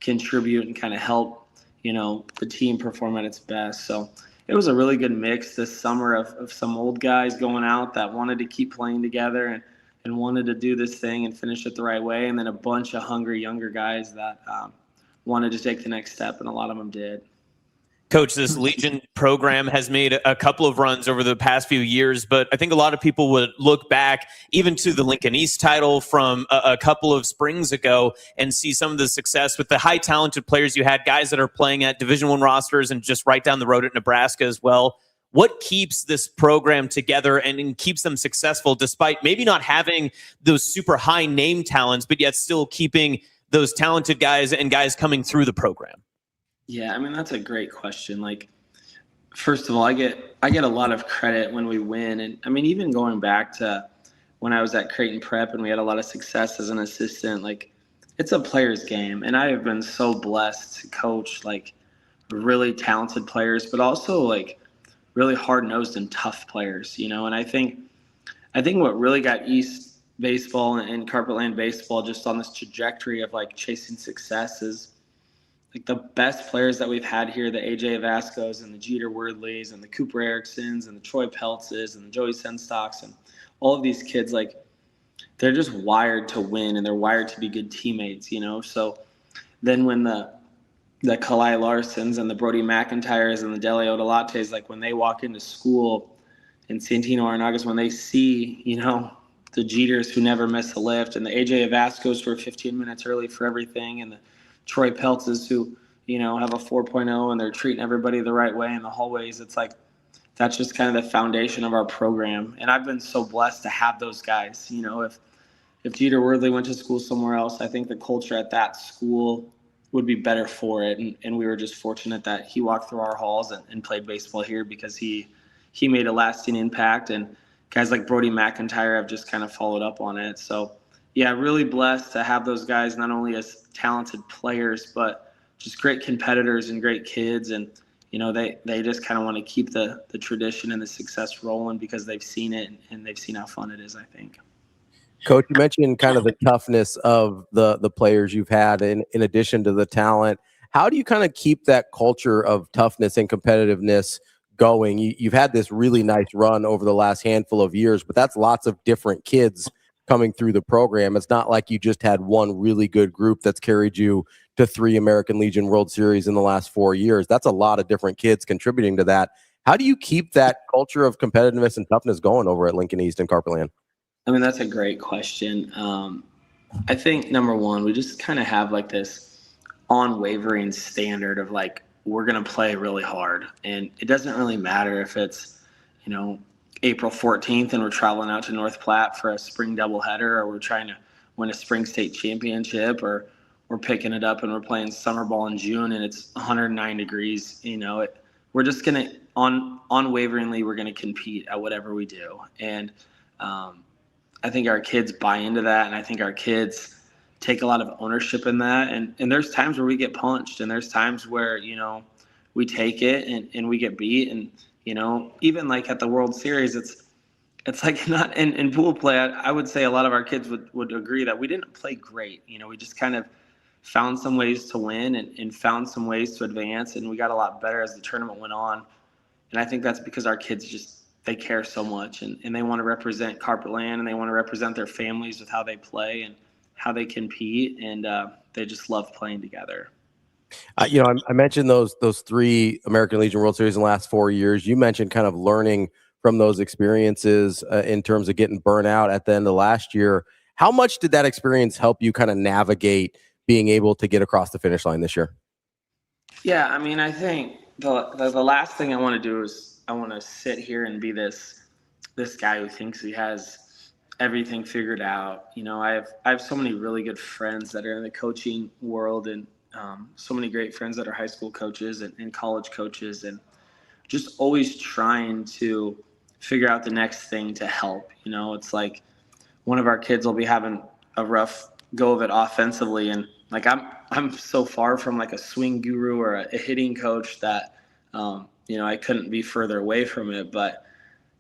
contribute and kind of help, you know, the team perform at its best. So it was a really good mix this summer of some old guys going out that wanted to keep playing together and wanted to do this thing and finish it the right way. And then a bunch of hungry younger guys that wanted to take the next step, and a lot of them did. Coach, this Legion program has made a couple of runs over the past few years, but I think a lot of people would look back even to the Lincoln East title from a couple of springs ago and see some of the success with the high talented players you had, guys that are playing at Division I rosters and just right down the road at Nebraska as well. What keeps this program together and keeps them successful despite maybe not having those super high name talents, but yet still keeping those talented guys and guys coming through the program? Yeah, I mean, that's a great question. Like, first of all, I get a lot of credit when we win. And I mean, even going back to when I was at Creighton Prep and we had a lot of success as an assistant, like it's a player's game. And I have been so blessed to coach like really talented players, but also like really hard-nosed and tough players, you know? And I think what really got East baseball and CarpetLand baseball just on this trajectory of like chasing success is like the best players that we've had here, the AJ Vascos and the Jeter Wordleys and the Cooper Ericksons and the Troy Peltzes and the Joey Senstocks and all of these kids, like they're just wired to win and they're wired to be good teammates, you know? So then when the Kalai Larsons and the Brody McIntyres and the Dele Odelates, like when they walk into school and Santino Arnagas, when they see, you know, the Jeters who never miss a lift and the AJ Vascos who are 15 minutes early for everything and the Troy Peltzes who, you know, have a 4.0 and they're treating everybody the right way in the hallways. It's like, that's just kind of the foundation of our program. And I've been so blessed to have those guys. You know, if Jeter Wordley went to school somewhere else, I think the culture at that school would be better for it. And we were just fortunate that he walked through our halls and played baseball here because he made a lasting impact. And guys like Brody McIntyre have just kind of followed up on it. So, yeah, really blessed to have those guys not only as talented players, but just great competitors and great kids. And, you know, they just kind of want to keep the tradition and the success rolling because they've seen it and they've seen how fun it is, I think. Coach, you mentioned kind of the toughness of the players you've had in addition to the talent. How do you kind of keep that culture of toughness and competitiveness going? You've had this really nice run over the last handful of years, but that's lots of different kids coming through the program. It's not like you just had one really good group that's carried you to 3 American Legion World Series in the last 4 years. That's a lot of different kids contributing to that. How do you keep that culture of competitiveness and toughness going over at Lincoln East and CarpetLand? I mean, that's a great question. I think number one, we just kind of have like this unwavering standard of like, we're going to play really hard. And it doesn't really matter if it's, April 14th and we're traveling out to North Platte for a spring doubleheader, or we're trying to win a spring state championship, or we're picking it up and we're playing summer ball in June and it's 109 degrees. We're just going to unwaveringly, we're going to compete at whatever we do. And I think our kids buy into that, and I think our kids take a lot of ownership in that. And there's times where we get punched, and there's times where, we take it and we get beat. And, even like at the World Series, it's like not in pool play. I would say a lot of our kids would agree that we didn't play great. We just kind of found some ways to win and found some ways to advance. And we got a lot better as the tournament went on. And I think that's because our kids they care so much, and they want to represent CarpetLand, and they want to represent their families with how they play and how they compete. And they just love playing together. I mentioned those 3 American Legion World Series in the last 4 years. You mentioned kind of learning from those experiences in terms of getting burnt out at the end of last year. How much did that experience help you kind of navigate being able to get across the finish line this year? Yeah, I mean, I think the last thing I want to do is I want to sit here and be this guy who thinks he has everything figured out. I have so many really good friends that are in the coaching world, and so many great friends that are high school coaches and college coaches, and just always trying to figure out the next thing to help. It's like one of our kids will be having a rough go of it offensively, and like I'm so far from like a swing guru or a hitting coach that I couldn't be further away from it, but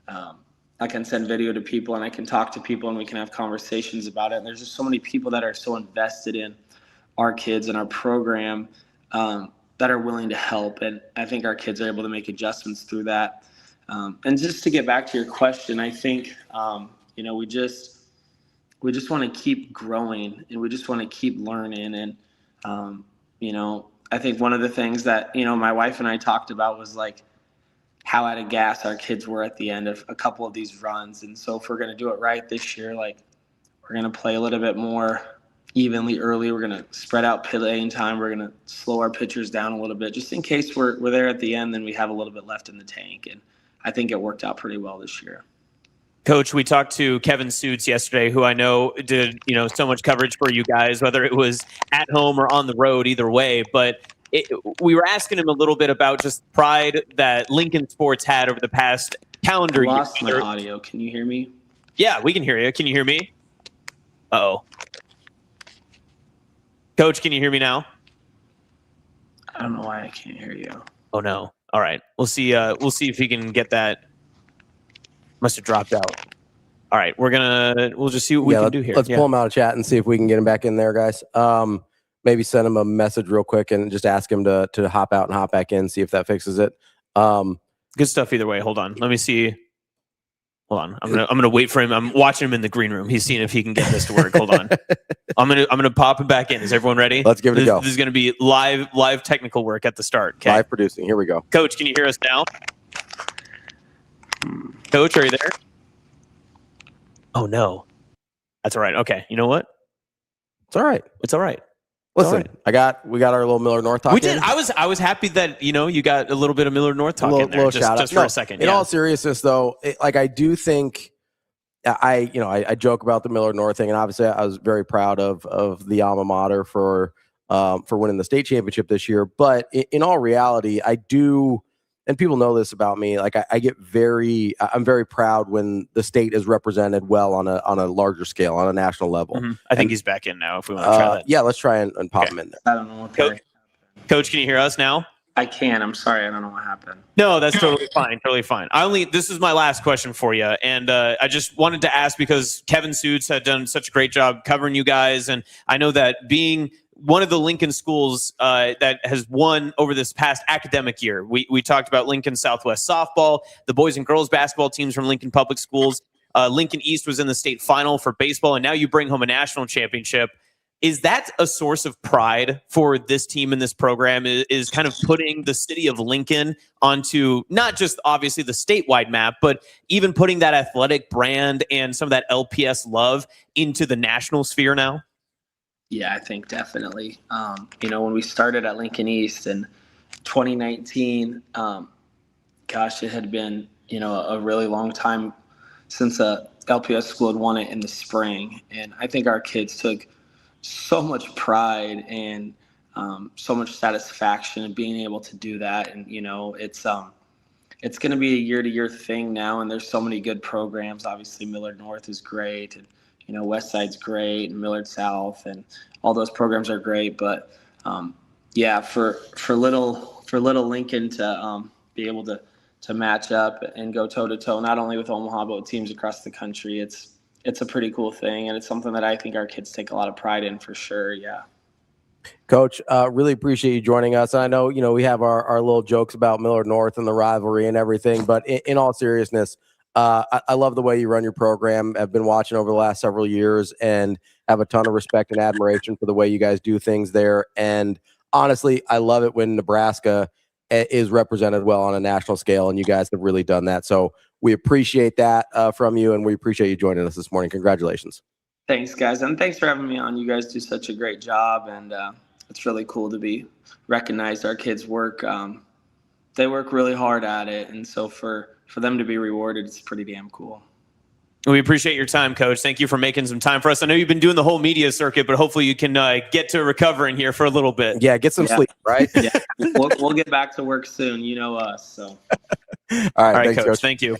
I can send video to people and I can talk to people and we can have conversations about it. And there's just so many people that are so invested in our kids and our program that are willing to help. And I think our kids are able to make adjustments through that. And just to get back to your question, I think, we just want to keep growing, and we just want to keep learning. And, I think one of the things that, my wife and I talked about was like how out of gas our kids were at the end of a couple of these runs. And so if we're going to do it right this year, like we're going to play a little bit more evenly early. We're going to spread out playing time. We're going to slow our pitchers down a little bit, just in case we're there at the end, then we have a little bit left in the tank. And I think it worked out pretty well this year. Coach, we talked to Kevin Suits yesterday, who I know did, so much coverage for you guys, whether it was at home or on the road, either way. But we were asking him a little bit about just pride that Lincoln sports had over the past calendar year. I lost my audio. Can you hear me? Yeah, we can hear you. Can you hear me? Uh-oh. Coach, can you hear me now? I don't know why I can't hear you. Oh no. All right. We'll see if he can get that. Must have dropped out. All right. We'll just see what we can do here. Let's pull him out of chat and see if we can get him back in there, guys. Maybe send him a message real quick and just ask him to hop out and hop back in, see if that fixes it. Good stuff either way. Hold on. Let me see. Hold on. I'm gonna wait for him. I'm watching him in the green room. He's seeing if he can get this to work. Hold on. I'm gonna pop him back in. Is everyone ready? Let's give it a go. This is gonna be live technical work at the start. Okay? Live producing. Here we go. Coach, can you hear us now? Coach, are you there? Oh no. That's all right. Okay. You know what? It's all right. It's all right. Listen, right. we got our little Miller North talk. We did. I was happy that you got a little bit of Miller North talk in there, just for a second. In all seriousness, though, I do think I joke about the Miller North thing, and obviously I was very proud of the alma mater for winning the state championship this year. But in all reality, I do. And people know this about me. Like I'm very proud when the state is represented well on a larger scale, on a national level. Mm-hmm. I think he's back in now. If we want to try that, yeah, let's try and pop him in there. I don't know. Coach, can you hear us now? I can. I'm sorry. I don't know what happened. No, that's totally fine. Totally fine. This is my last question for you. And I just wanted to ask because Kevin Suits had done such a great job covering you guys. And I know that being one of the Lincoln schools that has won over this past academic year, we talked about Lincoln Southwest softball, the boys and girls basketball teams from Lincoln Public Schools. Lincoln East was in the state final for baseball, and now you bring home a national championship. Is that a source of pride for this team and this program, is kind of putting the city of Lincoln onto not just obviously the statewide map, but even putting that athletic brand and some of that LPS love into the national sphere now? Yeah, I think definitely. When we started at Lincoln East in 2019, gosh, it had been, a really long time since a LPS school had won it in the spring. And I think our kids took so much pride and so much satisfaction in being able to do that. And, it's going to be a year-to-year thing now. And there's so many good programs. Obviously, Millard North is great. And, West Side's great, and Millard South, and all those programs are great. But, for little Lincoln to be able to match up and go toe-to-toe, not only with Omaha, but with teams across the country, it's a pretty cool thing, and it's something that I think our kids take a lot of pride in for sure. Yeah. Coach, really appreciate you joining us. I know, we have our little jokes about Millard North and the rivalry and everything, but in all seriousness, I love the way you run your program. I've been watching over the last several years and have a ton of respect and admiration for the way you guys do things there. And honestly, I love it when Nebraska is represented well on a national scale, and you guys have really done that. So we appreciate that from you, and we appreciate you joining us this morning. Congratulations. Thanks, guys. And thanks for having me on. You guys do such a great job, and it's really cool to be recognized. Our kids work, they work really hard at it. And so for them to be rewarded, it's pretty damn cool. We appreciate your time, Coach. Thank you for making some time for us. I know you've been doing the whole media circuit, but hopefully you can get to recovering here for a little bit. Yeah, get some sleep, right? Yeah, we'll get back to work soon. You know us. So. All right, thanks, Coach. Coach. Thank you.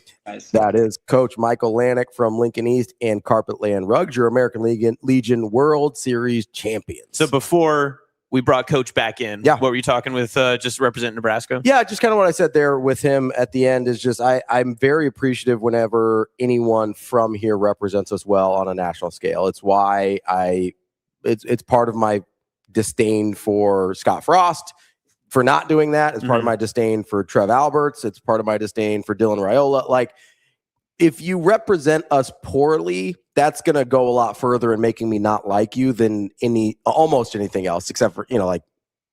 That is Coach Mychal Lanik from Lincoln East and CarpetLand Rugs, your American Legion World Series champions. So before we brought Coach back in, yeah, what were you talking with just representing Nebraska? Yeah, just kind of what I said there with him at the end is just I'm very appreciative whenever anyone from here represents us well on a national scale. It's why it's part of my disdain for Scott Frost for not doing that. It's part of my disdain for Trev Alberts. It's part of my disdain for Dylan Raiola. Like, if you represent us poorly, that's going to go a lot further in making me not like you than almost anything else, except for, like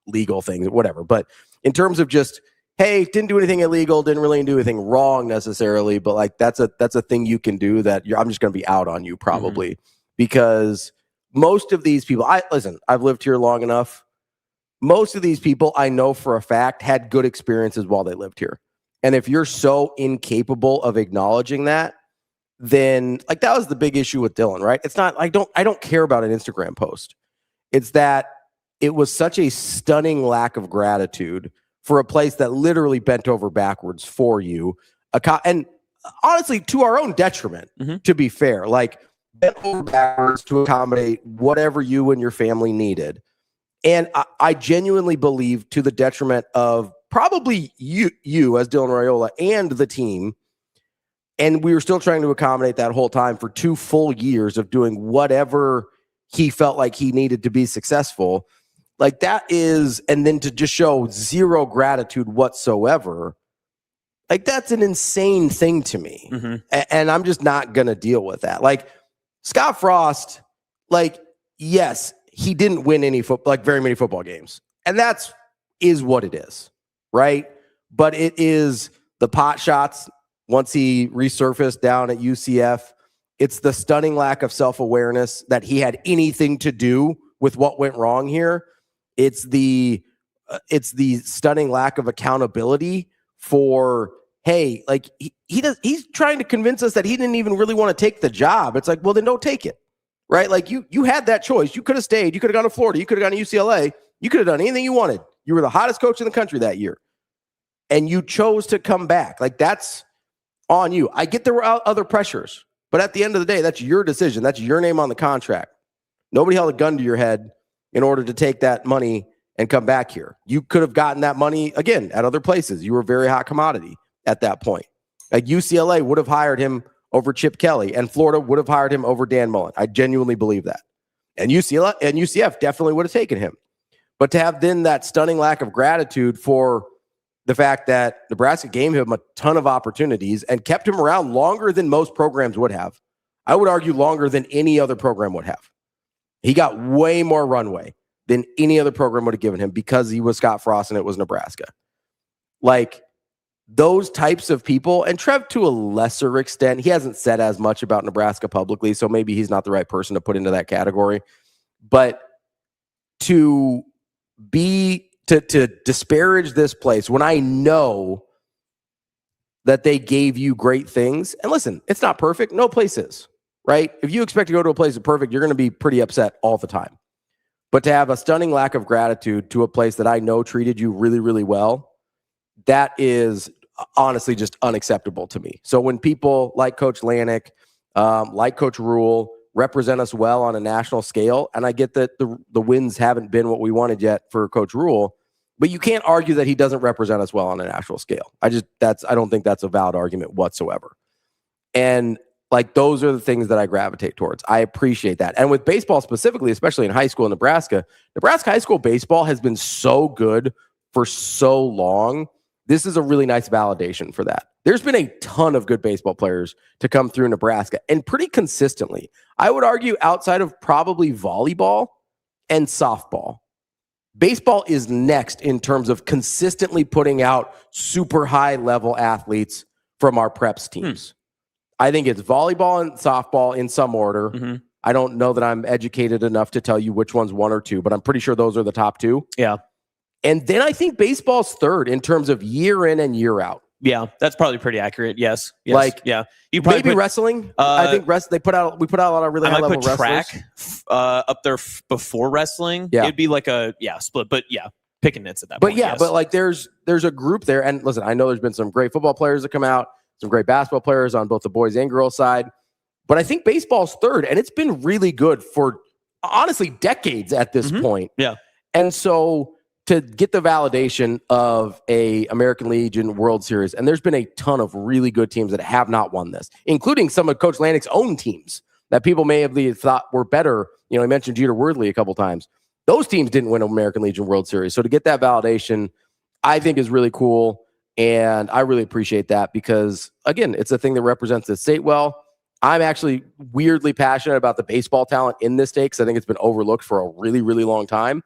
legal things, whatever. But in terms of just, hey, didn't do anything illegal, didn't really do anything wrong necessarily, but like that's a thing you can do that I'm just going to be out on you probably because most of these people, I've lived here long enough. Most of these people I know for a fact had good experiences while they lived here. And if you're so incapable of acknowledging that, then like that was the big issue with Dylan, right? It's not, I don't care about an Instagram post. It's that it was such a stunning lack of gratitude for a place that literally bent over backwards for you. And honestly, to our own detriment, to be fair, like bent over backwards to accommodate whatever you and your family needed. And I genuinely believe to the detriment of probably you as Dylan Raiola and the team. And we were still trying to accommodate that whole time for 2 full years of doing whatever he felt like he needed to be successful. Like that is, and then to just show zero gratitude whatsoever. Like that's an insane thing to me. And I'm just not going to deal with that. Like Scott Frost, like, yes, he didn't win very many football games. And is what it is. Right. But it is the pot shots once he resurfaced down at UCF. It's the stunning lack of self-awareness that he had anything to do with what went wrong here. It's the stunning lack of accountability for, hey, like he's trying to convince us that he didn't even really want to take the job. It's like, well, then don't take it. Right. Like you had that choice. You could have stayed. You could have gone to Florida. You could have gone to UCLA. You could have done anything you wanted. You were the hottest coach in the country that year. And you chose to come back. Like that's on you. I get there were other pressures, but at the end of the day, that's your decision. That's your name on the contract. Nobody held a gun to your head in order to take that money and come back here. You could have gotten that money again at other places. You were a very hot commodity at that point. Like UCLA would have hired him over Chip Kelly, and Florida would have hired him over Dan Mullen. I genuinely believe that. And UCLA and UCF definitely would have taken him. But to have then that stunning lack of gratitude for the fact that Nebraska gave him a ton of opportunities and kept him around longer than most programs would have. I would argue longer than any other program would have. He got way more runway than any other program would have given him because he was Scott Frost and it was Nebraska. Like those types of people, and Trev to a lesser extent, he hasn't said as much about Nebraska publicly, so maybe he's not the right person to put into that category. But to disparage this place when I know that they gave you great things, and listen, it's not perfect. No place is, right? If you expect to go to a place that's perfect, you're going to be pretty upset all the time. But to have a stunning lack of gratitude to a place that I know treated you really, really well, that is honestly just unacceptable to me. So when people like Coach Lanik, like Coach Rule, represent us well on a national scale, and I get that the wins haven't been what we wanted yet for Coach Rule, but you can't argue that he doesn't represent us well on a national scale. I don't think that's a valid argument whatsoever. And like those are the things that I gravitate towards. I appreciate that. And with baseball specifically, especially in high school in Nebraska high school baseball has been so good for so long. This is a really nice validation for that. There's been a ton of good baseball players to come through Nebraska, and pretty consistently. I would argue outside of probably volleyball and softball, baseball is next in terms of consistently putting out super high level athletes from our preps teams. I think it's volleyball and softball in some order. I don't know that I'm educated enough to tell you which one's one or two, but I'm pretty sure those are the top two. Yeah. And then I think baseball's third in terms of year in and year out. Yeah, that's probably pretty accurate. Yes. Like, yeah, you probably maybe wrestling. I think we put out a lot of really high level wrestlers. Track up there before wrestling. Yeah. It'd be like a split, but yeah, picking nits at that But point. yeah, but like there's a group there, and listen, I know there's been some great football players that come out, some great basketball players on both the boys and girls side, but I think baseball's third, and it's been really good for honestly decades at this point. Yeah, and so to get the validation of a American Legion World Series, and there's been a ton of really good teams that have not won this, including some of Coach Lanik's own teams that people may have thought were better. You know, he mentioned Jeter Wordley a couple times. Those teams didn't win an American Legion World Series. So to get that validation, I think is really cool. And I really appreciate that because, again, it's a thing that represents the state well. I'm actually weirdly passionate about the baseball talent in this state because I think it's been overlooked for a really, really long time.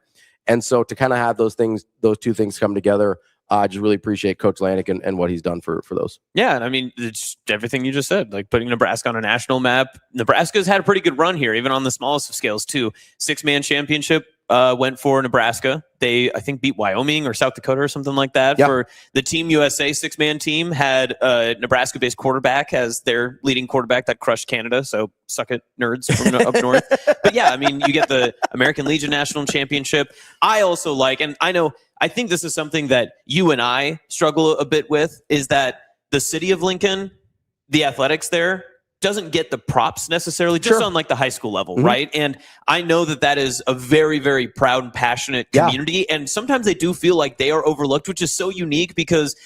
And so to kind of have those two things come together, I just really appreciate Coach Lanik and what he's done for those. Yeah, and I mean, it's everything you just said, like putting Nebraska on a national map. Nebraska's had a pretty good run here, even on the smallest of scales, too. 6-man championship went for Nebraska. They, I think, beat Wyoming or South Dakota or something like that. Yep. For the Team USA 6-man team, had a Nebraska-based quarterback as their leading quarterback that crushed Canada. So suck it, nerds from up north. But yeah, I mean, you get the American Legion National Championship. I also like, and I think this is something that you and I struggle a bit with, is that the city of Lincoln, the athletics there, doesn't get the props necessarily just on like the high school level, right? And I know that is a very, very proud and passionate community. And sometimes they do feel like they are overlooked, which is so unique because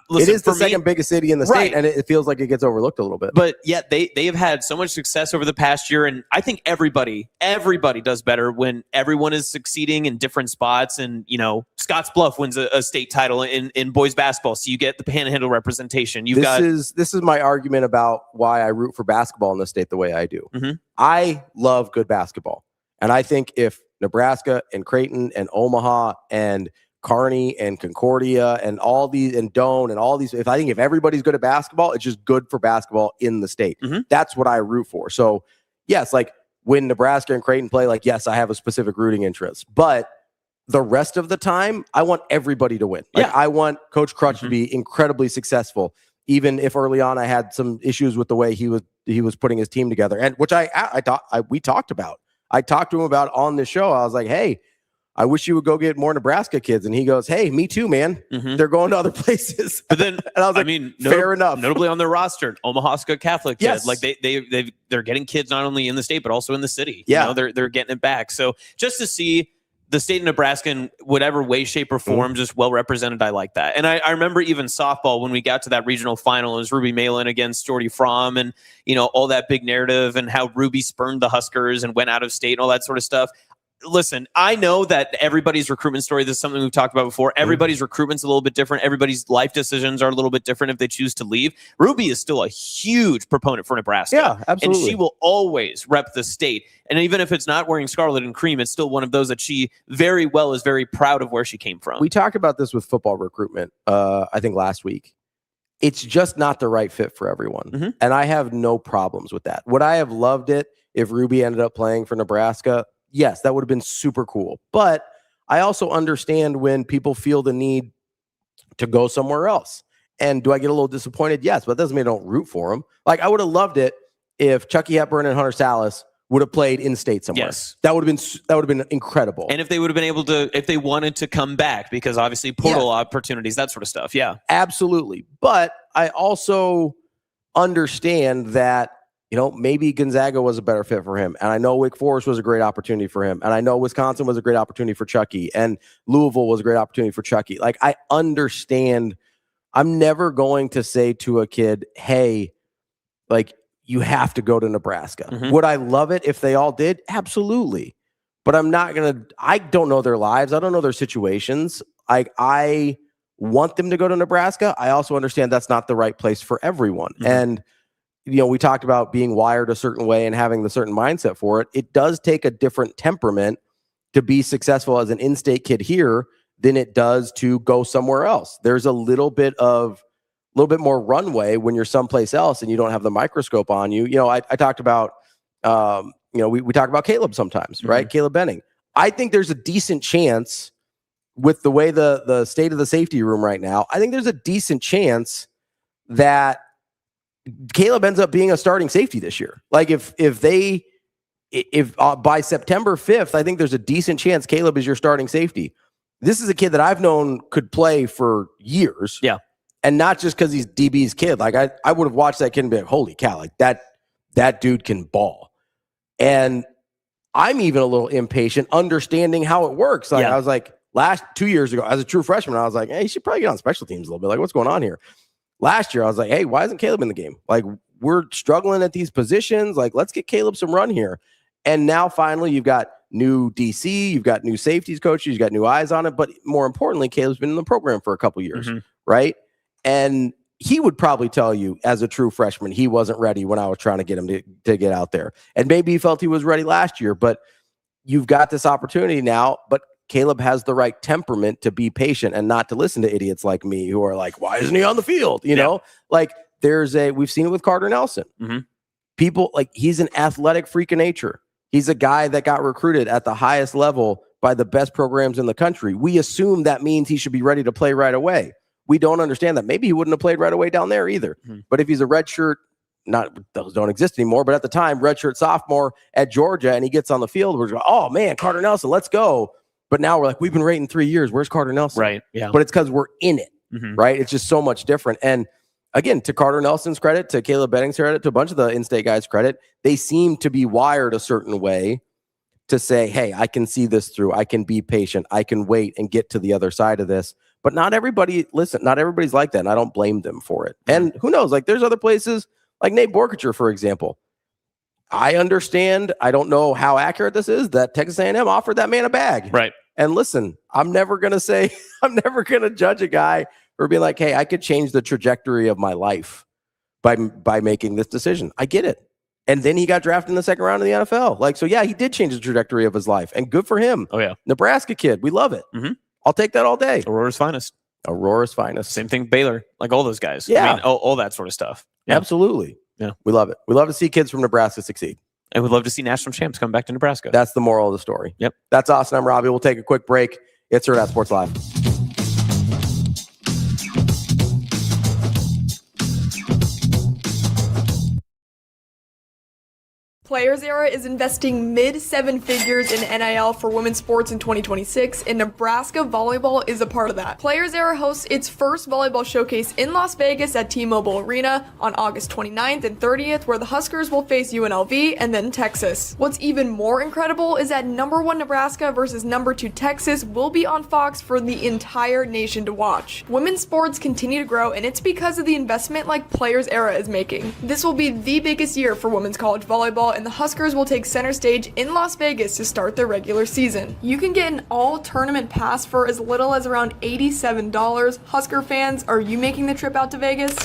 listen, it is the second biggest city in the state, and it feels like it gets overlooked a little bit. But yet they have had so much success over the past year, and I think everybody does better when everyone is succeeding in different spots. And you know, Scottsbluff wins a state title in boys basketball, so you get the Panhandle representation. This is my argument about why I root for basketball in the state the way I do. I love good basketball, and I think if Nebraska and Creighton and Omaha and Kearney and Concordia and all these and Doane and all these, if everybody's good at basketball, it's just good for basketball in the state. That's what I root for. So yes, like when Nebraska and Creighton play, like, yes, I have a specific rooting interest, but the rest of the time I want everybody to win. Like, I want Coach Crutch to be incredibly successful, even if early on I had some issues with the way he was putting his team together, and which we talked about. I talked to him about on the show. I was like, hey, I wish you would go get more Nebraska kids. And he goes, hey, me too, man. They're going to other places. But then, and I was like, fair enough. Notably on their roster, Omaha Catholic kid. Like they're getting kids not only in the state, but also in the city. Yeah. You know, they're getting it back. So just to see the state of Nebraska in whatever way, shape, or form, just well represented. I like that. And I remember even softball, when we got to that regional final, it was Ruby Malin against Jordy Fromm, and all that big narrative and how Ruby spurned the Huskers and went out of state and all that sort of stuff. Listen, I know that everybody's recruitment story, this is something we've talked about before. Everybody's recruitment's a little bit different. Everybody's life decisions are a little bit different if they choose to leave. Ruby is still a huge proponent for Nebraska. Yeah, absolutely. And she will always rep the state. And even if it's not wearing scarlet and cream, it's still one of those that she very well is very proud of where she came from. We talked about this with football recruitment, I think last week. It's just not the right fit for everyone. And I have no problems with that. Would I have loved it if Ruby ended up playing for Nebraska? Yes, that would have been super cool. But I also understand when people feel the need to go somewhere else. And do I get a little disappointed? Yes, but that doesn't mean I don't root for them. Like, I would have loved it if Chucky Hepburn and Hunter Salas would have played in state somewhere. Yes. That would have been incredible. And if they would have been able to, if they wanted to come back, because obviously portal opportunities, that sort of stuff. Yeah, absolutely. But I also understand that, maybe Gonzaga was a better fit for him. And I know Wake Forest was a great opportunity for him. And I know Wisconsin was a great opportunity for Chucky. And Louisville was a great opportunity for Chucky. Like, I understand. I'm never going to say to a kid, hey, like, you have to go to Nebraska. Would I love it if they all did? Absolutely. But I'm not going to, I don't know their lives. I don't know their situations. I want them to go to Nebraska. I also understand that's not the right place for everyone. And we talked about being wired a certain way and having the certain mindset for it. It does take a different temperament to be successful as an in-state kid here than it does to go somewhere else. There's a little bit more runway when you're someplace else and you don't have the microscope on you. I talked about, we talk about Caleb sometimes, right? Caleb Benning. I think there's a decent chance with the way the state of the safety room right now, I think there's a decent chance that Caleb ends up being a starting safety this year. Like, if by September 5th, I think there's a decent chance Caleb is your starting safety. This is a kid that I've known could play for years. Yeah. And not just because he's DB's kid. Like, I would have watched that kid and be like, holy cow, like that dude can ball. And I'm even a little impatient understanding how it works. Like, I was like, 2 years ago, as a true freshman, I was like, hey, you should probably get on special teams a little bit. Like, what's going on here? Last year, I was like, hey, why isn't Caleb in the game? Like, we're struggling at these positions. Like, let's get Caleb some run here. And now finally you've got new DC, you've got new safeties coaches, you've got new eyes on it. But more importantly, Caleb's been in the program for a couple years, right? And he would probably tell you as a true freshman, he wasn't ready when I was trying to get him to get out there. And maybe he felt he was ready last year, but you've got this opportunity now. But Caleb has the right temperament to be patient and not to listen to idiots like me who are like, why isn't he on the field? You know, like we've seen it with Carter Nelson. People, like, he's an athletic freak of nature. He's a guy that got recruited at the highest level by the best programs in the country. We assume that means he should be ready to play right away. We don't understand that. Maybe he wouldn't have played right away down there either. But if he's a redshirt, those don't exist anymore, but at the time, redshirt sophomore at Georgia, and he gets on the field, we're like, oh man, Carter Nelson, let's go. But now we're like, we've been waiting 3 years. Where's Carter Nelson? Right. Yeah. But it's because we're in it, right? It's just so much different. And again, to Carter Nelson's credit, to Caleb Benning's credit, to a bunch of the in-state guys' credit, they seem to be wired a certain way to say, hey, I can see this through. I can be patient. I can wait and get to the other side of this. But not everybody's like that, and I don't blame them for it. And who knows? Like, there's other places, like Nate Borkacher, for example. I understand, I don't know how accurate this is, that Texas A&M offered that man a bag. Right. And listen, I'm never going to judge a guy for being like, hey, I could change the trajectory of my life by making this decision. I get it. And then he got drafted in the second round of the NFL. Like, so yeah, he did change the trajectory of his life, and good for him. Oh yeah. Nebraska kid. We love it. I'll take that all day. Aurora's finest. Aurora's finest. Same thing, Baylor, like all those guys. Yeah. I mean, all that sort of stuff. Yeah. Absolutely. Yeah. We love it. We love to see kids from Nebraska succeed. And we'd love to see national champs come back to Nebraska. That's the moral of the story. Yep. That's Austin. I'm Ravi. We'll take a quick break. It's Hurrdat Sports Live. Players Era is investing mid-seven figures in NIL for women's sports in 2026, and Nebraska volleyball is a part of that. Players Era hosts its first volleyball showcase in Las Vegas at T-Mobile Arena on August 29th and 30th, where the Huskers will face UNLV and then Texas. What's even more incredible is that number 1 Nebraska versus number 2 Texas will be on Fox for the entire nation to watch. Women's sports continue to grow, and it's because of the investment like Players Era is making. This will be the biggest year for women's college volleyball, and the Huskers will take center stage in Las Vegas to start their regular season. You can get an all-tournament pass for as little as around $87. Husker fans, are you making the trip out to Vegas?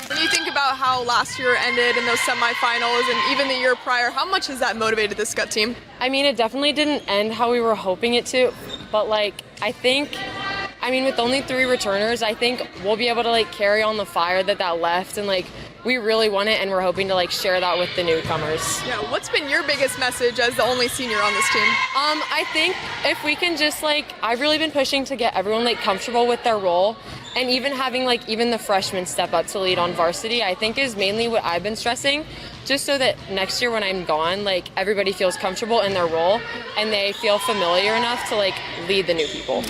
When you think about how last year ended in those semifinals and even the year prior, how much has that motivated this Scott team? I mean, it definitely didn't end how we were hoping it to, but with only 3 returners, I think we'll be able to carry on the fire that left, and we really want it, and we're hoping to share that with the newcomers. Yeah, what's been your biggest message as the only senior on this team? I think if we can just I've really been pushing to get everyone comfortable with their role, and even having even the freshmen step up to lead on varsity, I think is mainly what I've been stressing, just so that next year when I'm gone, everybody feels comfortable in their role and they feel familiar enough to lead the new people.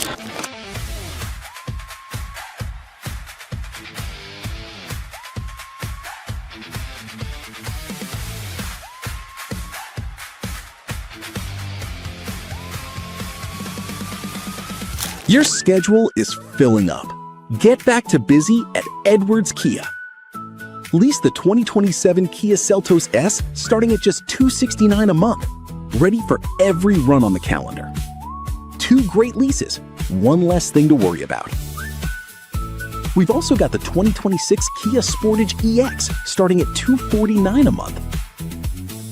Your schedule is filling up. Get back to busy at Edwards Kia. Lease the 2027 Kia Seltos S starting at just $269 a month. Ready for every run on the calendar. 2 great leases, 1 less thing to worry about. We've also got the 2026 Kia Sportage EX starting at $249 a month.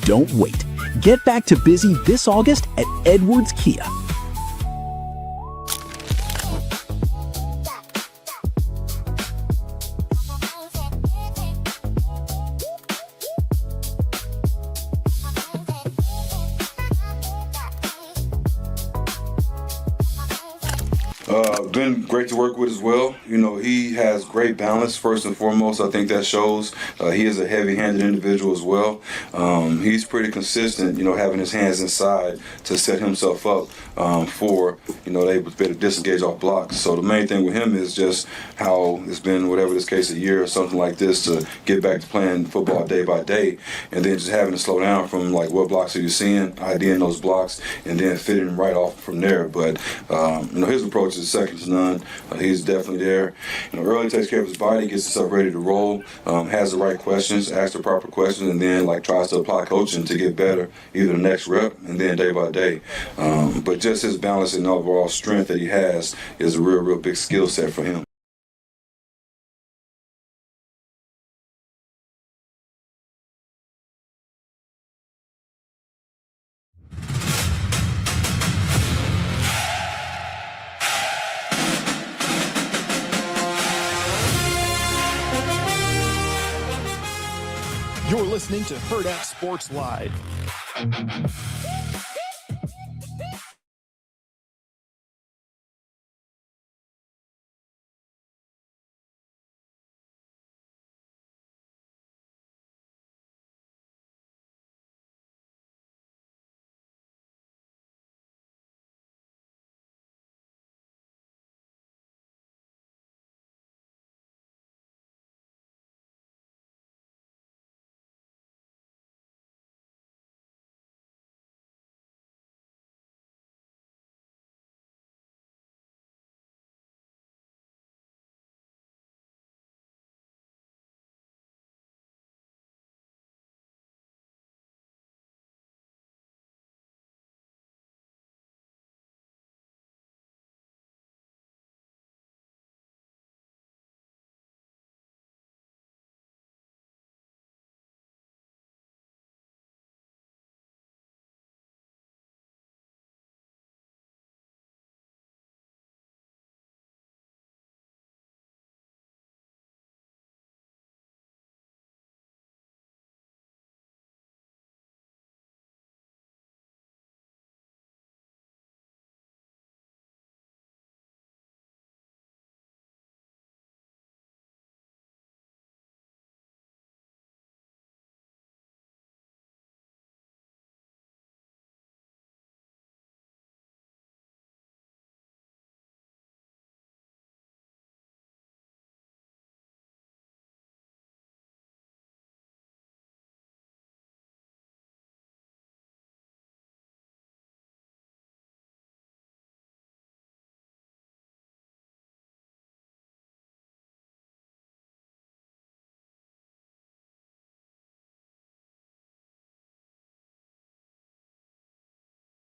Don't wait. Get back to busy this August at Edwards Kia. Been great to work with as well. He has great balance, first and foremost. I think that shows. He is a heavy-handed individual as well. He's pretty consistent, having his hands inside to set himself up for, they would better disengage off blocks. So the main thing with him is just how it's been, whatever this case, a year or something like this, to get back to playing football day by day, and then just having to slow down from what blocks are you seeing, IDing those blocks, and then fitting right off from there. But his approach is second to none. He's definitely there. Early takes care of his body, gets himself ready to roll, has the right questions, asks the proper questions, and then tries to apply coaching to get better, either the next rep and then day by day. But just his balance and overall strength that he has is a real big skill set for him. You're listening to Hurrdat Sports Live.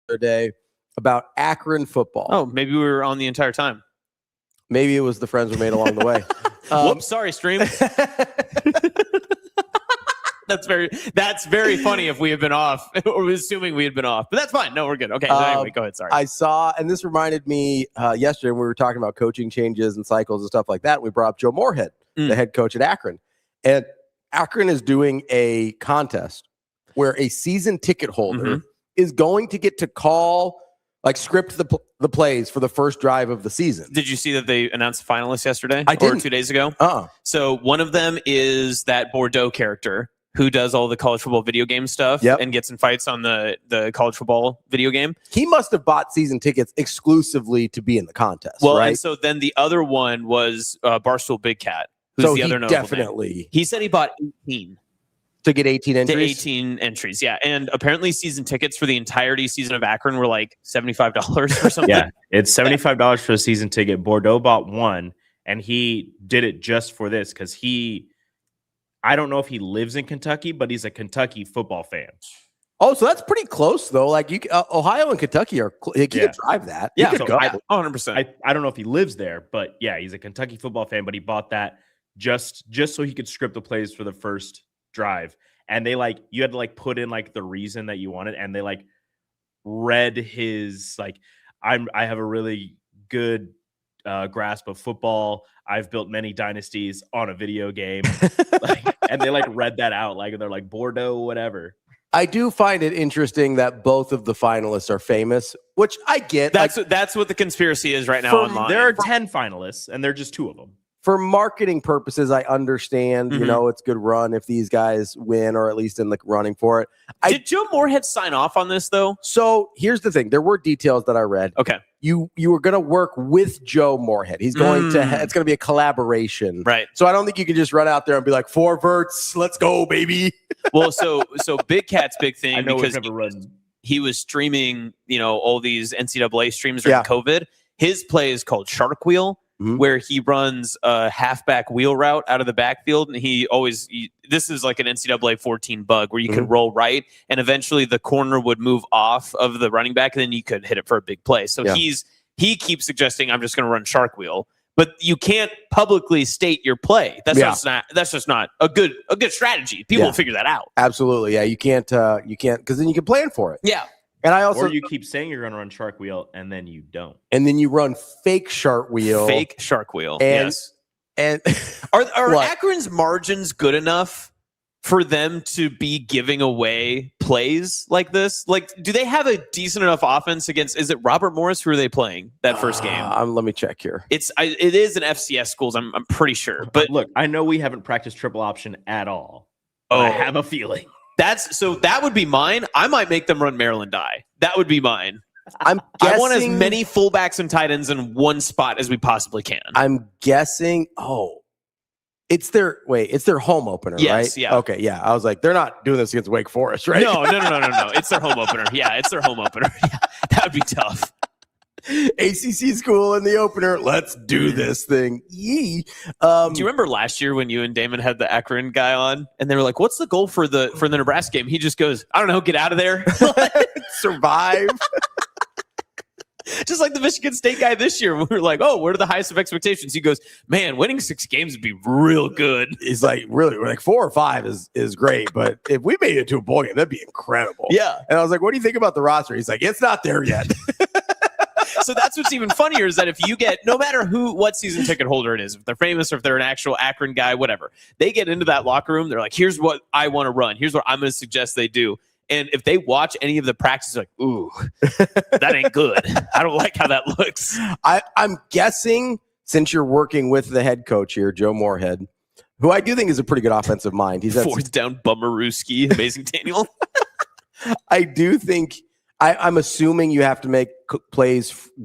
other day about Akron football. Oh, maybe we were on the entire time. Maybe it was the friends we made along the way. Whoops, sorry, stream. That's very funny if we had been off, or assuming we had been off. But that's fine. No, we're good. Okay, anyway, go ahead. Sorry. I saw, and this reminded me yesterday when we were talking about coaching changes and cycles and stuff like that. We brought up Joe Moorhead, the head coach at Akron. And Akron is doing a contest where a season ticket holder is going to get to call, script the plays for the first drive of the season. Did you see that they announced finalists yesterday? I didn't. Or 2 days ago? So one of them is that Bordeaux character who does all the college football video game stuff and gets in fights on the college football video game. He must have bought season tickets exclusively to be in the contest, well, right? And so then the other one was Barstool Big Cat, who's the other notable definitely name. He said he bought 18. To get 18 entries? To 18 entries, yeah. And apparently season tickets for the entirety season of Akron were like $75 or something. Yeah, it's $75 for a season ticket. Bordeaux bought one, and he did it just for this because I don't know if he lives in Kentucky, but he's a Kentucky football fan. Oh, so that's pretty close, though. Ohio and Kentucky are he could drive that. Yeah, he could go. 100%. I don't know if he lives there, but yeah, he's a Kentucky football fan, but he bought that just so he could script the plays for the first drive. And they you had to put in the reason that you wanted, and they read his I have a really good grasp of football. I've built many dynasties on a video game. And they read that out. They're Bordeaux, whatever. I do find it interesting that both of the finalists are famous, which I get. That's what the conspiracy is right now online. There are 10 finalists, and they're just 2 of them. For marketing purposes, I understand, it's good run if these guys win, or at least in the running for it. Did Joe Moorhead sign off on this, though? So here's the thing. There were details that I read. Okay. You were going to work with Joe Moorhead. He's going to, it's going to be a collaboration. Right. So I don't think you can just run out there and be like, 4 verts, let's go, baby. Well, so Big Cat's big thing, I know because he was streaming, all these NCAA streams during COVID. His play is called Shark Wheel. Where he runs a halfback wheel route out of the backfield. And this is like an NCAA 14 bug where you could roll right, and eventually the corner would move off of the running back, and then you could hit it for a big play. So he keeps suggesting, I'm just going to run Shark Wheel. But you can't publicly state your play. That's just not a good strategy. People will figure that out. Absolutely. Yeah. You can't, because then you can plan for it. Yeah. And I also, or you keep saying you're going to run Shark Wheel, and then you don't. And then you run fake Shark Wheel. Fake Shark Wheel. And, yes. And are Akron's margins good enough for them to be giving away plays like this? Do they have a decent enough offense against? Is it Robert Morris? Who are they playing that first game? Let me check here. It is an FCS schools. I'm pretty sure. But look, I know we haven't practiced triple option at all. I have a feeling. That would be mine. I might make them run Maryland Die. That would be mine. I want as many fullbacks and tight ends in one spot as we possibly can. I'm guessing. It's their home opener, right? Yeah. Okay, yeah. I was like, they're not doing this against Wake Forest, right? No. It's their home opener. Yeah, it's their home opener. Yeah, that would be tough. ACC school in the opener. Let's do this thing. Yee. Do you remember last year when you and Damon had the Akron guy on, and they were like, "What's the goal for the Nebraska game?" He just goes, "I don't know. Get out of there, survive." Just like the Michigan State guy this year. We were like, "Oh, what are the highest of expectations?" He goes, "Man, winning 6 games would be real good." He's like, "Really? We're like 4 or 5 is great, but if we made it to a bowl game, that'd be incredible." Yeah. And I was like, "What do you think about the roster?" He's like, "It's not there yet." So that's what's even funnier is that if you get, no matter what season ticket holder it is, if they're famous or if they're an actual Akron guy, whatever, they get into that locker room. They're like, here's what I want to run. Here's what I'm going to suggest they do. And if they watch any of the practices, like, ooh, that ain't good. I don't like how that looks. I'm guessing, since you're working with the head coach here, Joe Moorhead, who I do think is a pretty good offensive mind. He's fourth down Bummerooski, amazing Daniel. I do think I'm assuming you have to make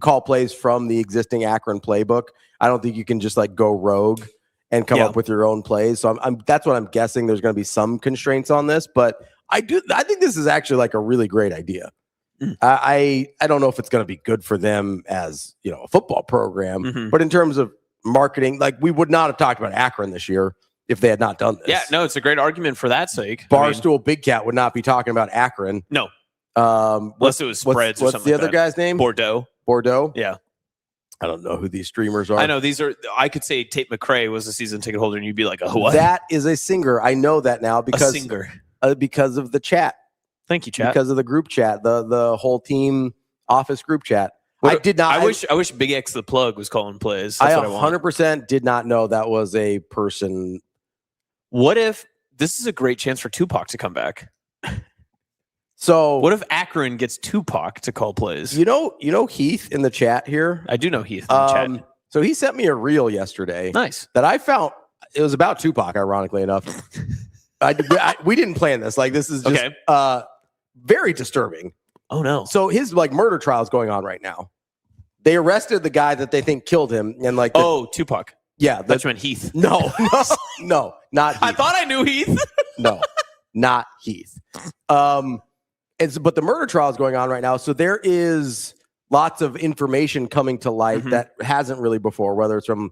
call plays from the existing Akron playbook. I don't think you can just go rogue and come up with your own plays. So that's what I'm guessing. There's going to be some constraints on this, but I think this is actually a really great idea. I don't know if it's going to be good for them as a football program, but in terms of marketing, we would not have talked about Akron this year if they had not done this. Yeah, no, it's a great argument for that sake. Barstool Big Cat would not be talking about Akron. No. Unless it was spreads or what's something the like other that. guy's name? Bordeaux. Yeah. I don't know who these streamers are. I know these are. I could say Tate McRae was a season ticket holder, and you'd be like, "Oh, what?" That is a singer. I know that now because because of the chat. Thank you, chat. Because of the group chat, the whole team office group chat. I did not. I wish Big X the Plug was calling plays. I That's what I want. 100% did not know that was a person. What if this is a great chance for Tupac to come back? So what if Akron gets Tupac to call plays? You know Heath in the chat here? I do know Heath in the chat. So he sent me a reel yesterday. Nice. That I found. It was about Tupac, ironically enough. We didn't plan this. Like, this is just very disturbing. Oh, no. So his murder trial is going on right now. They arrested the guy that they think killed him. And Tupac. Yeah. That's meant Heath. No, not Heath. I thought I knew Heath. No, not Heath. But the murder trial is going on right now. So there is lots of information coming to light that hasn't really before, whether it's from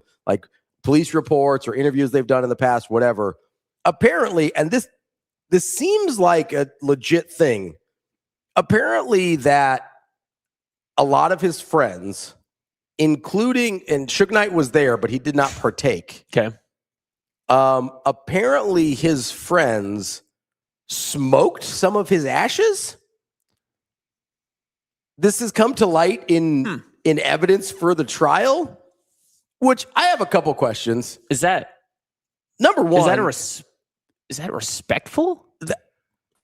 police reports or interviews they've done in the past, whatever. Apparently, and this seems like a legit thing. Apparently that a lot of his friends, including, and Suge Knight was there, but he did not partake. Okay. Apparently his friends smoked some of his ashes. This has come to light in evidence for the trial, which I have a couple questions. Is that number one? Is that respectful?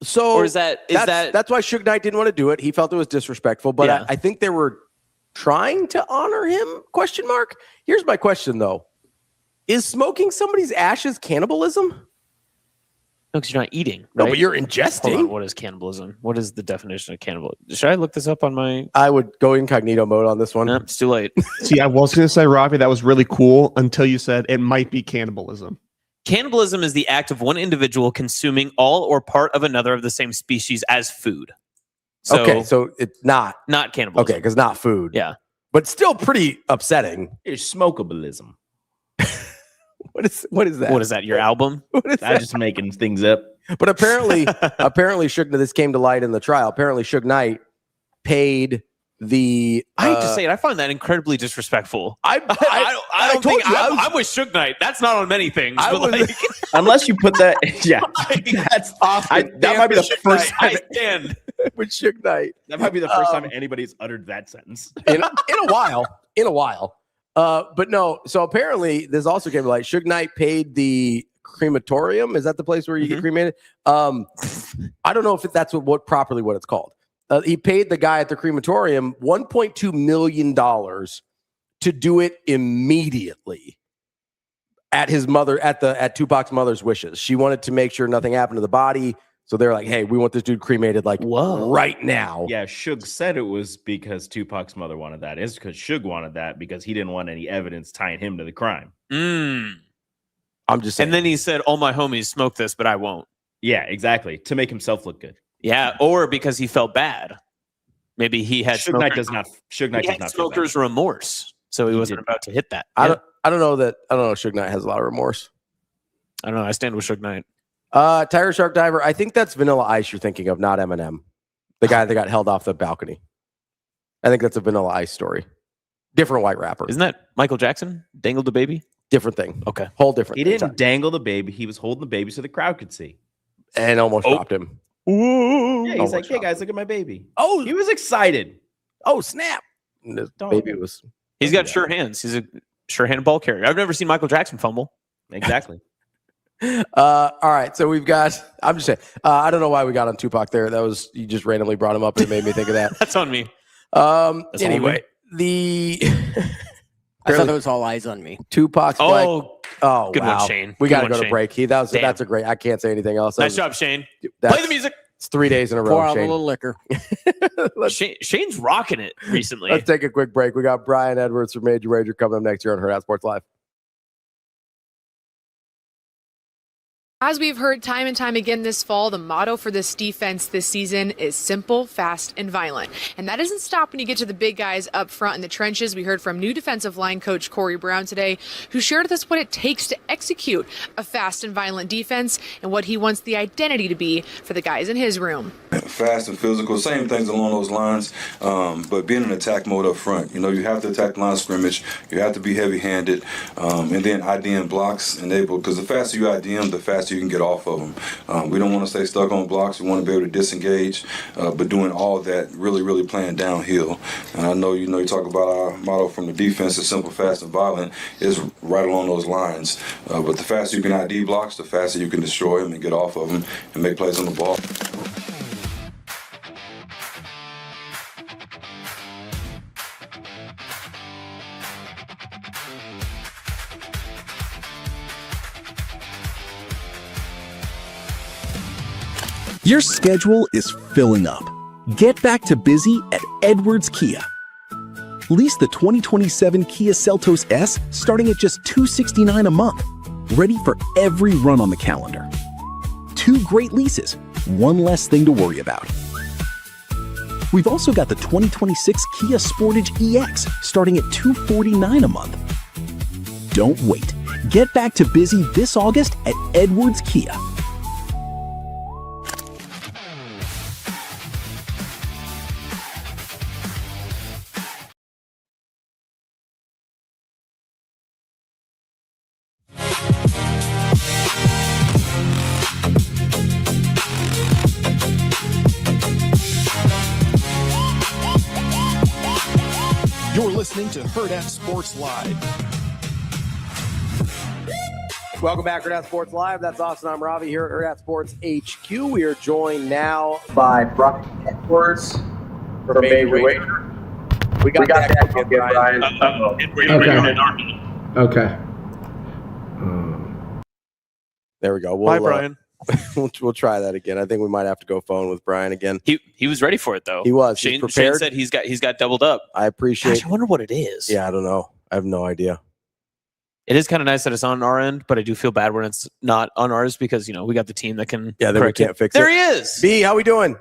So or that's why Suge Knight didn't want to do it. He felt it was disrespectful, but Yeah. I think they were trying to honor him? Question mark. Here's my question though: is smoking somebody's ashes cannibalism? No, because you're not eating. No, right? but you're ingesting. Hold on, what is cannibalism? What is the definition of cannibalism? Should I look this up on my? I would go incognito mode on this one. No, it's too late. See, I was going to say, Ravi, that was really cool until you said it might be cannibalism. Cannibalism is the act of one individual consuming all or part of another of the same species as food. So, okay, so it's not cannibalism. Okay, because not food. Yeah, but still pretty upsetting. It's smokabilism. What is that? What is that? Your album? I'm just making things up. But apparently Suge Knight, this came to light in the trial. Apparently Suge Knight paid the. I hate to say it, I find that incredibly disrespectful. I'm with Suge Knight. That's not on many things, but unless you put that, that's that might be the first time. I stand with Suge Knight. That might be the first time anybody's uttered that sentence in a while. But no. So apparently, this also came to light. Suge Knight paid the crematorium. Is that the place where you get cremated? I don't know if that's what it's called. He paid the guy at the crematorium $1.2 million to do it immediately at Tupac's mother's wishes. She wanted to make sure nothing happened to the body. So they're like, hey, we want this dude cremated right now. Yeah, Suge said it was because Tupac's mother wanted that. It's because Suge wanted that because he didn't want any evidence tying him to the crime. I'm just saying. And then he said, all my homies smoke this, but I won't. Yeah, exactly. To make himself look good. Yeah, or because he felt bad. Maybe he had Suge Knight does not smoker's remorse. So he wasn't about to hit that. I don't know Suge Knight has a lot of remorse. I don't know. I stand with Suge Knight. Tiger Shark Diver. I think that's Vanilla Ice you're thinking of, not Eminem. The guy that got held off the balcony. I think that's a Vanilla Ice story. Different white rapper. Isn't that Michael Jackson? Dangled the baby? Different thing. Okay. Whole different He thing. didn't dangle the baby. He was holding the baby so the crowd could see. And almost dropped him. Yeah, he's like, hey guys, look at my baby. Oh, he was excited. Oh, snap. And this baby was. He's got sure hands. He's a sure-handed ball carrier. I've never seen Michael Jackson fumble. Exactly. All right, so we've got. I'm just saying. I don't know why we got on Tupac there. That was you just randomly brought him up and it made me think of that. That's on me. Anyway, I thought it was all eyes on me. Tupac's Oh, good wow. one, Shane. We got to Good go one, to break. That's Damn. a great. I can't say anything else. Nice job, Shane. Play the music. It's 3 days in a row. Pour out a Shane. little liquor. Shane's rocking it recently. Let's take a quick break. We got Brian Edwards from Major Wager coming up next year on Hurrdat Sports Live. As we've heard time and time again this fall, the motto for this defense this season is simple, fast, and violent. And that doesn't stop when you get to the big guys up front in the trenches. We heard from new defensive line coach Corey Brown today, who shared with us what it takes to execute a fast and violent defense and what he wants the identity to be for the guys in his room. Fast and physical, same things along those lines, but being in attack mode up front. You know, you have to attack the line of scrimmage, you have to be heavy-handed, and then IDM blocks enable, because the faster you IDM, the faster you can get off of them. We don't want to stay stuck on blocks. We want to be able to disengage, but doing all that, really playing downhill. And I know, you talk about our motto from the defense is simple, fast, and violent, is right along those lines. But the faster you can ID blocks, the faster you can destroy them and get off of them and make plays on the ball. Your schedule is filling up. Get back to busy at Edwards Kia. Lease the 2027 Kia Seltos S starting at just $269 a month. Ready for every run on the calendar. 2 great leases, 1 less thing to worry about. We've also got the 2026 Kia Sportage EX starting at $249 a month. Don't wait. Get back to busy this August at Edwards Kia. You're listening to Hurrdat Sports Live. Welcome back, Hurrdat Sports Live. That's Austin. I'm Ravi here at Hurrdat Sports HQ. We are joined now by Brock Edwards from Major Wager. We got that again, Brian. Okay. There we go. Bye, Brian. We'll try that again. I think we might have to go phone with Brian again. He was ready for it though. He was. Shane, He's Shane prepared. said he's got doubled up. I appreciate. Gosh, I wonder what it is. Yeah, I don't know. I have no idea. It is kind of nice that it's on our end, but I do feel bad when it's not on ours because we got the team that can. Yeah, then we can't fix it. There he is. B, how we doing?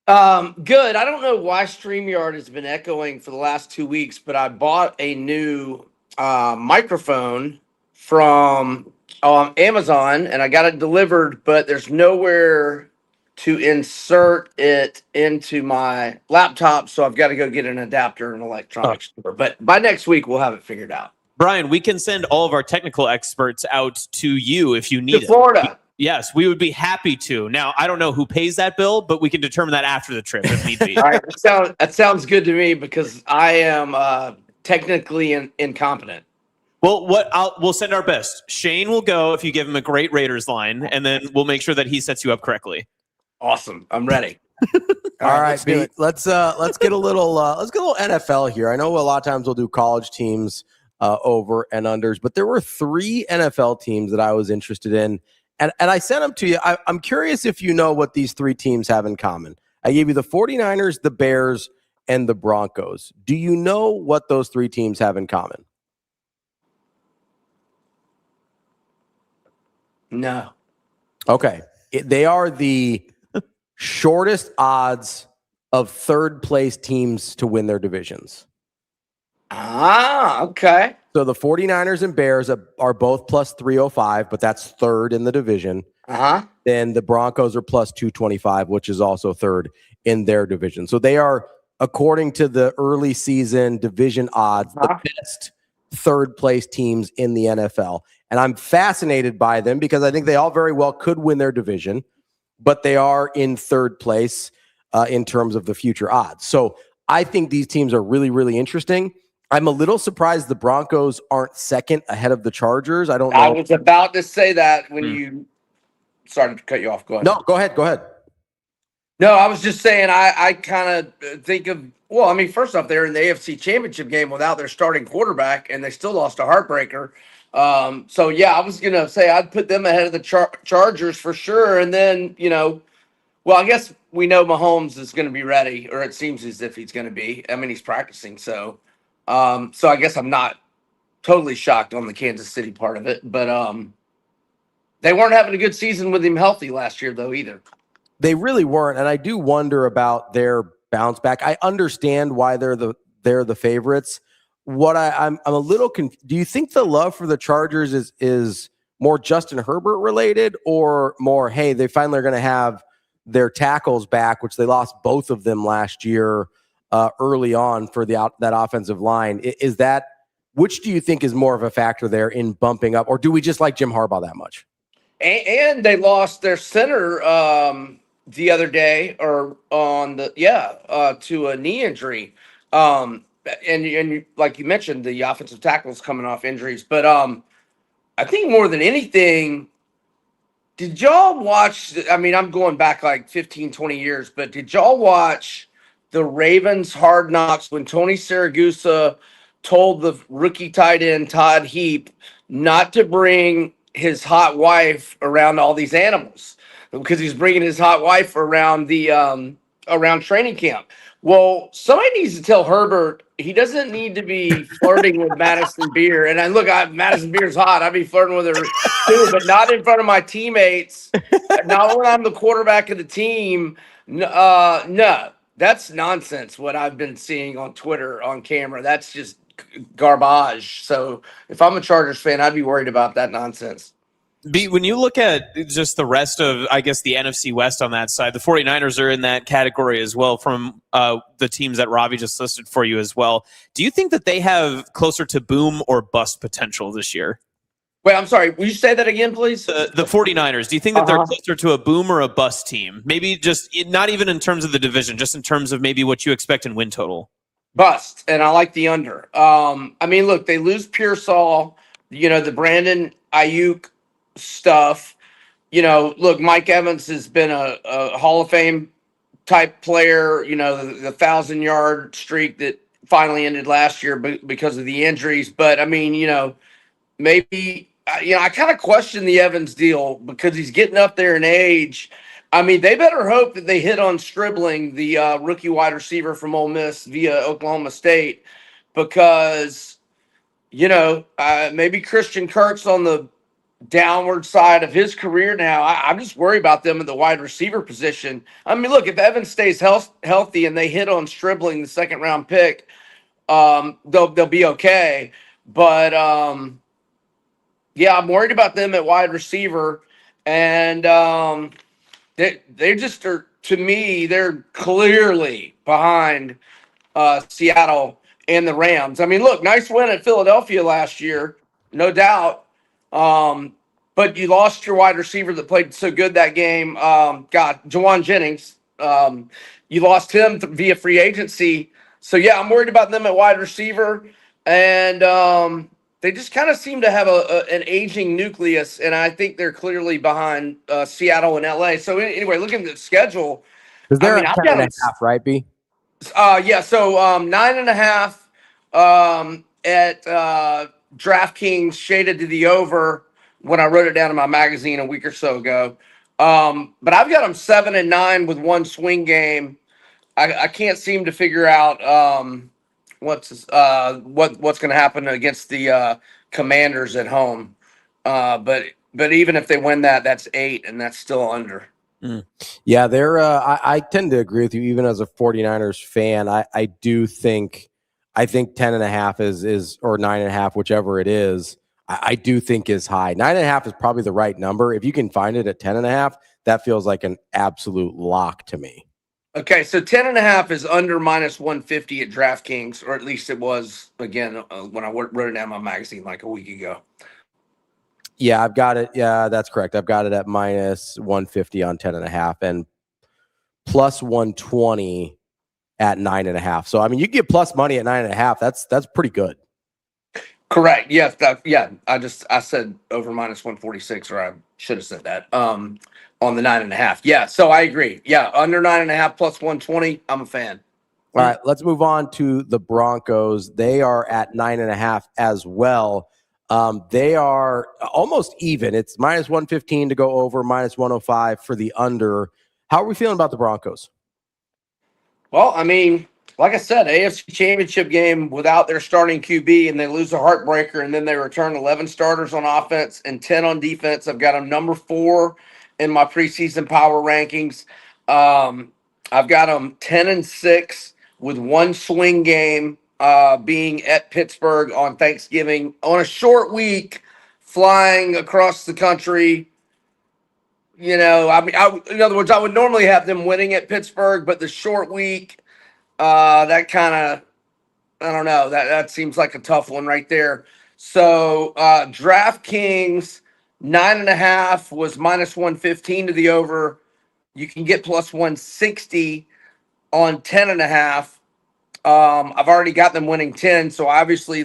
Good. I don't know why StreamYard has been echoing for the last 2 weeks, but I bought a new microphone from Amazon and I got it delivered, but there's nowhere to insert it into my laptop, so I've got to go get an adapter in an electronics store. But by next week, we'll have it figured out. Brian, we can send all of our technical experts out to you if you need To Florida. Yes, we would be happy to. Now, I don't know who pays that bill, but we can determine that after the trip if need be. All right, that sounds good to me because I am technically incompetent. Well, we'll send our best. Shane will go if you give him a great Raiders line, and then we'll make sure that he sets you up correctly. Awesome, I'm ready. All right, B, let's get a little NFL here. I know a lot of times we'll do college teams over and unders, but there were 3 NFL teams that I was interested in. And I sent them to you. I'm curious if you know what these 3 teams have in common. I gave you the 49ers, the Bears, and the Broncos. Do you know what those 3 teams have in common? No. Okay. They are the shortest odds of third-place teams to win their divisions. Okay. So the 49ers and Bears are both plus 305, but that's third in the division. Then the Broncos are plus 225, which is also third in their division. So they are, according to the early season division odds, the best third place teams in the NFL. And I'm fascinated by them because I think they all very well could win their division, but they are in third place in terms of the future odds. So I think these teams are really, really interesting. I'm a little surprised the Broncos aren't second ahead of the Chargers. I don't know. I was about to say that when you started to cut you off. Go ahead. No, go ahead. Go ahead. No, I was just saying I kind of think of, well, I mean, first off, they're in the AFC Championship game without their starting quarterback, and they still lost a heartbreaker. So, yeah, I was going to say I'd put them ahead of the Chargers for sure. And then, well, I guess we know Mahomes is going to be ready, or it seems as if he's going to be. I mean, he's practicing. So I guess I'm not totally shocked on the Kansas City part of it. But They weren't having a good season with him healthy last year, though, either. They really weren't, and I do wonder about their bounce back. I understand why they're the favorites. What I'm a little do you think the love for the Chargers is more Justin Herbert related, or more, hey, they finally are going to have their tackles back, which they lost both of them last year early on for that offensive line? Is that, which do you think is more of a factor there in bumping up, or do we just like Jim Harbaugh that much? And they lost their center the other day, or to a knee injury. And like you mentioned, the offensive tackles coming off injuries. But I think more than anything, did y'all watch? I mean, I'm going back like 15, 20 years, but did y'all watch the Ravens Hard Knocks when Tony Siragusa told the rookie tight end Todd Heap not to bring his hot wife around all these animals, because he's bringing his hot wife around the around training camp? Well, somebody needs to tell Herbert he doesn't need to be flirting with Madison Beer. And Madison Beer's hot. I'd be flirting with her too, but not in front of my teammates. Not when I'm the quarterback of the team. No, that's nonsense. What I've been seeing on Twitter on camera, that's just garbage. So if I'm a Chargers fan, I'd be worried about that nonsense. When you look at just the rest of, I guess, the NFC West on that side, the 49ers are in that category as well from the teams that Ravi just listed for you as well. Do you think that they have closer to boom or bust potential this year? Wait, I'm sorry. Will you say that again, please? The 49ers, do you think that they're closer to a boom or a bust team? Maybe just not even in terms of the division, just in terms of maybe what you expect in win total. Bust, and I like the under. I mean, look, they lose Pearsall, the Brandon Ayuk stuff. Look, Mike Evans has been a Hall of Fame type player, the 1,000-yard streak that finally ended last year because of the injuries. But I mean, maybe, I kind of question the Evans deal because he's getting up there in age. I mean, they better hope that they hit on Stribling, the rookie wide receiver from Ole Miss via Oklahoma State, because, maybe Christian Kirk's on the downward side of his career now. I'm just worried about them in the wide receiver position. I mean, look, if Evans stays healthy and they hit on Stribling, the second-round pick, they'll be okay. But, I'm worried about them at wide receiver. And they just are, to me, they're clearly behind Seattle and the Rams. I mean, look, nice win at Philadelphia last year, no doubt. But you lost your wide receiver that played so good that game. Jawan Jennings. You lost him via free agency. So, I'm worried about them at wide receiver. And they just kind of seem to have an aging nucleus, and I think they're clearly behind Seattle and LA. So, anyway, looking at the schedule. Because they're at 10.5, right, B? So 9.5 at DraftKings, shaded to the over when I wrote it down in my magazine a week or so ago. But I've got them 7-9 with one swing game. I can't seem to figure out what's going to happen against the Commanders at home. But even if they win that's 8, and that's still under. Yeah, they're. I tend to agree with you. Even as a 49ers fan, I do think 10.5 is or 9.5, whichever it is. I do think is high. 9.5 is probably the right number. If you can find it at 10.5, that feels like an absolute lock to me. Okay, so 10.5 is under -150 at DraftKings, or at least it was again when I wrote it down in my magazine like a week ago. Yeah, I've got it. Yeah, that's correct. I've got it at -150 on 10.5 and +120 at 9.5. So I mean, you get plus money at 9.5. That's pretty good. Correct. Yes. I said over -146, or I should have said that. On the 9.5. Yeah. So I agree. Yeah. Under 9.5 +120. I'm a fan. All right. Let's move on to the Broncos. They are at 9.5 as well. They are almost even. It's -115 to go over, -105 for the under. How are we feeling about the Broncos? Well, I mean, like I said, AFC Championship game without their starting QB, and they lose a heartbreaker, and then they return 11 starters on offense and 10 on defense. I've got them number 4 in my preseason power rankings. I've got them 10-6 with one swing game being at Pittsburgh on Thanksgiving on a short week, flying across the country. You know, I mean, in other words, I would normally have them winning at Pittsburgh, but the short week, that kind of, I don't know, that seems like a tough one right there. So DraftKings 9.5 was -115 to the over. You can get +160 on 10.5. I've already got them winning 10, so I obviously I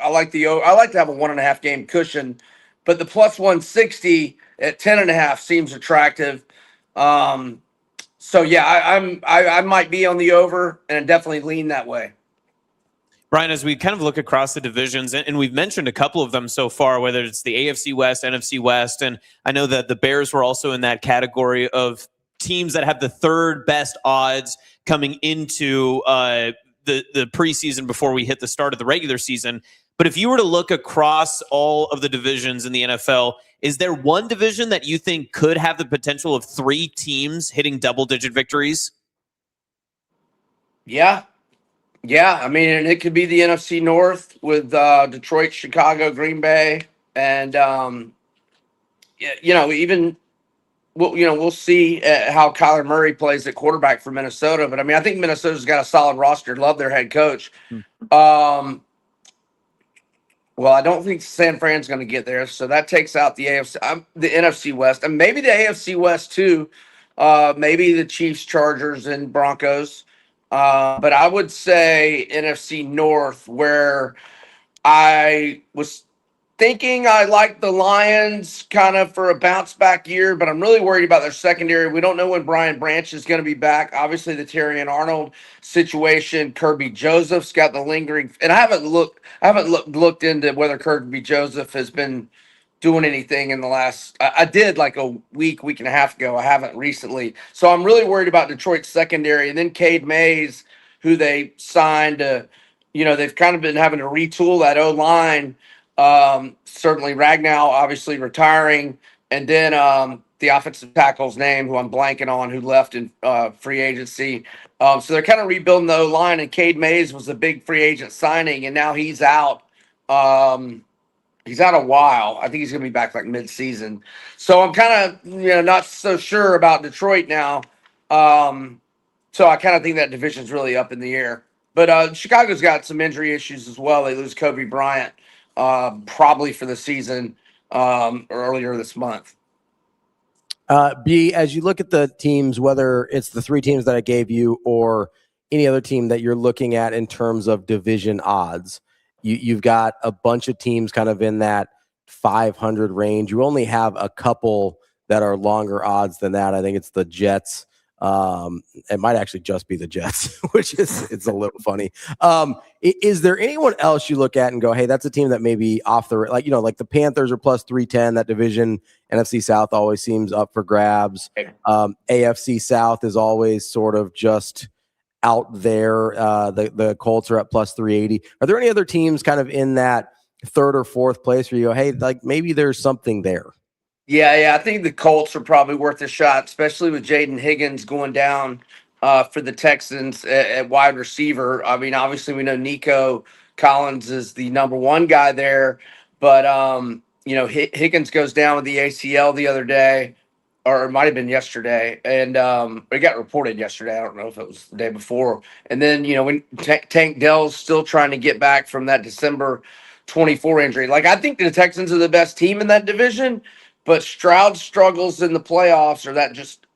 like I like to have a 1.5 game cushion, but the +160 at 10.5 seems attractive. So yeah, I might be on the over and definitely lean that way. Brian, as we kind of look across the divisions, and we've mentioned a couple of them so far, whether it's the AFC West, NFC West, and I know that the Bears were also in that category of teams that have the third best odds coming into the preseason before we hit the start of the regular season. But if you were to look across all of the divisions in the NFL, is there one division that you think could have the potential of 3 teams hitting double-digit victories? Yeah. Yeah, I mean, and it could be the NFC North with Detroit, Chicago, Green Bay, and we'll see how Kyler Murray plays at quarterback for Minnesota. But I mean, I think Minnesota's got a solid roster. Love their head coach. Well, I don't think San Fran's going to get there, so that takes out the NFC West, and maybe the AFC West too. Maybe the Chiefs, Chargers, and Broncos. But I would say NFC North, where I was thinking I like the Lions kind of for a bounce back year, but I'm really worried about their secondary. We don't know when Brian Branch is going to be back. Obviously, the Terry and Arnold situation. Kirby Joseph's got the lingering, and I haven't looked into whether Kirby Joseph has been doing anything in the last. I did like a week and a half ago. I haven't recently, so I'm really worried about Detroit's secondary. And then Cade Mays, who they signed to, they've kind of been having to retool that O line. Certainly Ragnow obviously retiring, and then the offensive tackle's name, who I'm blanking on, who left in free agency. So they're kind of rebuilding the O line, and Cade Mays was a big free agent signing, and now he's out. He's out a while. I think he's going to be back like mid-season. So I'm kind of, not so sure about Detroit now. So I kind of think that division's really up in the air. But Chicago's got some injury issues as well. They lose Kobe Bryant probably for the season earlier this month. B, as you look at the teams, whether it's the 3 teams that I gave you or any other team that you're looking at in terms of division odds, you've got a bunch of teams kind of in that 500 range. You only have a couple that are longer odds than that. I think it's the Jets. It might actually just be the Jets, which it's a little funny. Is there anyone else you look at and go, hey, that's a team that maybe off the, like the Panthers are plus 310, that division. NFC South always seems up for grabs. AFC South is always sort of just out there. The Colts are at plus 380. Are there any other teams kind of in that 3rd or 4th place where you go, hey, like maybe there's something there? Yeah, I think the Colts are probably worth a shot, especially with Jaden Higgins going down for the Texans at wide receiver. I mean, obviously we know Nico Collins is the number 1 guy there, but Higgins goes down with the ACL the other day, or it might have been yesterday, and it got reported yesterday. I don't know if it was the day before. And then when Tank Dell's still trying to get back from that December 24 injury. Like, I think the Texans are the best team in that division. But Stroud's struggles in the playoffs, or that just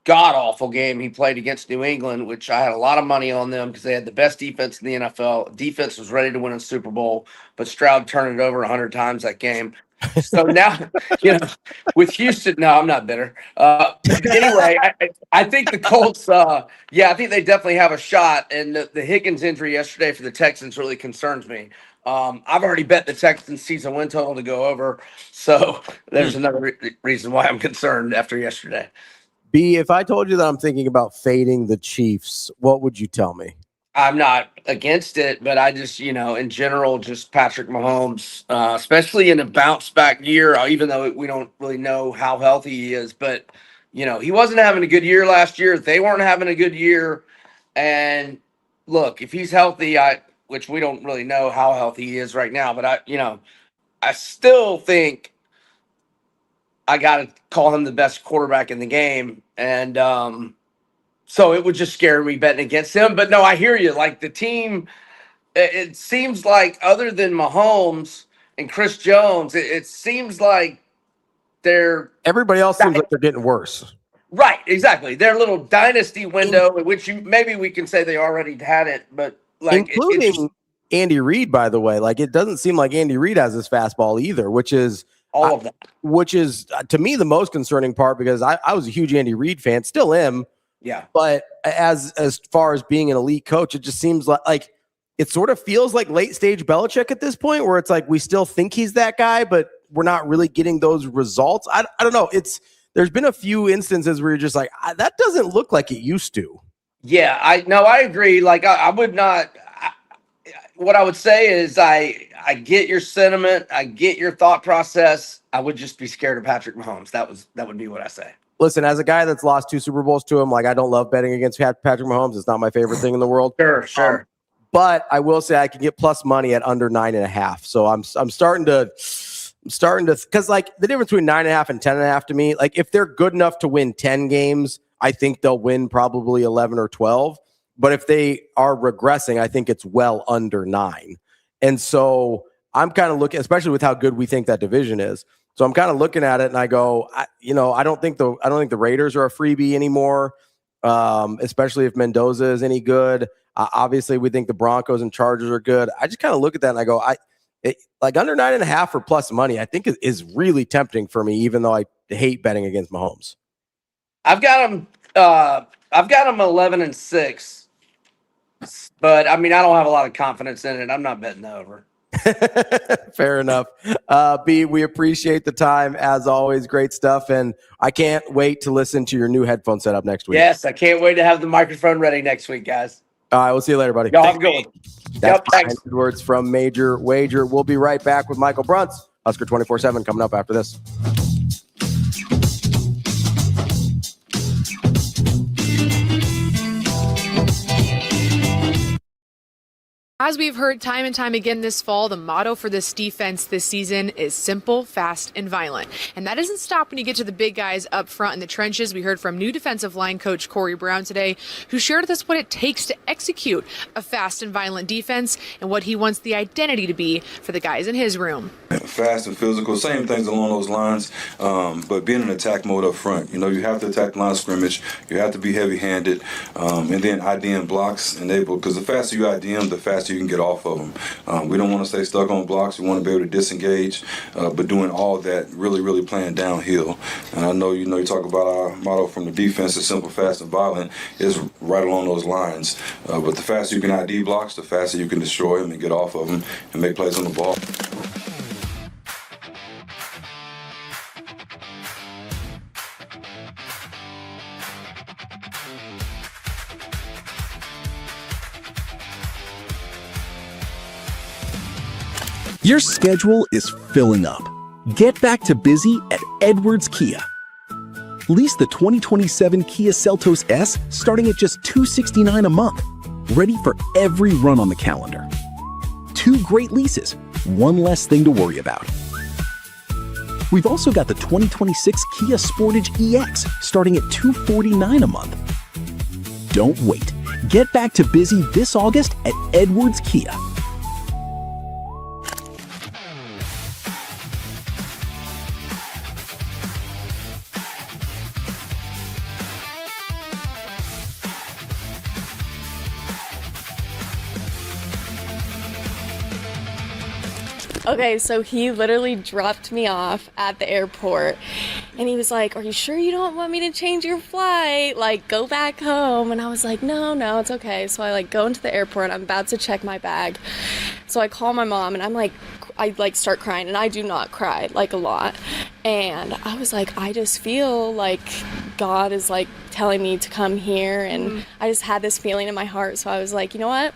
god-awful game he played against New England, which I had a lot of money on them because they had the best defense in the NFL. Defense was ready to win a Super Bowl, but Stroud turned it over 100 times that game. So now, with Houston, no, I'm not bitter. Anyway, I think the Colts, I think they definitely have a shot. And the Higgins injury yesterday for the Texans really concerns me. I've already bet the Texans season win total to go over. So there's another reason why I'm concerned after yesterday. B, if I told you that I'm thinking about fading the Chiefs, what would you tell me? I'm not against it, but I just, in general, just Patrick Mahomes, especially in a bounce back year, even though we don't really know how healthy he is. But, he wasn't having a good year last year. They weren't having a good year. And look, if he's healthy, which we don't really know how healthy he is right now, but I still think I got to call him the best quarterback in the game. And, so it would just scare me betting against him. But no, I hear you. Like the team, it seems like other than Mahomes and Chris Jones, it seems like everybody else seems like they're getting worse. Right, exactly. Their little dynasty window, which maybe we can say they already had it, but like including Andy Reid, by the way. Like it doesn't seem like Andy Reid has his fastball either, which is all of that. Which is to me the most concerning part because I was a huge Andy Reid fan, still am. Yeah. But as far as being an elite coach, it just seems like it sort of feels like late stage Belichick at this point where it's like we still think he's that guy, but we're not really getting those results. I don't know. There's been a few instances where you're just like, that doesn't look like it used to. Yeah, I agree. Like I would not what I would say is I get your sentiment, I get your thought process. I would just be scared of Patrick Mahomes. That would be what I say. Listen, as a guy that's lost 2 Super Bowls to him, like I don't love betting against Patrick Mahomes. It's not my favorite thing in the world. Sure. But I will say I can get plus money at under 9.5. So I'm starting to because like the difference between 9.5 and 10.5 to me, like if they're good enough to win 10 games, I think they'll win probably 11 or 12. But if they are regressing, I think it's well under 9. And so I'm kind of looking, especially with how good we think that division is. So I'm kind of looking at it and I go, I don't think the Raiders are a freebie anymore, especially if Mendoza is any good. Obviously, we think the Broncos and Chargers are good. I just kind of look at that and I go, like under 9.5 for plus money, I think is really tempting for me, even though I hate betting against Mahomes. I've got them 11-6, but I mean, I don't have a lot of confidence in it. I'm not betting over. Fair enough. B, we appreciate the time as always. Great stuff. And I can't wait to listen to your new headphone setup next week. Yes, I can't wait to have the microphone ready next week, guys. All right, we'll see you later, buddy. Y'all have a good one. That's words from Major Wager. We'll be right back with Mychal Bruntz, Husker 24/7, coming up after this. As we've heard time and time again this fall, the motto for this defense this season is simple, fast, and violent. And that doesn't stop when you get to the big guys up front in the trenches. We heard from new defensive line coach Corey Brown today, who shared with us what it takes to execute a fast and violent defense and what he wants the identity to be for the guys in his room. Fast and physical, same things along those lines, but being in attack mode up front. You have to attack the line of scrimmage. You have to be heavy-handed, and then IDM blocks enable, because the faster you IDM, the faster you can get off of them. We don't want to stay stuck on blocks. We want to be able to disengage, but doing all that, really, really playing downhill. And I know, you talk about our motto from the defense is simple, fast, and violent, is right along those lines. But the faster you can ID blocks, the faster you can destroy them and get off of them and make plays on the ball. Your schedule is filling up. Get back to busy at Edwards Kia. Lease the 2027 Kia Seltos S starting at just $269 a month. Ready for every run on the calendar. 2 great leases, 1 less thing to worry about. We've also got the 2026 Kia Sportage EX starting at $249 a month. Don't wait. Get back to busy this August at Edwards Kia. Okay, so he literally dropped me off at the airport and he was like, "Are you sure you don't want me to change your flight? Like, go back home." And I was like, no, it's okay. So I go into the airport. I'm about to check my bag. So I call my mom and I start crying, and I do not cry a lot. And I was like, I just feel like God is like telling me to come here, and I just had this feeling in my heart. So I was like, you know what?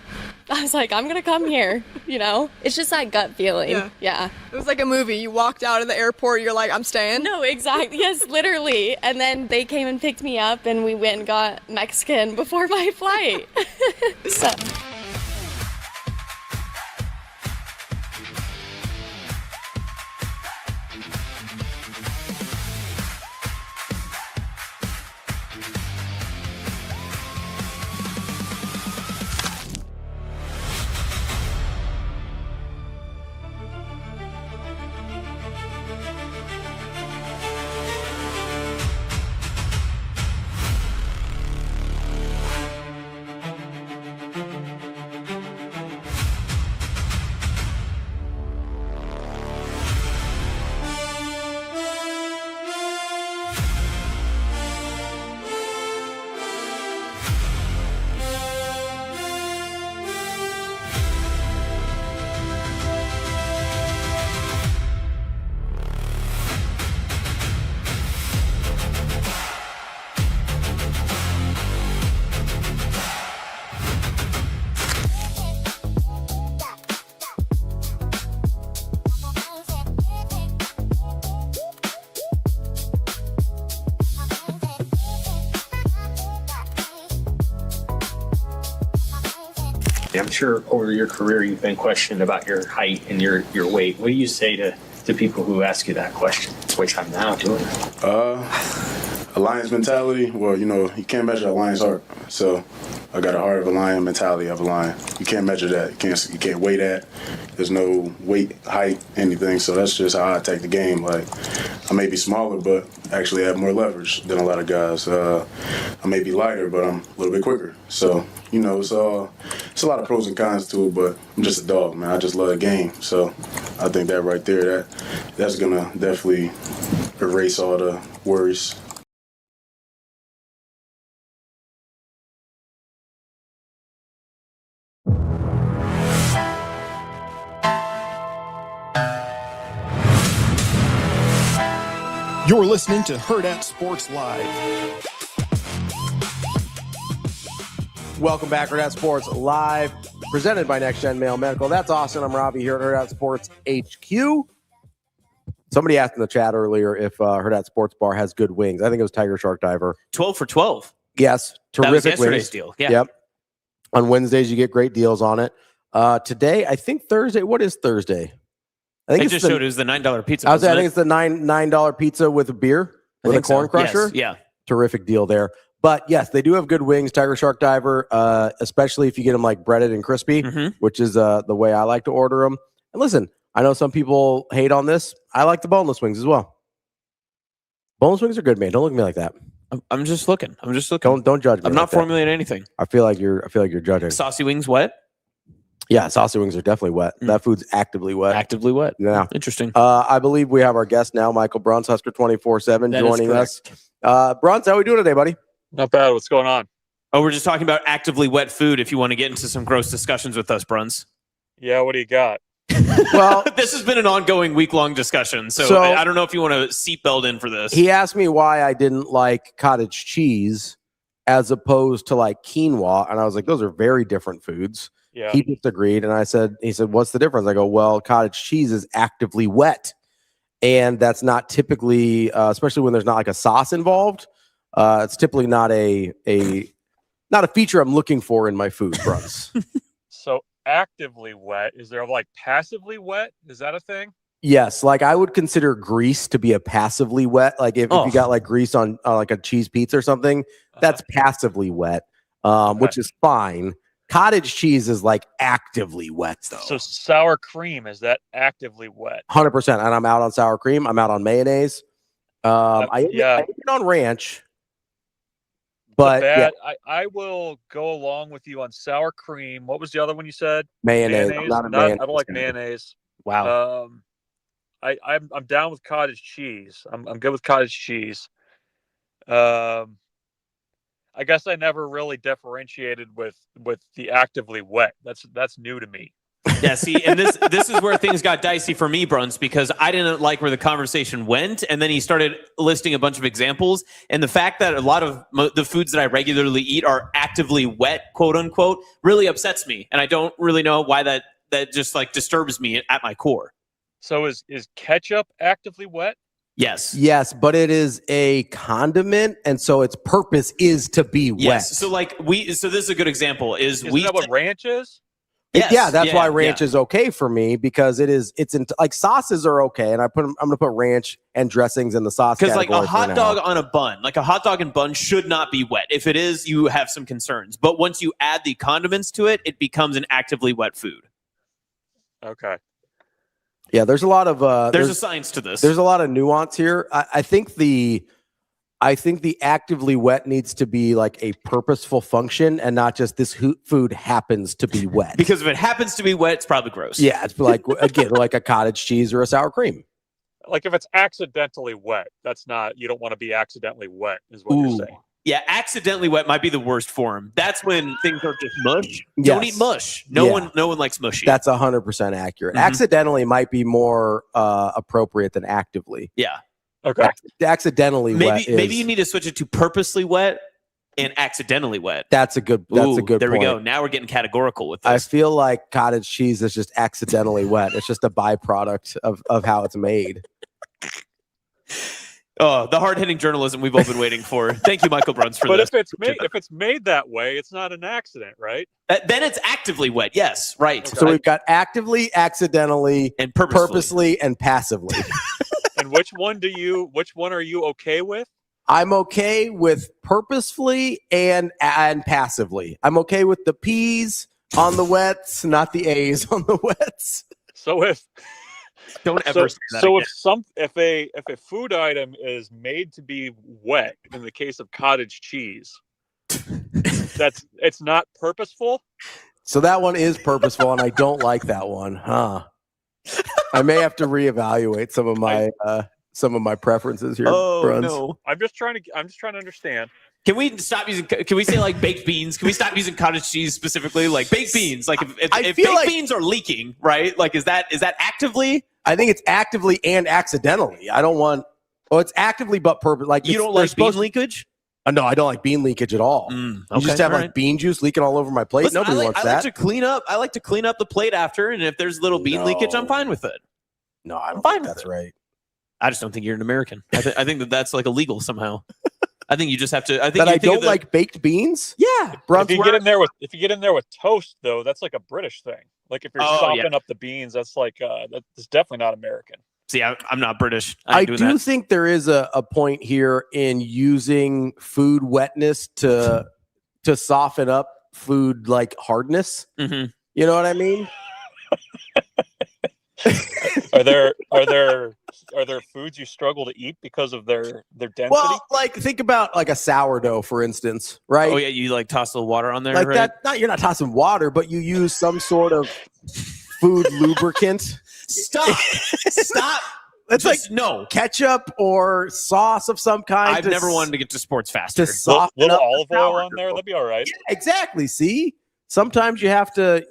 I was like, I'm gonna come here. It's just that gut feeling. Yeah. It was like a movie. You walked out of the airport, you're like, I'm staying. No, exactly. Yes, literally. And then they came and picked me up, and we went and got Mexican before my flight. So. I'm sure over your career you've been questioned about your height and your weight. What do you say to people who ask you that question, which I'm now doing? A lion's mentality. Well, you can't measure a lion's heart. So I got a heart of a lion, mentality of a lion. You can't measure that. You can't weigh that. There's no weight, height, anything. So that's just how I take the game. Like, I may be smaller, but actually have more leverage than a lot of guys. I may be lighter, but I'm a little bit quicker. So, it's a lot of pros and cons to it, but I'm just a dog, man. I just love the game. So I think that right there, that's going to definitely erase all the worries. You're listening to Hurrdat Sports Live. Welcome back, Hurrdat Sports Live, presented by Next Gen Male Medical. That's awesome. I'm Ravi here at Hurrdat Sports HQ. Somebody asked in the chat earlier if Hurrdat Sports Bar has good wings. I think it was Tiger Shark Diver. 12 for 12. Yes, terrific that was yesterday's wings. Deal. Yeah. Yep. On Wednesdays, you get great deals on it. Today, I think Thursday. What is Thursday? I think it just showed it was the $9 pizza. I think it's the $9 pizza with a beer with a corn crusher. Yes, yeah. Terrific deal there. But yes, they do have good wings. Tiger Shark Diver, especially if you get them like breaded and crispy, which is the way I like to order them. And listen, I know some people hate on this. I like the boneless wings as well. Boneless wings are good, man. Don't look at me like that. I'm just looking. Don't judge me. I'm not formulating anything. I feel like you're judging. Saucy wings wet? Yeah, saucy wings are definitely wet. That food's actively wet. Actively wet. Yeah. Interesting. I believe we have our guest now, Mychal Bruntz, Husker 24/7, joining us. Bruntz, how we doing today, buddy? Not bad. What's going on? Oh, we're just talking about actively wet food. If you want to get into some gross discussions with us, Bruntz. Yeah, what do you got? Well, this has been an ongoing week-long discussion, so I don't know if you want to seatbelt in for this. He asked me why I didn't like cottage cheese as opposed to like quinoa, and I was like, those are very different foods. Yeah. He disagreed, and he said, what's the difference? I go, well, cottage cheese is actively wet, and that's not typically, especially when there's not like a sauce involved. It's typically not a feature I'm looking for in my food, Bruntz. So actively wet, is there like passively wet? Is that a thing? Yes, like I would consider grease to be a passively wet. Like if you got like grease on like a cheese pizza or something, that's passively wet, which is fine. Cottage cheese is like actively wet though. So sour cream, is that actively wet? 100%. And I'm out on sour cream. I'm out on mayonnaise. I eat on ranch. But I will go along with you on sour cream. What was the other one you said? Mayonnaise. I don't like mayonnaise. Wow. I'm down with cottage cheese. I'm good with cottage cheese. I guess I never really differentiated with the actively wet. That's new to me. Yeah, see, and this is where things got dicey for me, Bruntz, because I didn't like where the conversation went, and then he started listing a bunch of examples, and the fact that a lot of the foods that I regularly eat are actively wet, quote unquote, really upsets me, and I don't really know why that just like disturbs me at my core. So is ketchup actively wet? Yes, but it is a condiment, and so its purpose is to be wet. Yes, so this is a good example. Isn't that what ranch is? Yes, Yeah, that's why ranch is okay for me, because like sauces are okay, and I'm gonna put ranch and dressings in the sauce because like category a hot dog on a bun, like a hot dog and bun should not be wet. If it is, you have some concerns. But once you add the condiments to it, it becomes an actively wet food. Okay. Yeah, there's a lot of there's a science to this. There's a lot of nuance here. I think the actively wet needs to be like a purposeful function and not just this food happens to be wet. Because if it happens to be wet, it's probably gross. Yeah, it's like again like a cottage cheese or a sour cream. Like if it's accidentally wet, that's not. You don't want to be accidentally wet, is what you're saying. Yeah, accidentally wet might be the worst form. That's when things are just mush. Don't eat mush. No one likes mushy. That's 100% accurate. Accidentally might be more appropriate than actively. Yeah. Okay. Accidentally wet. Maybe you need to switch it to purposely wet and accidentally wet. That's a good. That's a good. There point. we go. Now we're getting categorical with this. I feel like cottage cheese is just accidentally wet. It's just a byproduct of how it's made. Oh, the hard-hitting journalism we've all been waiting for. Thank you, Michael Bruntz, for this. But if it's made that way, it's not an accident, right? Then it's actively wet. Yes, right. So we've got actively, accidentally, and purposely, and passively. And which one are you okay with? I'm okay with purposefully and passively. I'm okay with the P's on the wets, not the A's on the wets. So if don't ever say that so again. if a food item is made to be wet, in the case of cottage cheese, it's not purposeful. So that one is purposeful, and I don't like that one, huh? I may have to reevaluate some of my preferences here. Oh Bruntz. no! I'm just trying to understand. Can we stop using? Can we say like baked beans? Can we stop using cottage cheese specifically? Like baked beans. Like if baked beans are leaking, right? Like is that actively? I think it's actively and accidentally. I don't want. Oh, it's actively but purpose. Like you don't like bean leakage? No, I don't like bean leakage at all. You just have like bean juice leaking all over my plate. Listen, Nobody wants that. I like to clean up the plate after, and if there's little bean leakage, I'm fine with it. No, I don't think that's right. I just don't think you're an American. I think that's like illegal somehow. I think you just have to. I think that I don't like baked beans. Yeah, if you get in there with toast, though, that's like a British thing. Like if you're chopping up the beans, that's like that's definitely not American. See, I'm not British. I do think there is a point here in using food wetness to soften up food like hardness. Mm-hmm. You know what I mean? Are there foods you struggle to eat because of their density? Well, like think about like a sourdough, for instance, right? Oh yeah, you like toss a little water on there, like right? that. You're not tossing water, but you use some sort of food lubricant. Stop! It's like no ketchup or sauce of some kind. I've never wanted to get to sports faster. To soften little up olive oil on there, that'd be all right. Yeah, exactly. See. Sometimes you have to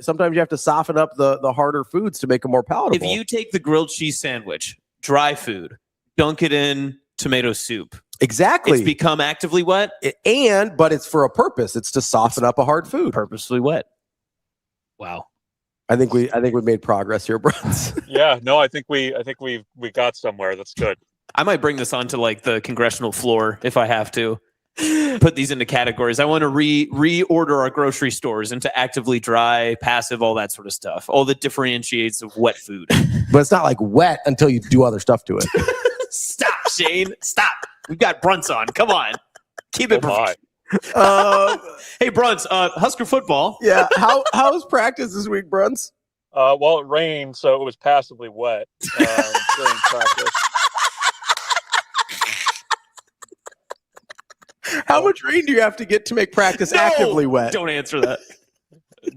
soften up the harder foods to make them more palatable. If you take the grilled cheese sandwich, dry food, dunk it in tomato soup. Exactly. It's become actively wet. But it's for a purpose. It's to soften up a hard food. Purposely wet. Wow. I think we made progress here, Bruntz. Yeah, no, I think we got somewhere. That's good. I might bring this onto like the congressional floor if I have to. Put these into categories. I want to reorder our grocery stores into actively dry, passive, all that sort of stuff. All the differentiates of wet food. But it's not like wet until you do other stuff to it. Stop, Shane. Stop. We've got Bruntz on. Come on. Keep it. Hey, Bruntz, Husker football. Yeah. How was practice this week, Bruntz? Well, it rained, so it was passively wet during practice. How much rain do you have to get to make practice actively wet? Don't answer that.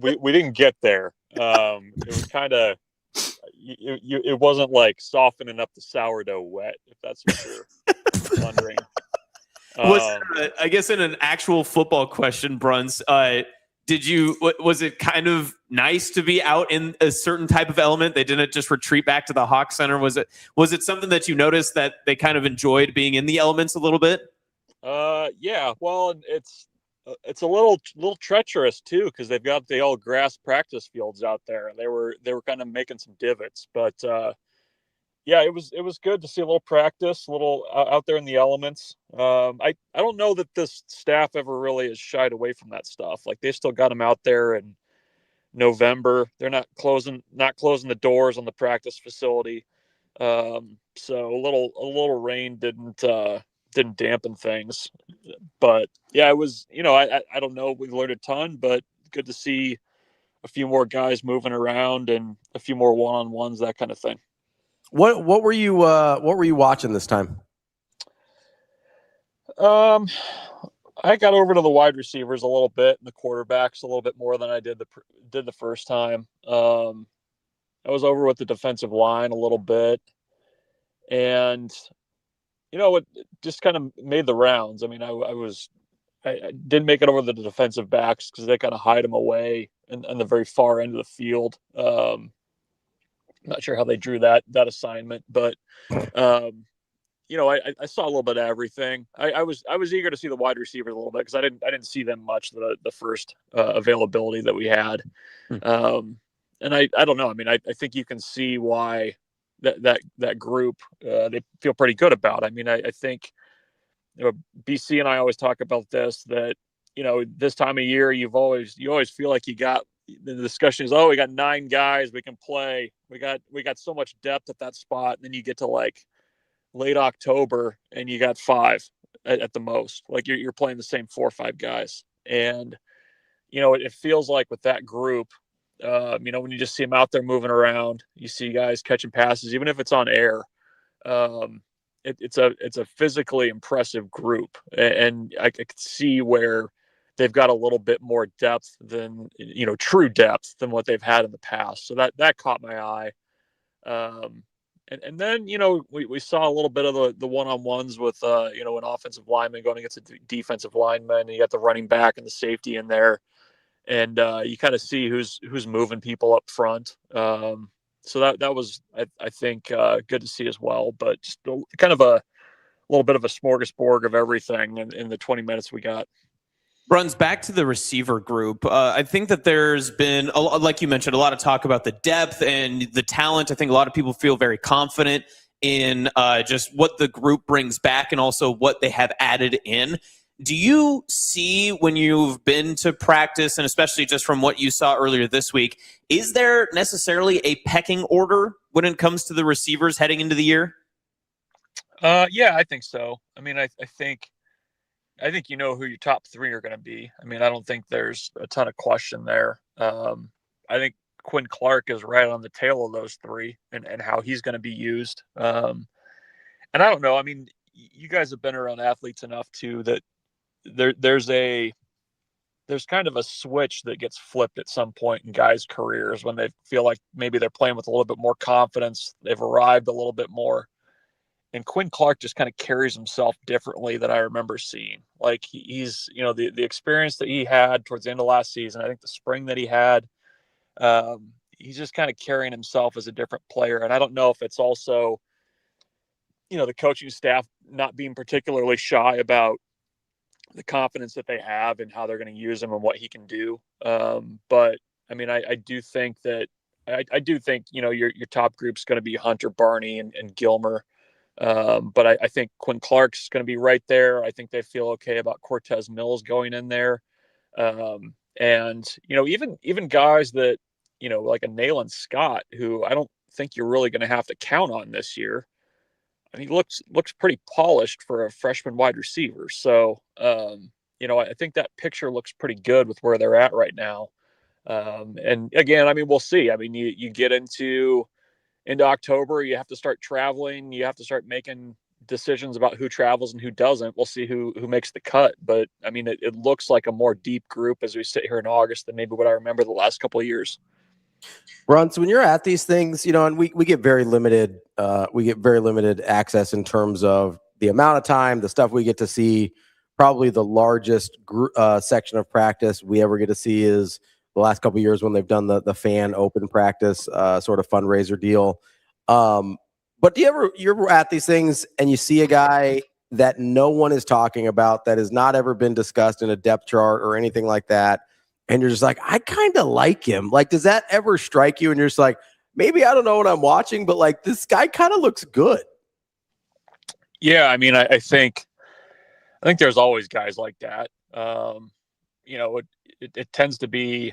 We didn't get there. It was kind of it wasn't like softening up the sourdough wet, if that's what you're wondering. I guess in an actual football question, Bruntz, Was it kind of nice to be out in a certain type of element? They didn't just retreat back to the Hawk Center. Was it something that you noticed that they kind of enjoyed being in the elements a little bit? Yeah. Well, it's a little treacherous too, because they've got the old grass practice fields out there, and they were kind of making some divots. But yeah, it was good to see a little practice, a little out there in the elements. I don't know that this staff ever really has shied away from that stuff. Like, they still got them out there in November. They're not closing the doors on the practice facility. So a little rain didn't dampen things. But yeah, it was, I don't know, we learned a ton, but good to see a few more guys moving around and a few more one-on-ones, that kind of thing. What were you watching this time? I got over to the wide receivers a little bit and the quarterbacks a little bit more than I did the first time. I was over with the defensive line a little bit, and it just kind of made the rounds. I mean, I didn't make it over the defensive backs because they kind of hide them away on the very far end of the field. Not sure how they drew that assignment, but I saw a little bit of everything. I was eager to see the wide receivers a little bit because I didn't see them much the first availability that we had. And I don't know. I mean, I think you can see why that group they feel pretty good about. I mean, I think BC and I always talk about this, that this time of year you always feel like you got, the discussion is, we got 9 guys we can play. We got so much depth at that spot. And then you get to like late October and you got 5 at the most. Like you're playing the same 4 or 5 guys. And, it feels like with that group, when you just see them out there moving around, you see guys catching passes, even if it's on air. It's a physically impressive group. And I could see where they've got a little bit more depth than, true depth than what they've had in the past. So that caught my eye. And then, we saw a little bit of the one-on-ones with, an offensive lineman going against a defensive lineman, and you got the running back and the safety in there. And you kind of see who's moving people up front. So that was, I think, good to see as well. But just kind of a little bit of a smorgasbord of everything in the 20 minutes we got. Bruntz, back to the receiver group. I think that there's been, like you mentioned, a lot of talk about the depth and the talent. I think a lot of people feel very confident in just what the group brings back and also what they have added in. Do you see, when you've been to practice, and especially just from what you saw earlier this week, is there necessarily a pecking order when it comes to the receivers heading into the year? Yeah, I think so. I mean, I think who your top 3 are going to be. I mean, I don't think there's a ton of question there. I think Quinn Clark is right on the tail of those 3 and how he's going to be used. And I don't know. I mean, you guys have been around athletes enough too that there's kind of a switch that gets flipped at some point in guys' careers when they feel like maybe they're playing with a little bit more confidence. They've arrived a little bit more. And Quinn Clark just kind of carries himself differently than I remember seeing. Like he's, the experience that he had towards the end of last season, I think the spring that he had, he's just kind of carrying himself as a different player. And I don't know if it's also, the coaching staff not being particularly shy about the confidence that they have and how they're going to use him and what he can do. But I mean, I do think that, your top group's going to be Hunter, Barney, and Gilmer. But I think Quinn Clark's going to be right there. I think they feel okay about Cortez Mills going in there. And, even guys that, like a Nayland Scott, who I don't think you're really going to have to count on this year. I mean, he looks pretty polished for a freshman wide receiver. So, I think that picture looks pretty good with where they're at right now. And again, I mean, we'll see. I mean, you get into October, you have to start traveling. You have to start making decisions about who travels and who doesn't. We'll see who makes the cut. But I mean, it looks like a more deep group as we sit here in August than maybe what I remember the last couple of years. Bruntz, when you're at these things, and we get very limited access in terms of the amount of time, the stuff we get to see. probably the largest section of practice we ever get to see is the last couple of years when they've done the fan open practice sort of fundraiser deal. But you're at these things and you see a guy that no one is talking about, that has not ever been discussed in a depth chart or anything like that, and you're just like, I kind of like him. Like, does that ever strike you? And you're just like, maybe I don't know what I'm watching, but like this guy kind of looks good. Yeah, I mean, I think there's always guys like that. It tends to be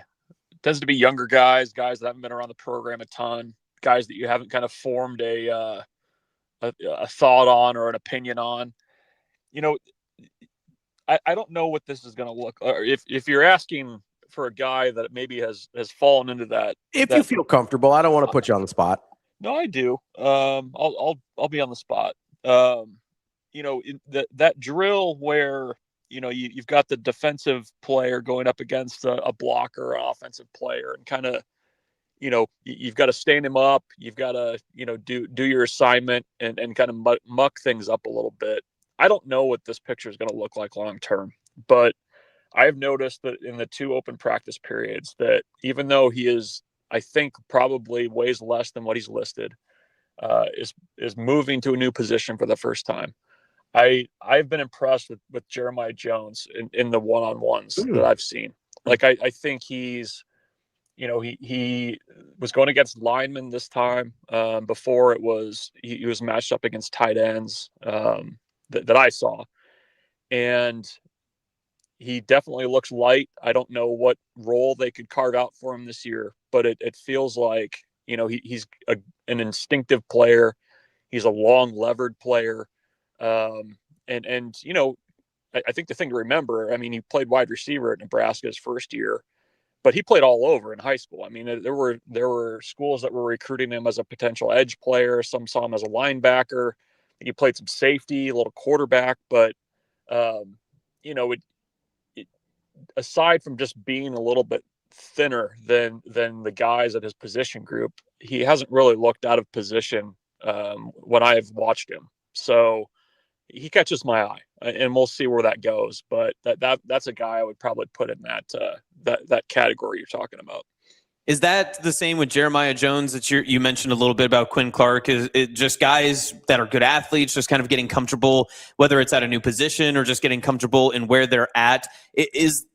younger guys that haven't been around the program a ton, guys that you haven't kind of formed a thought on or an opinion on. I don't know what this is going to look. Or if you're asking for a guy that maybe has fallen into that. If you feel comfortable, I don't want to put you on the spot. No, I do. I'll be on the spot. That drill where you've got the defensive player going up against a blocker, an offensive player, and kind of you've got to stand him up. You've got to do your assignment and kind of muck things up a little bit. I don't know what this picture is going to look like long term, but I've noticed that in the 2 open practice periods that even though he is, I think, probably weighs less than what he's listed, is moving to a new position for the first time. I've been impressed with Jeremiah Jones in the one-on-ones that I've seen. Like I think he's, he was going against linemen this time. Before it was he was matched up against tight ends that I saw, and he definitely looks light. I don't know what role they could carve out for him this year, but it feels like he's an instinctive player. He's a long levered player. I think the thing to remember, I mean, he played wide receiver at Nebraska his first year, but he played all over in high school. I mean, there were schools that were recruiting him as a potential edge player. Some saw him as a linebacker. He played some safety, a little quarterback, but aside from just being a little bit thinner than the guys at his position group, he hasn't really looked out of position when I've watched him. So he catches my eye, and we'll see where that goes. But that's a guy I would probably put in that category you're talking about. Is that the same with Jeremiah Jones that you mentioned a little bit about Quinn Clark? Is it just guys that are good athletes, just kind of getting comfortable, whether it's at a new position or just getting comfortable in where they're at? Is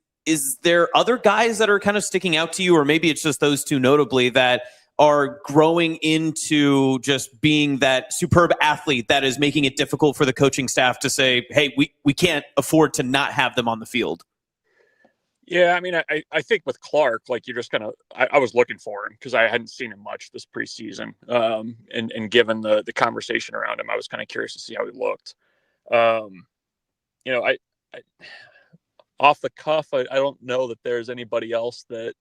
there other guys that are kind of sticking out to you, or maybe it's just those two notably that are growing into just being that superb athlete that is making it difficult for the coaching staff to say, hey, we can't afford to not have them on the field? Yeah, I mean, I think with Clark, like, you're just kind of, I was looking for him because I hadn't seen him much this preseason. And given the conversation around him, I was kind of curious to see how he looked. I off the cuff, I don't know that there's anybody else that,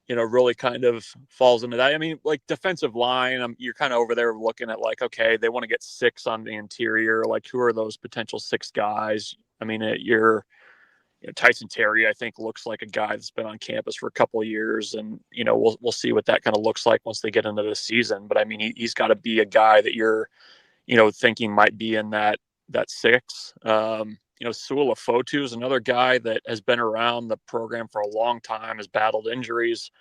really kind of falls into that. I mean, like defensive line, you're kind of over there looking at like, okay, they want to get 6 on the interior. Like, who are those potential 6 guys? I mean, Tyson Terry, I think, looks like a guy that's been on campus for a couple of years, and we'll see what that kind of looks like once they get into the season. But I mean, he's got to be a guy that you're, thinking might be in that 6. Sulla Fotu is another guy that has been around the program for a long time, has battled injuries,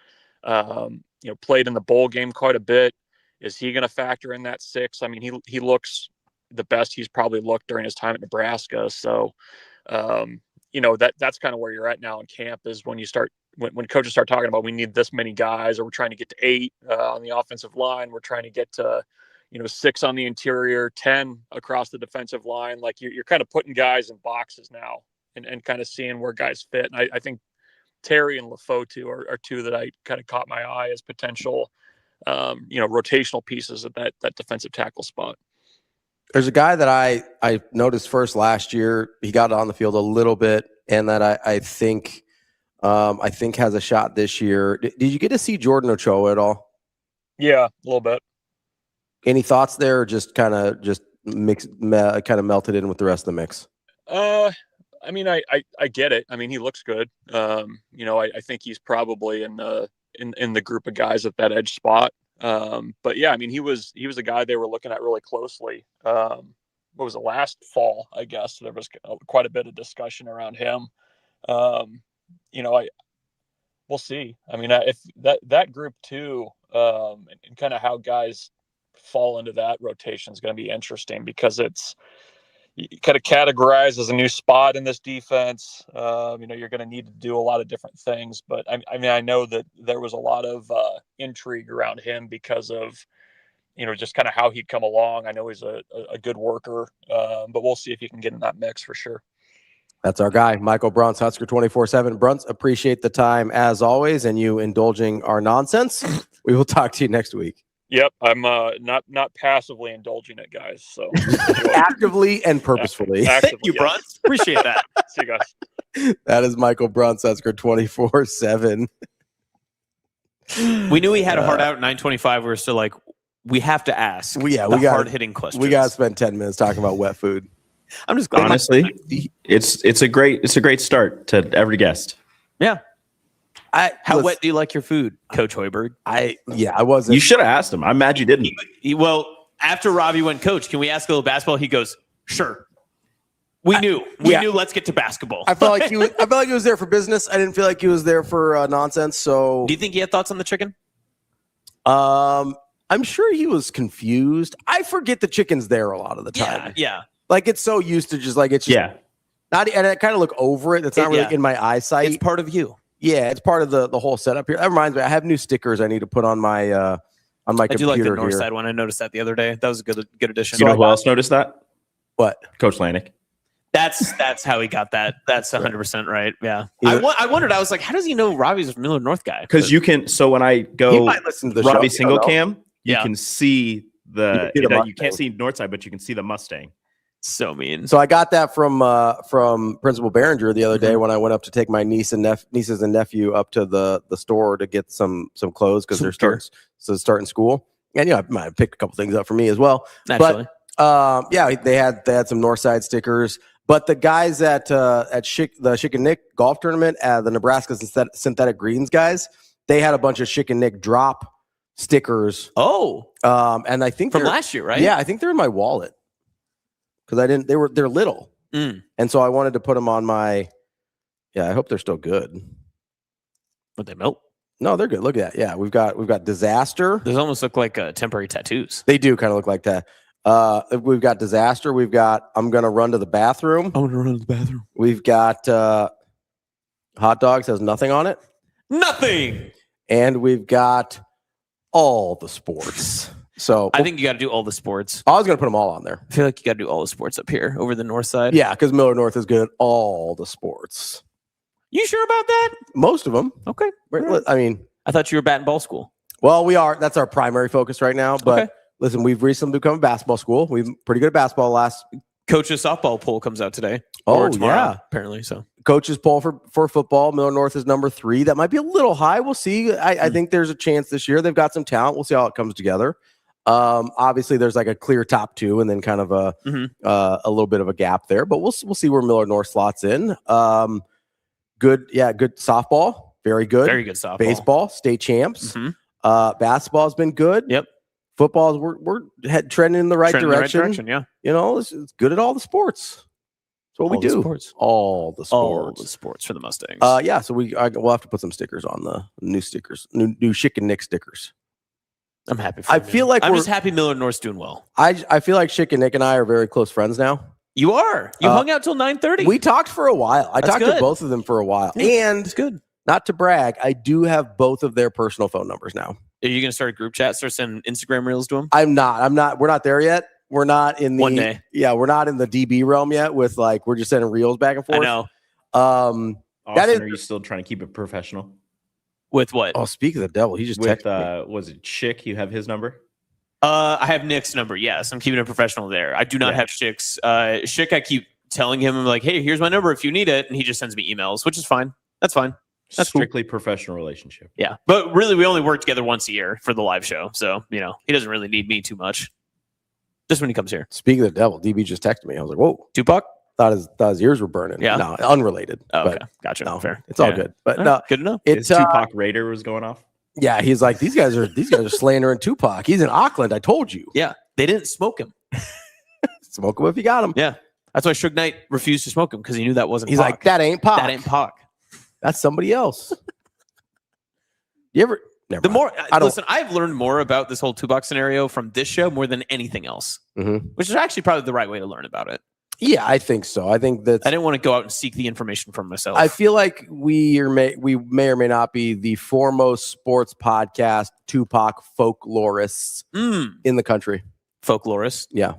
played in the bowl game quite a bit. Is he going to factor in that 6? I mean, he looks the best he's probably looked during his time at Nebraska. So, that's kind of where you're at now in camp, is when coaches start talking about, we need this many guys, or we're trying to get to 8 on the offensive line. We're trying to get to, 6 on the interior, 10 across the defensive line. Like, you're kind of putting guys in boxes now and kind of seeing where guys fit. And I think Terry and LaFotu are 2 that I kind of caught my eye as potential, rotational pieces at that defensive tackle spot. There's a guy that I noticed first last year. He got on the field a little bit, and that I think has a shot this year. Did you get to see Jordan Ochoa at all? Yeah, a little bit. Any thoughts there, or just kind of melted in with the rest of the mix? I mean, I get it. I mean, he looks good. I think he's probably in the group of guys at that edge spot. But yeah, I mean, he was a guy they were looking at really closely. what was it, last fall, I guess. There was quite a bit of discussion around him. We'll see. I mean, if that group too, and kind of how guys fall into that rotation is going to be interesting, because it's kind of categorized as a new spot in this defense. You're going to need to do a lot of different things, but I know that there was a lot of intrigue around him because of, just kind of how he'd come along. I know he's a good worker, but we'll see if he can get in that mix for sure. That's our guy, Mychal Bruntz, Husker 24/7. Bruntz, appreciate the time as always, and you indulging our nonsense. We will talk to you next week. Yep, I'm not passively indulging it, guys. So actively and purposefully. Thank you, yes. Bruntz. Appreciate that. See you guys. That is Mychal Bruntz, Husker 24/7. We knew he had a heart out at 9:25. We were still like, we have to ask. We got hard-hitting questions. We got to spend 10 minutes talking about wet food. I'm just glad. Honestly, it's a great start to every guest. Yeah. How wet do you like your food, Coach Hoiberg? I wasn't. You should have asked him. I'm mad you didn't. Well, after Ravi went coach, can we ask a little basketball? He goes, sure. We knew. Let's get to basketball. I felt like he was there for business. I didn't feel like he was there for nonsense. So, do you think he had thoughts on the chicken? I'm sure he was confused. I forget the chicken's there a lot of the time. Yeah. Like, it's so used to just like, it's just not, and I kind of look over it. It's not really in my eyesight. It's part of you. Yeah, it's part of the whole setup here. That reminds me, I have new stickers I need to put on my computer. I do like the north here. side one. I noticed that the other day. That was a good addition. You know who else noticed that? What? Coach Lanik. That's how he got that. That's 100% right. Yeah. I wondered. I was like, how does he know Ravi's a Miller North guy? Because you can. So when I go He might listen to the Ravi show. single cam, you Yeah. can see the. You can see the You Mustang. can't see north side, but you can see the Mustang. So mean. So I got that from Principal Behringer the other day when I went up to take my nieces and nephew up to the store to get some clothes because they're starting school. And I might pick a couple things up for me as well. Naturally. But they had some north side stickers. But the guys at the Schick and Nick golf tournament at the Nebraska Synthetic Greens guys, they had a bunch of Schick and Nick drop stickers. Oh. And I think From they're- last year, right? Yeah, I think they're in my wallet. Because they're little. And so I wanted to put them on my, I hope they're still good. Would they melt? No, they're good. Look at that. Yeah, we've got Disaster. Those almost look like temporary tattoos. They do kind of look like that. We've got Disaster. We've got I'm Gonna Run to the Bathroom. I'm gonna run to the bathroom. We've got Hot Dogs has nothing on it. Nothing. And we've got all the sports. So I think you got to do all the sports. I was going to put them all on there. I feel like you got to do all the sports up here over the north side. Yeah, because Miller North is good at all the sports. You sure about that? Most of them. Okay. I mean, I thought you were bat and ball school. Well, we are. That's our primary focus right now. But listen, we've recently become a basketball school. We've pretty good at basketball last. Coach's softball poll comes out today. Oh, or tomorrow, yeah. apparently. So Coach's poll for football. Miller North is number 3. That might be a little high. We'll see. I think there's a chance this year. They've got some talent. We'll see how it comes together. Obviously, there's like a clear top 2 and then kind of a little bit of a gap there. But we'll see where Miller North slots in. Good softball. Very good. Very good softball. Baseball, state champs. Basketball has been good. Yep. Football, we're trending in the right direction. Yeah. It's good at all the sports. That's what we do. All the sports. All the sports for the Mustangs. So we'll have to put some stickers on the new stickers, new Schick and Nick stickers. I'm happy for I you, feel man. like I'm we're- just happy Miller North's doing well. I feel like Schick and Nick and I are very close friends now. You are. You hung out till 9:30. We talked for a while. I That's talked to good. both of them for a while. Yeah, and it's good. Not to brag, I do have both of their personal phone numbers now. Are you going to start a group chat? Start sending Instagram reels to them? I'm not. We're not there yet. We're not in the One day. Yeah, we're not in the DB realm yet with like we're just sending reels back and forth. I know. Austin, that is are you still trying to keep it professional? With what? Oh, speak of the devil, he just With texted me. was it Chick? You have his number? I have Nick's number. Yes, I'm keeping it professional there. I do not have Schick's. Schick, I keep telling him, I'm like, hey, here's my number if you need it. And he just sends me emails, which is fine. That's fine. That's cool. Strictly professional relationship. Yeah. But really, we only work together once a year for the live show. So, he doesn't really need me too much. Just when he comes here. Speaking of the devil, DB just texted me. I was like, whoa. Tupac? Thought his ears were burning. Yeah. No, unrelated. Oh, but okay. Gotcha. No, Fair. it's all Yeah. good. But All no, right. Good enough. It's His Tupac Raider was going off. Yeah, he's like, these guys are slandering Tupac. He's in Auckland. I told you. Yeah. They didn't smoke him. Smoke them if you got them. Yeah. That's why Suge Knight refused to smoke them because he knew that wasn't He's Pac. like, that ain't Pac. That ain't Pac. That's somebody else. You ever? Never The mind. more I don't. listen, I've learned more about this whole Tupac scenario from this show more than anything else, Mhm. which is actually probably the right way to learn about it. Yeah, I think so. I think that I didn't want to go out and seek the information for myself. I feel like we may or may not be the foremost sports podcast Tupac folklorists in the country. Folklorist, yeah.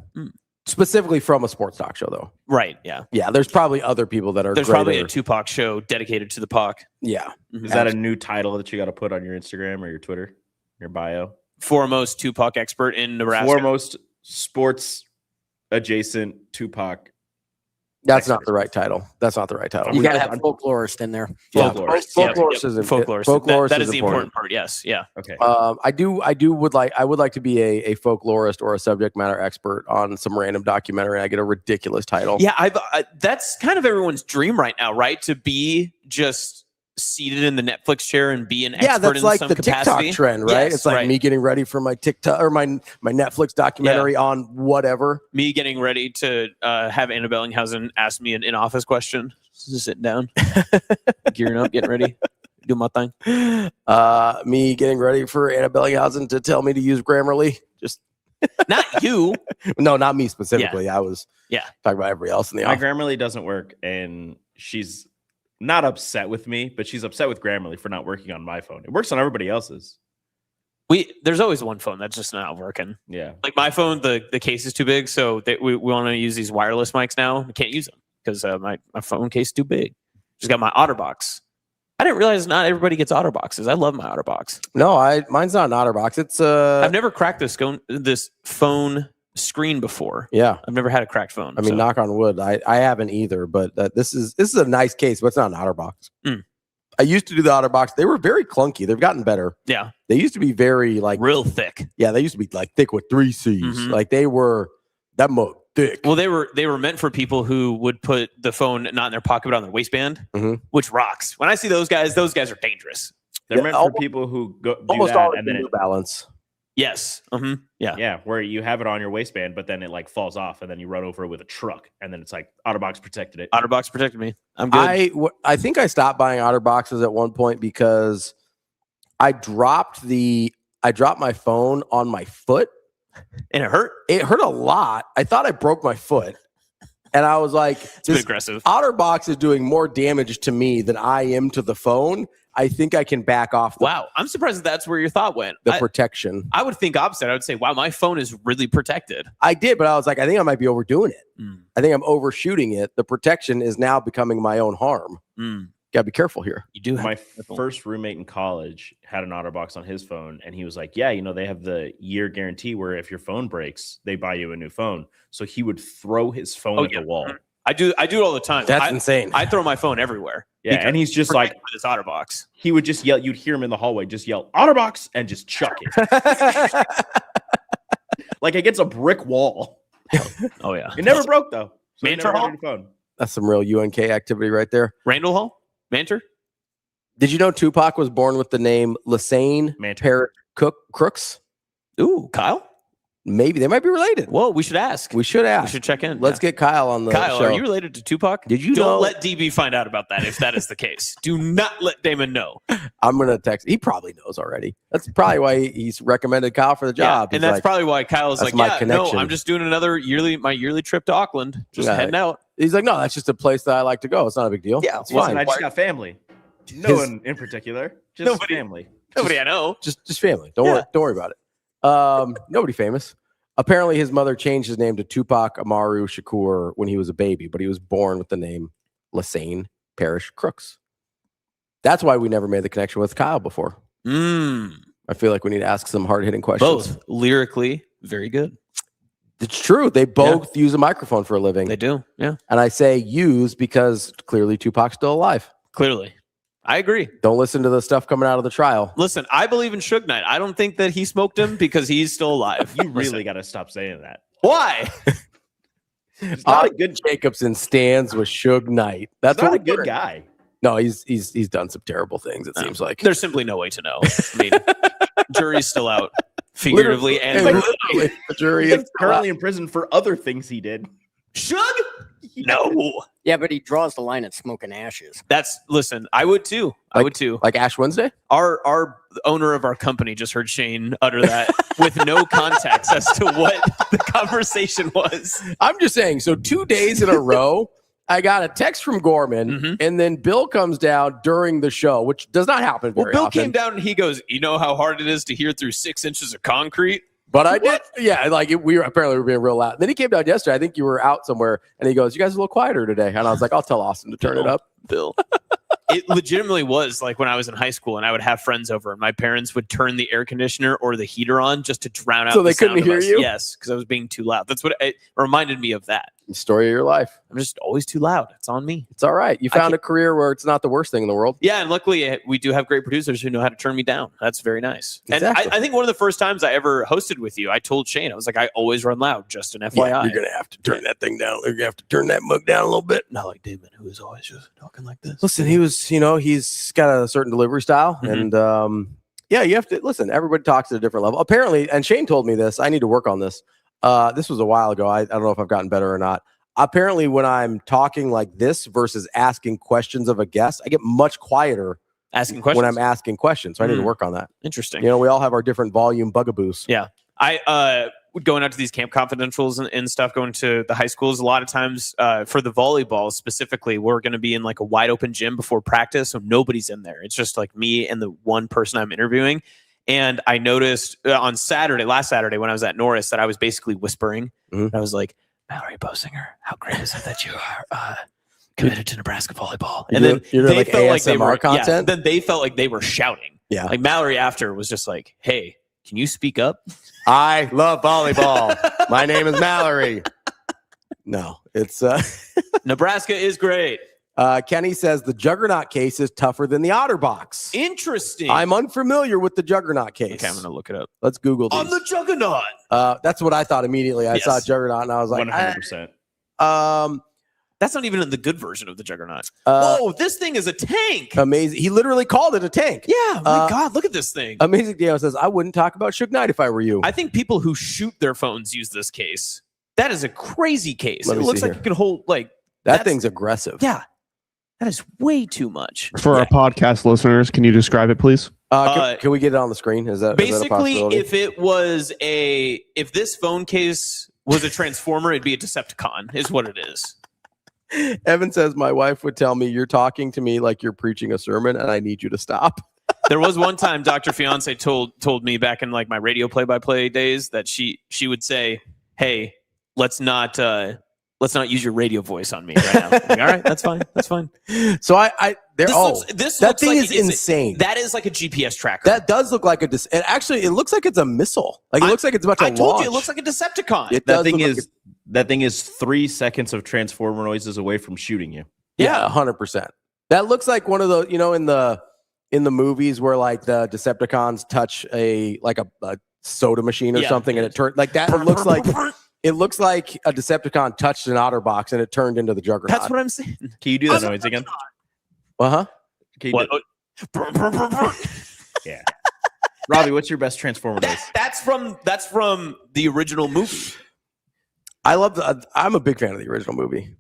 Specifically from a sports talk show, though. Right? Yeah. Yeah, there's probably other people that are. There's greater. probably a Tupac show dedicated to the Pac. Yeah. Is that a new title that you got to put on your Instagram or your Twitter, your bio? Foremost Tupac expert in Nebraska. Foremost sports adjacent Tupac. That's not the right title. That's not the right title. You got to have folklorist in there. Yeah, Folklorist. folklorist is folklorist. Folklorist That is is the important part. Yes. Yeah. Okay. I would like to be a folklorist or a subject matter expert on some random documentary. I get a ridiculous title. Yeah. That's kind of everyone's dream right now, right? To be just seated in the Netflix chair and be an expert that's in like some the capacity. TikTok trend, right? Yes, it's like right. me getting ready for my TikTok or my Netflix documentary on whatever. Me getting ready to have Anna Bellinghausen ask me an in-office question. Just sitting down, gearing up, getting ready, do my thing. Me getting ready for Anna Bellinghausen to tell me to use Grammarly. Just not you. No, not me specifically. Yeah. I was talking about everybody else in the My office. Grammarly doesn't work, and she's not upset with me, but she's upset with Grammarly for not working on my phone. It works on everybody else's. There's always one phone that's just not working. Yeah. Like my phone, the case is too big, so we want to use these wireless mics now. We can't use them because my phone case is too big. Just got my OtterBox. I didn't realize not everybody gets OtterBoxes. I love my OtterBox. No, mine's not an OtterBox. It's I've never cracked this phone screen before. Yeah, I've never had a cracked phone. I mean, knock on wood, I haven't either. But this is a nice case, but it's not an OtterBox. I used to do the OtterBox. They were very clunky. They've gotten better. Yeah, they used to be very real thick. Yeah, they used to be like thick with 3 C's. Mhm. Like they were that much thick. Well, they were meant for people who would put the phone not in their pocket but on their waistband, which rocks. When I see those guys are dangerous. They're meant for people who do almost that all and then New Balance. Yes. Yeah. Yeah, where you have it on your waistband, but then it like falls off, and then you run over it with a truck, and then it's like OtterBox protected it. OtterBox protected me. I'm good. I think I stopped buying OtterBoxes at one point because I dropped my phone on my foot, and it hurt. It hurt a lot. I thought I broke my foot, and I was like, "It's a bit aggressive." OtterBox is doing more damage to me than I am to the phone. I think I can back off. Wow, I'm surprised that's where your thought went. The protection. I would think opposite. I would say, wow, my phone is really protected. I did, but I was like, I think I might be overdoing it. I think I'm overshooting it. The protection is now becoming my own harm. Gotta be careful here. You do. My first roommate in college had an OtterBox on his phone, and he was like, "Yeah, they have the year guarantee where if your phone breaks, they buy you a new phone." So he would throw his phone at the wall. I do it all the time. That's insane. I throw my phone everywhere. Yeah, and he's just like with his OtterBox. He would just yell. You'd hear him in the hallway, just yell "OtterBox" and just chuck it like against a brick wall. Oh yeah, it never broke though. So he Mantor never had Hall? a new phone. That's some real UNK activity right there. Randall Hall, Mantor. Did you know Tupac was born with the name Lassane Parrot Crooks? Ooh, Kyle. Maybe they might be related. Well, we should ask. We should ask. We should check in. Let's get Kyle on the Kyle, show. are you related to Tupac? Did you Don't know? let DB find out about that if that is the case. Do not let Damon know. I'm gonna text. He probably knows already. That's probably why he's recommended Kyle for the job. Yeah, and that's probably why Kyle's that's like, my yeah, connection. no, I'm just doing my yearly trip to Auckland. Just heading out. He's like, no, that's just a place that I like to go. It's not a big deal. Yeah, it's Listen, fine. I just got family. No one in particular. Just family. Nobody I know. Just family. Don't worry about it. Nobody famous. Apparently, his mother changed his name to Tupac Amaru Shakur when he was a baby, but he was born with the name Lassane Parish Crooks. That's why we never made the connection with Kyle before. I feel like we need to ask some hard-hitting questions. Both lyrically very good. It's true. They both use a microphone for a living. They do. Yeah. And I say use because clearly Tupac's still alive. Clearly. I agree. Don't listen to the stuff coming out of the trial. Listen, I believe in Suge Knight. I don't think that he smoked him because he's still alive. You really got to stop saying that. Why? He's not a good Jacobsen stands with Suge Knight. That's not what a good guy. No, he's done some terrible things. It seems like there's simply no way to know. I mean, jury's still out. figuratively and literally. The jury is currently in prison for other things he did. Shug? No. Yeah, but he draws the line at smoking ashes. Listen, I would too. I would too. Like Ash Wednesday? Our owner of our company just heard Shane utter that with no context as to what the conversation was. I'm just saying, so 2 days in a row, I got a text from Gorman, and then Bill comes down during the show, which does not happen very Bill often. came down and he goes, you know how hard it is to hear through 6 inches of concrete? But I did, yeah, like we were being real loud. Then he came down yesterday. I think you were out somewhere, and he goes, "You guys are a little quieter today." And I was like, "I'll tell Austin to turn it up." Bill. It legitimately was like when I was in hie school and I would have friends over and my parents would turn the air conditioner or the heater on just to drown out. So they the sound couldn't of hear us. you? Yes, because I was being too loud. That's what it reminded me of. That The story of your life. I'm just always too loud. It's on me. It's all right. You found a career where it's not the worst thing in the world. Yeah, and luckily we do have great producers who know how to turn me down. That's very nice. Exactly. And I think one of the first times I ever hosted with you, I told Shane, I was like, I always run loud, just an FYI. Yeah, you're gonna have to turn that thing down. You're gonna have to turn that mug down a little bit. Not like David, who is always just talking like this. Listen, he's got a certain delivery style, and yeah, you have to listen. Everybody talks at a different level. Apparently, and Shane told me this. I need to work on this. This was a while ago. I don't know if I've gotten better or not. Apparently, when I'm talking like this versus asking questions of a guest, I get much quieter asking questions when I'm asking questions. So I need to work on that. Interesting. We all have our different volume bugaboos. Yeah. I going out to these camp confidentials and stuff, going to the high schools, a lot of times for the volleyball specifically, we're going to be in like a wide open gym before practice. So nobody's in there. It's just like me and the one person I'm interviewing. And I noticed on last Saturday when I was at Norris that I was basically whispering. I was like, Mallory Bosinger, how great is it that you are committed to Nebraska volleyball? And then you're they like felt ASMR like they were content? then they felt like they were shouting. Yeah. Like Mallory after was just like, hey, can you speak up? I love volleyball. My name is Mallory. No, it's Nebraska is great. Kenny says the Juggernaut case is tougher than the Otterbox. Interesting. I'm unfamiliar with the Juggernaut case. Okay, I'm going to look it up. Let's Google these. On the Juggernaut. That's what I thought immediately. I saw Juggernaut and I was like, 100%. That's not even in the good version of the Juggernaut. Whoa, this thing is a tank. Amazing. He literally called it a tank. Yeah, my God, look at this thing. Amazing Dio says, I wouldn't talk about Suge Knight if I were you. I think people who shoot their phones use this case. That is a crazy case. Let It me looks see like here. it can hold like that thing's aggressive. Yeah. That is way too much. For our podcast listeners, can you describe it, please? Can we get it on the screen? Is that basically a possibility? if this phone case was a transformer, it'd be a Decepticon, is what it is. Evan says, my wife would tell me, you're talking to me like you're preaching a sermon and I need you to stop. There was one time Dr. Fiance told me back in like my radio play-by-play days that she would say, hey, let's not use your radio voice on me right now. Like, all right, that's fine. That's fine. So that thing like is insane. That is like a GPS tracker. That does look like it actually it looks like it's a missile. Like it looks like it's about to I told launch. you it looks like a Decepticon. That thing is 3 seconds of transformer noises away from shooting you. Yeah, 100%. That looks like one of the, in the movies where like the Decepticons touch a soda machine or something and it turns like that. It looks like a Decepticon touched an Otterbox and it turned into the Juggernaut. That's what I'm saying. Can you do that noise again? Uh-huh. Yeah. Ravi, what's your best transformer noise? That's from the original movie. I'm a big fan of the original movie.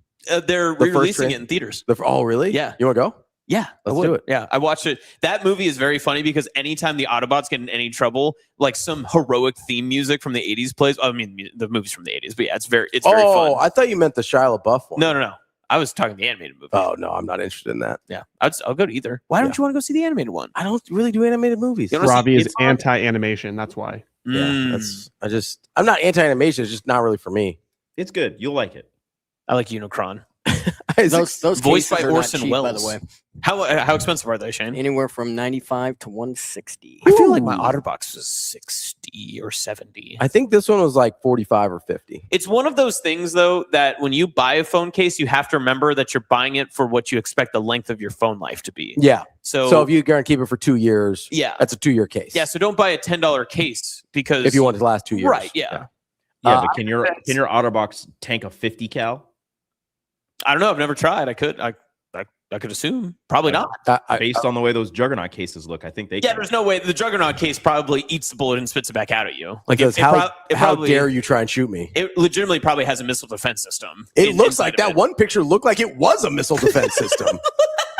They're re-releasing it in theaters. Oh, really? Yeah. You want to go? Yeah, Let's do it. Yeah, I watched it. That movie is very funny because anytime the Autobots get in any trouble, like some heroic theme music from the 80s plays. I mean, the movie's from the 80s, but yeah, it's very fun. Oh, I thought you meant the Shia LaBeouf one. No. I was talking the animated movie. Oh, no, I'm not interested in that. Yeah, I'll go to either. Why don't you want to go see the animated one? I don't really do animated movies. Robbie is anti-animation. That's why. Yeah, I'm not anti-animation. It's just not really for me. It's good. You'll like it. I like Unicron. Those voiced by cases are not Orson cheap, Welles. by the way. How expensive are they, Shane? Anywhere from $95 to $160. I feel like my Otterbox was 60 or 70. I think this one was like 45 or 50. It's one of those things, though, that when you buy a phone case, you have to remember that you're buying it for what you expect the length of your phone life to be. Yeah. So if you're going to keep it for 2 years, that's a 2-year case. Yeah. So don't buy a $10 case because if you want it to last 2 years, right? Yeah. Yeah, but can your Otterbox tank a 50 cal? I don't know. I've never tried. I could. I could assume. Probably not. Based on the way those Juggernaut cases look, I think they Yeah, can. there's no way. The Juggernaut case probably eats the bullet and spits it back out at you. Like, Because how dare you try and shoot me? It legitimately probably has a missile defense system. It looks like that one picture looked like it was a missile defense system.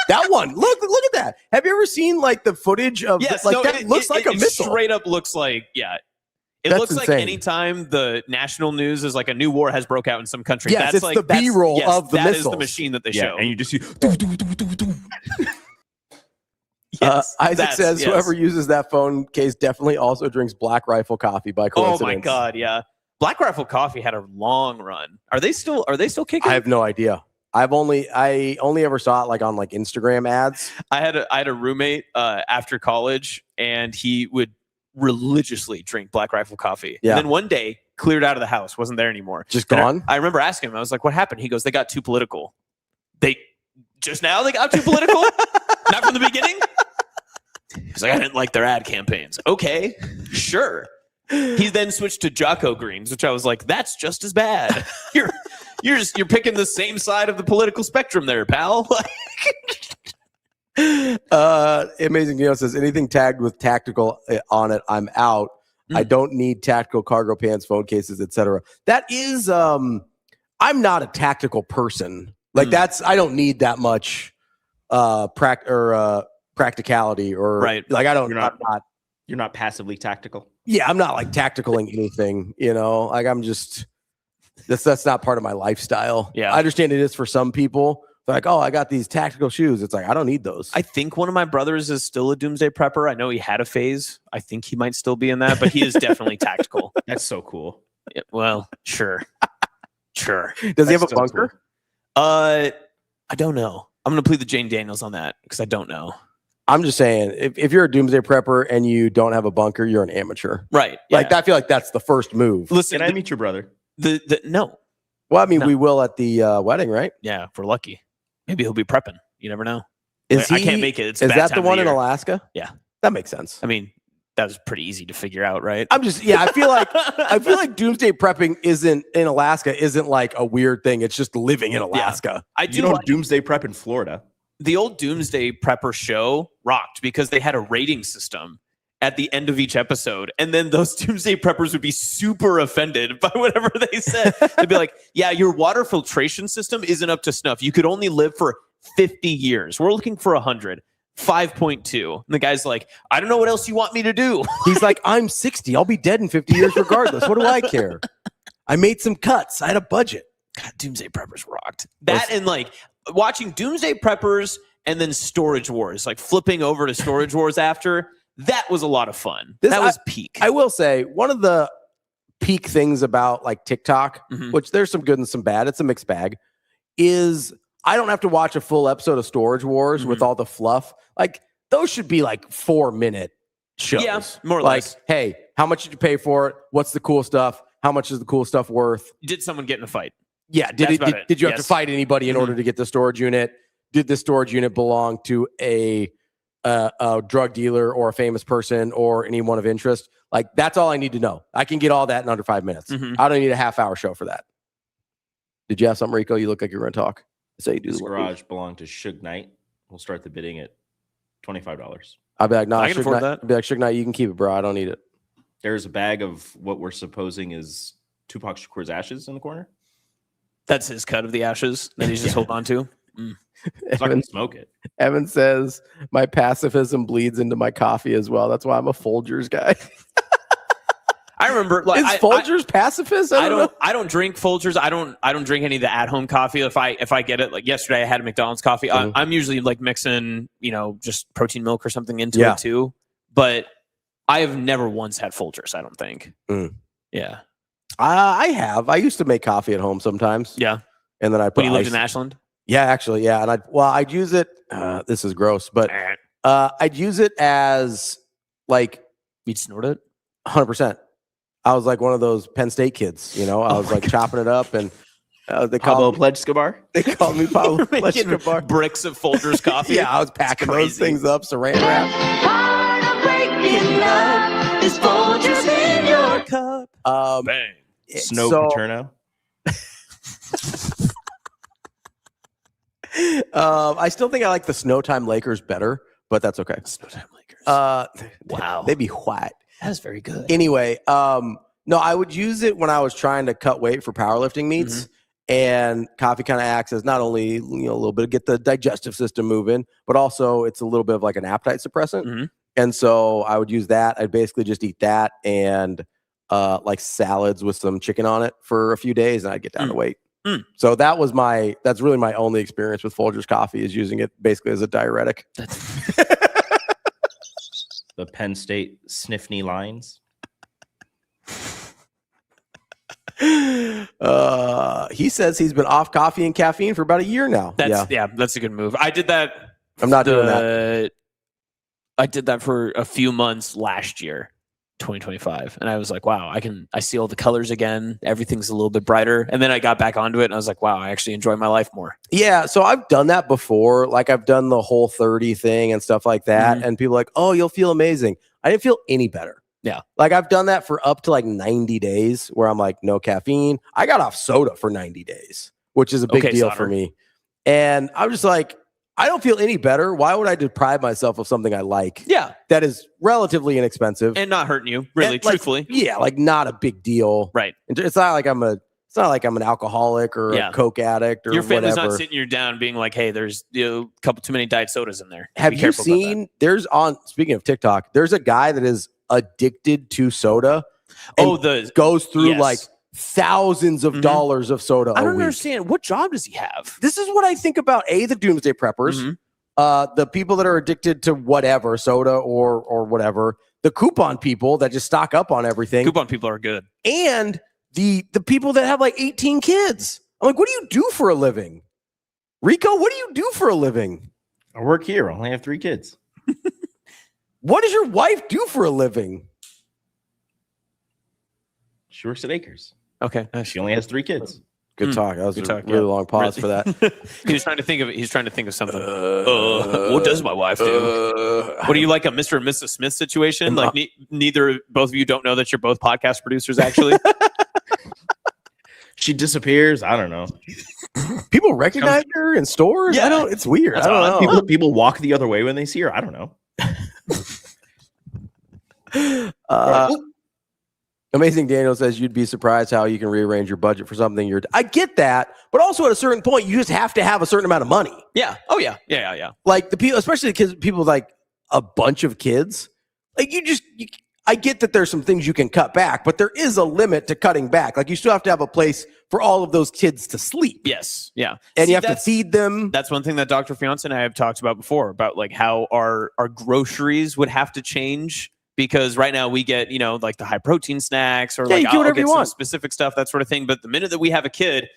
That one, look at that. Have you ever seen like the footage of that? Looks like a missile. Straight up looks like It That's looks insane. like anytime the national news is like a new war has broke out in some country. Yes, that's it's like the B-roll of the that is missiles. the machine that they Yeah, show. and you just see. Isaac says whoever uses that phone case definitely also drinks Black Rifle coffee by coincidence. Oh my god, yeah. Black Rifle Coffee had a long run. Are they still kicking? I have no idea. I only ever saw it like on like Instagram ads. I had a roommate after college, and he would religiously drink Black Rifle Coffee. Yeah. And then one day cleared out of the house, wasn't there anymore. Just And gone? I remember asking him, I was like, what happened? He goes, they got too political. They got too political? Not from the beginning? He's like, I didn't like their ad campaigns. Okay, sure. He then switched to Jocko Greens, which I was like, that's just as bad. You're picking the same side of the political spectrum there, pal. Amazing Neo says anything tagged with tactical on it, I'm out. I don't need tactical cargo pants, phone cases, etc. That is, I'm not a tactical person. Like I don't need that much practicality or Right. Like I don't. You're not passively tactical. Yeah, I'm not like tacticaling anything. You know, like I'm just that's not part of my lifestyle. Yeah. I understand it is for some people. They're like, oh, I got these tactical shoes. It's like I don't need those. I think one of my brothers is still a doomsday prepper. I know he had a phase. I think he might still be in that, but he is definitely tactical. That's so cool. Yeah, well, sure. Does he have a bunker? I don't know. I'm going to plead the Jane Daniels on that because I don't know. I'm just saying, if you're a doomsday prepper and you don't have a bunker, you're an amateur. Right. Like I feel like that's the first move. Listen, Can I meet your brother? No. Well, I mean, we will at the wedding, right? Yeah, if we're lucky. Maybe he'll be prepping. You never know. I I can't make it. It's a is bad that time the of one in year. Alaska? Yeah. That makes sense. I mean, that was pretty easy to figure out, right? I feel like doomsday prepping isn't in Alaska isn't like a weird thing. It's just living in Alaska. I You don't doomsday prep in Florida. The old Doomsday Prepper show rocked because they had a rating system at the end of each episode. And then those Doomsday Preppers would be super offended by whatever they said. They'd be like, yeah, your water filtration system isn't up to snuff. You could only live for 50 years. We're looking for 100. 5.2. And the guy's like, I don't know what else you want me to do. He's like, I'm 60. I'll be dead in 50 years regardless. What do I care? I made some cuts. I had a budget. God, Doomsday Preppers rocked. That and like watching Doomsday Preppers and then Storage Wars, like flipping over to Storage Wars after, that was a lot of fun. That was peak. I will say, one of the peak things about like TikTok, which there's some good and some bad, it's a mixed bag, is I don't have to watch a full episode of Storage Wars with all the fluff. Like those should be like 4-minute shows. Yeah, more or like, less. hey, how much did you pay for it? What's the cool stuff? How much is the cool stuff worth? Did someone get in a fight? Yeah. Did you have to fight anybody in order to get the storage unit? Did the storage unit belong to a drug dealer or a famous person or anyone of interest? Like that's all I need to know. I can get all that in under 5 minutes. I don't need a half-hour show for that. Did you have something, Rico? You look like you're going to talk. So you do. This garage belonged to Suge Knight. We'll start the bidding at $25. I'll be like, nah, I can afford that. I'll be like, Suge Knight, you can keep it, bro. I don't need it. There's a bag of what we're supposing is Tupac Shakur's ashes in the corner. That's his cut of the ashes that he's just holding on to. So I can smoke it. Evan says, my pacifism bleeds into my coffee as well. That's why I'm a Folgers guy. I remember, like, is Folgers pacifist? I don't drink Folgers. I don't drink any of the at-home coffee. If I get it, like yesterday, I had a McDonald's coffee. I'm usually like mixing, just protein milk or something into it too. But I have never once had Folgers. I don't think. Yeah, I have. I used to make coffee at home sometimes. Yeah, and then I put when you lived in Ashland. Yeah, actually, yeah, and I'd use it. This is gross, but I'd use it as like you'd snort it. 100%. I was like one of those Penn State kids, I was like chopping it up, and they Pablo Pledge-Scabar. They called me Pablo Pledge-Scabar. Bricks of Folgers coffee. Yeah, I was packing those things up, saran wrap. There's Folgers in your cup. Bang. Snow Paterno. I still think I like the Snowtime Lakers better, but that's okay. Snowtime Lakers. Wow. They'd be white. That's very good. Anyway, no, I would use it when I was trying to cut weight for powerlifting meets. And coffee kind of acts as not only a little bit to get the digestive system moving, but also it's a little bit of like an appetite suppressant. And so I would use that. I'd basically just eat that and like salads with some chicken on it for a few days, and I'd get down to weight. So that's really my only experience with Folgers coffee, is using it basically as a diuretic. The Penn State Sniffny lines. He says he's been off coffee and caffeine for about a year now. That's a good move. I did that. I'm not doing that. I did that for a few months last year, 2025, and I was like, wow, I see all the colors again. Everything's a little bit brighter. And then I got back onto it, and I was like, wow, I actually enjoy my life more. Yeah, so I've done that before. Like I've done the Whole30 thing and stuff like that, and people are like, oh, you'll feel amazing. I didn't feel any better. Yeah. Like I've done that for up to like 90 days where I'm like, no caffeine. I got off soda for 90 days, which is a big deal for me. And I'm just like, I don't feel any better. Why would I deprive myself of something I like? Yeah. That is relatively inexpensive. And not hurting you, really, And, like, truthfully. Yeah, like not a big deal. Right. It's not like I'm an alcoholic or a Coke addict or your family's whatever. not sitting you down being like, hey, there's a couple too many diet sodas in there. Have you seen, speaking of TikTok, there's a guy that is addicted to soda. Goes through like thousands of dollars of soda. I don't a week. understand. What job does he have? This is what I think about the doomsday preppers, the people that are addicted to whatever, soda or whatever, the coupon people that just stock up on everything. Coupon people are good. And the people that have like 18 kids. I'm like, what do you do for a living? Rico, what do you do for a living? I work here. I only have 3 kids. What does your wife do for a living? She works at Acres. Okay. She only has 3 kids. Good talk. That was Good a talk, really long pause for that. He's trying to think of something. What does my wife do? What do you like, a Mr. and Mrs. Smith situation? Like both of you don't know that you're both podcast producers, actually. She disappears. I don't know. People recognize her in stores. Yeah. It's weird. That's I don't know. People walk the other way when they see her. I don't know. Amazing Daniel says you'd be surprised how you can rearrange your budget for something I get that, but also at a certain point you just have to have a certain amount of money. Yeah. Oh yeah. Yeah. Like the people, especially because people with like a bunch of kids, like I get that there's some things you can cut back, but there is a limit to cutting back. Like you still have to have a place for all of those kids to sleep. Yes. Yeah. And you have to feed them. That's one thing that Dr. Fiance and I have talked about before, about like how our groceries would have to change. Because right now we get, like the high protein snacks or like I'll get some specific stuff, that sort of thing. But the minute that we have a kid,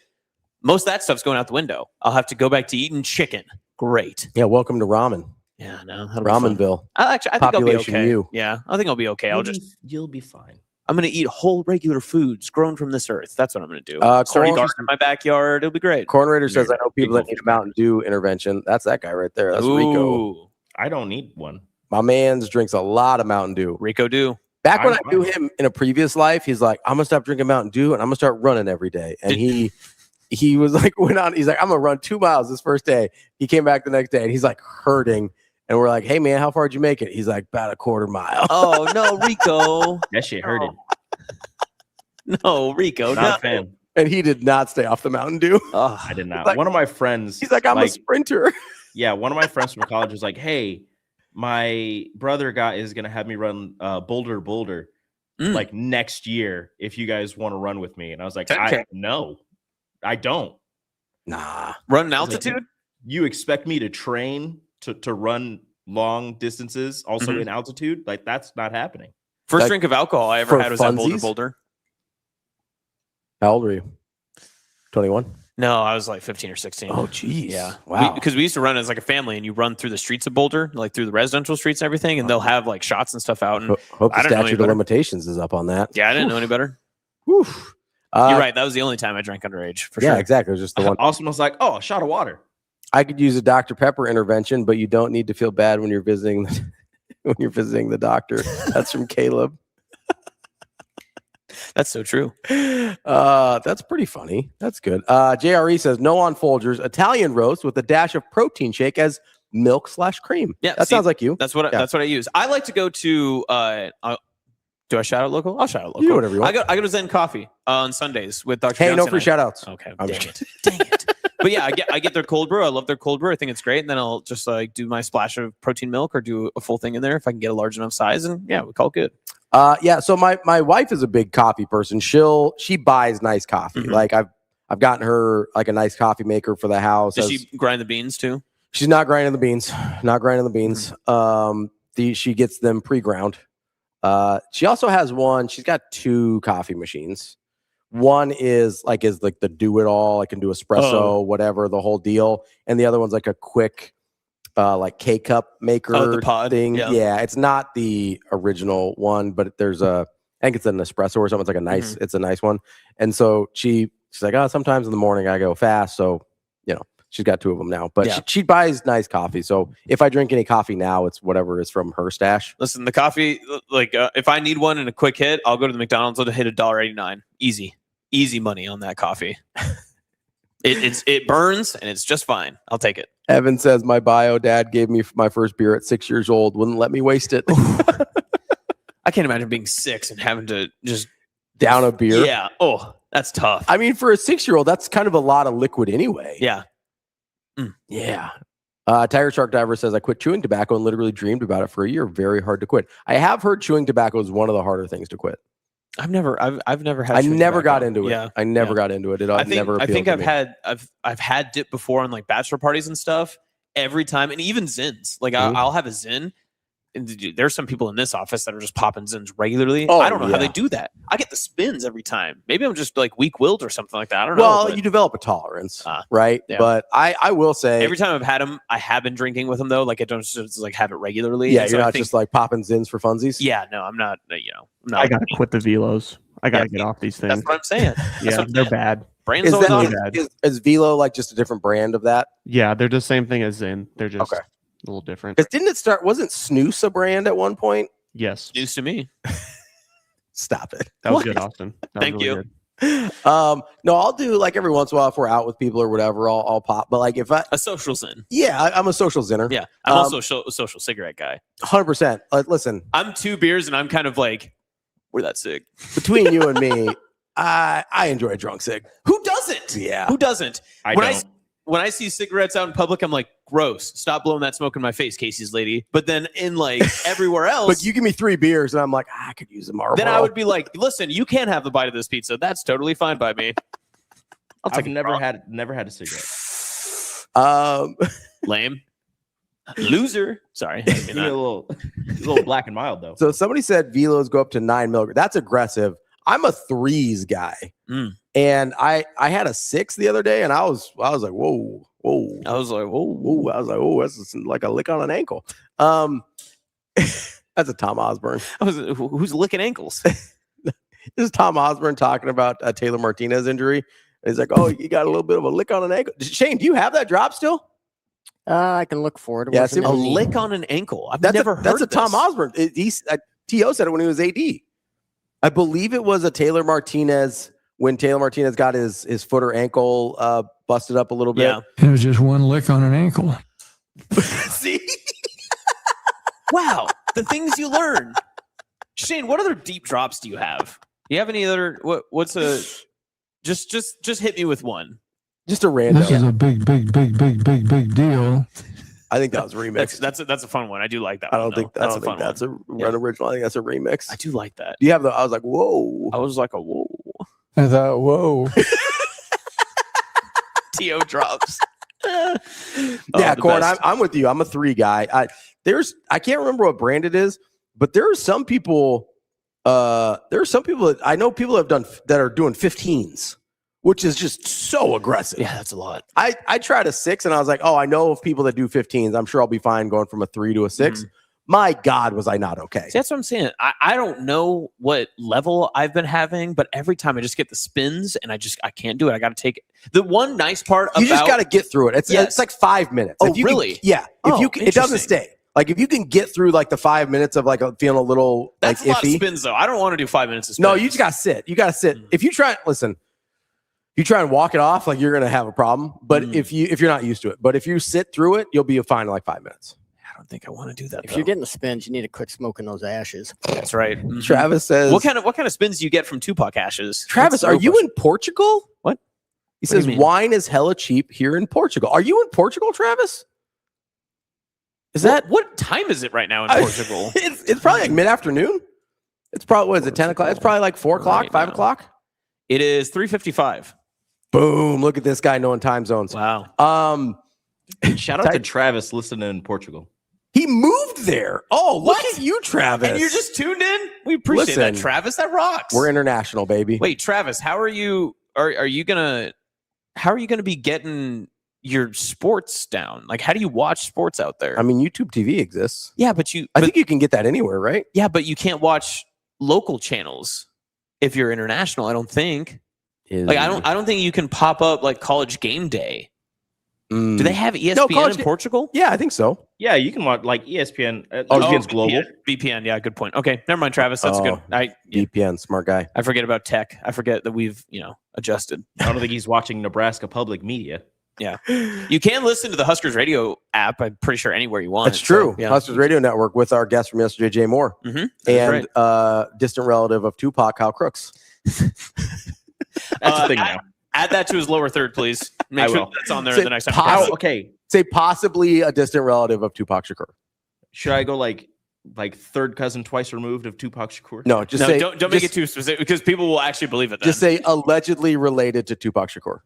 most of that stuff's going out the window. I'll have to go back to eating chicken. Great. Yeah. Welcome to ramen. Yeah. No. Ramenville. I think I'll be okay. Yeah. I think I'll be okay. You'll be fine. I'm going to eat whole regular foods grown from this earth. That's what I'm going to do. Start a garden in my backyard. It'll be great. Corn Raider says, I know people that need a Mountain Dew intervention. That's that guy right there. That's Rico. I don't need one. My man's drinks a lot of Mountain Dew. Rico Dew. Back when I knew him in a previous life, he's like, I'm gonna stop drinking Mountain Dew and I'm gonna start running every day. And he was like, he's like, I'm gonna run 2 miles this first day. He came back the next day and he's like hurting. And we're like, hey man, how far did you make it? He's like, about a quarter mile. Oh no, Rico. That shit hurted. No, Rico. Not a fan. And he did not stay off the Mountain Dew. Oh, I did not. Like, one of my friends. He's like, I'm a sprinter. Yeah, one of my friends from college was like, hey, my brother is going to have me run Boulder like next year if you guys want to run with me. And I was like, no, I don't. Nah. Run an altitude? Like, you expect me to train to run long distances also in altitude? Like, that's not happening. First drink of alcohol I ever had was at Boulder. How old were you? 21? No, I was like 15 or 16. Oh, geez. Yeah. Wow. Because we used to run as like a family, and you run through the streets of Boulder, like through the residential streets and everything, and they'll have like shots and stuff out. And hope the statute of limitations is up on that. Yeah, I didn't know any better. You're right. That was the only time I drank underage. For sure. Yeah, exactly. It was just the one. Austin was like, oh, a shot of water. I could use a Dr. Pepper intervention, but you don't need to feel bad when you're visiting the doctor. That's from Caleb. That's so true. That's pretty funny. That's good. JRE says no on Folgers, Italian roast with a dash of protein shake as milk/cream. Yeah, that sounds like you. That's what that's what I use. I like to go to. Do I shout out local? I'll shout out local. You do whatever you want. I go to Zen Coffee on Sundays with Dr. Hey, Johnson. no free shout outs. Okay, I'm dang just it. Dang it. But yeah, I get their cold brew. I love their cold brew. I think it's great. And then I'll just like do my splash of protein milk or do a full thing in there if I can get a large enough size. And yeah, we call it good. Yeah. So my wife is a big coffee person. She buys nice coffee. Mm-hmm. Like I've gotten her like a nice coffee maker for the house. Does she grind the beans too? She's not grinding the beans. Not grinding the beans. She gets them pre-ground. She also has one. She's got 2 coffee machines. One is like the do-it-all. I can do espresso, whatever, the whole deal. And the other one's like a quick, like K-cup maker the pod thing. Yeah. Yeah, it's not the original one, but there's I think it's an espresso or something. It's like a nice. It's a nice one. And so she's like, oh, sometimes in the morning I go fast, so she's got 2 of them now. But she buys nice coffee. So if I drink any coffee now, it's whatever is from her stash. Listen, the coffee, like if I need one in a quick hit, I'll go to the McDonald's. I'll hit $1.89. Easy money on that coffee. It burns and it's just fine. I'll take it. Evan says my bio dad gave me my first beer at 6 years old. Wouldn't let me waste it. I can't imagine being 6 and having to just down a beer. Yeah. Oh, that's tough. I mean, for a 6-year-old, that's kind of a lot of liquid anyway. Yeah. Yeah. Tiger Shark Diver says I quit chewing tobacco and literally dreamed about it for a year. Very hard to quit. I have heard chewing tobacco is one of the harder things to quit. I've never had. I never got into it. Yeah. I never got into it. I think I've had dip before on like bachelor parties and stuff. Every time, and even Zins. Like I'll have a Zin. And there's some people in this office that are just popping Zins regularly. I don't know how they do that. I get the spins every time. Maybe I'm just like weak-willed or something like that. I don't know. Well, you develop a tolerance, right? Yeah. But I will say every time I've had them, I have been drinking with them though. Like I don't just like have it regularly. Yeah, And you're not just like popping Zins for funsies. Yeah, no, I'm not. I gotta quit the velos. I gotta get off these things. That's what I'm saying. Yeah, they're bad. Brands is Velo like just a different brand of that? Yeah, they're the same thing as Zin. They're just a little different. Because didn't it start? Wasn't Snooze a brand at one point? Yes. News to me. Stop it. That was good, Austin. Thank you. Good. No, I'll do like every once in a while if we're out with people or whatever. I'll pop. But like if I a social Zin. Yeah, I'm a social Zinner. Yeah, I'm also a social cigarette guy. 100%. Listen, I'm 2 beers and I'm kind of like, we're that cig. Between you and me, I enjoy a drunk cig. Who doesn't? Yeah. Who doesn't? I don't. When I see cigarettes out in public, I'm like, gross. Stop blowing that smoke in my face, Casey's lady. But then in like everywhere else. But you give me 3 beers and I'm like, I could use a Marlboro. Then I would be like, listen, you can't have a bite of this pizza. That's totally fine by me. I've never had a cigarette. Lame. Loser. Sorry. Give me a little black and mild though. So somebody said Velos go up to 9 milligrams. That's aggressive. I'm a 3s guy. And I had a 6 the other day and I was like, whoa. I was like, whoa. I was like, oh, that's like a lick on an ankle. That's a Tom Osborne. Who's licking ankles? This is Tom Osborne talking about Taylor Martinez injury. He's like, oh, you got a little bit of a lick on an ankle. Shane, do you have that drop still? I can look for it. Yeah, a lick on an ankle. I've never heard that's a this. Tom Osborne. T.O. said it when he was AD. I believe it was a Taylor Martinez when Taylor Martinez got his foot or ankle busted up a little bit. Yeah. It was just one lick on an ankle. See? Wow. The things you learn. Shane, what other deep drops do you have? Do you have any other what's a just hit me with one. Just a random. This is a big deal. I think that was a remix. That's a fun one. I do like that. I don't think that's one. an original. I think that's a remix. I do like that. Do you have I was like, whoa. I was like a whoa. I thought, whoa. T.O. drops. Yeah, Corn, I'm with you. I'm a 3 guy. I can't remember what brand it is, but there are some people. That I know people have done that are doing 15s, which is just so aggressive. Yeah, that's a lot. I tried a 6 and I was like, oh, I know of people that do 15s. I'm sure I'll be fine going from a 3 to a 6. My God, was I not okay? See, that's what I'm saying. I don't know what level I've been having, but every time I just get the spins and I can't do it. I got to take it. The one nice part You just got to get through it. It's like 5 minutes. Oh, really? It doesn't stay. Like if you can get through like the 5 minutes of like feeling a little That's like a lot of iffy. spins, though. I don't want to do 5 minutes of spins. No, you just gotta sit. You gotta sit. If you try and walk it off, like you're gonna have a problem. But if you're not used to it, but if you sit through it, you'll be fine in like 5 minutes. I don't think I want to do that. If you're getting the spins, you need to quit smoking those ashes. That's right. Travis says, what kind of spins do you get from Tupac ashes? Travis, are you in Portugal? What? He What do you says mean? wine is hella cheap here in Portugal. Are you in Portugal, Travis? Is that what time is it right now in Portugal? It's probably like mid-afternoon. It's probably, what is it, 10 o'clock? It's probably like 4 o'clock, 5 o'clock. It is 3:55. Boom. Look at this guy knowing time zones. Wow. Shout out to Travis listening in Portugal. He moved there. Oh, look at you, Travis. And you're just tuned in? We appreciate that, Travis. That rocks. We're international, baby. Wait, Travis, how are you gonna be getting your sports down? Like, how do you watch sports out there? I mean, YouTube TV exists. Yeah, but I think you can get that anywhere, right? Yeah, but you can't watch local channels if you're international, I don't think. Like I don't think you can pop up like College Game Day. Do they have ESPN in Portugal? Yeah, I think so. Yeah, you can watch like ESPN. ESPN's global. VPN, yeah, good point. Okay, never mind, Travis. That's good. VPN, smart guy. I forget about tech. I forget that we've adjusted. I don't think he's watching Nebraska public media. Yeah, you can listen to the Huskers radio app. I'm pretty sure anywhere you want. That's true. So, yeah. Huskers Radio Network with our guest from yesterday, Jay Moore, and distant relative of Tupac, Kyle Crooks. That's the thing now. Add that to his lower third, please. Make sure that's on there the next time. Say possibly a distant relative of Tupac Shakur. Should I go like third cousin twice removed of Tupac Shakur? No, just say don't make it too specific because people will actually believe it. Then. Just say allegedly related to Tupac Shakur.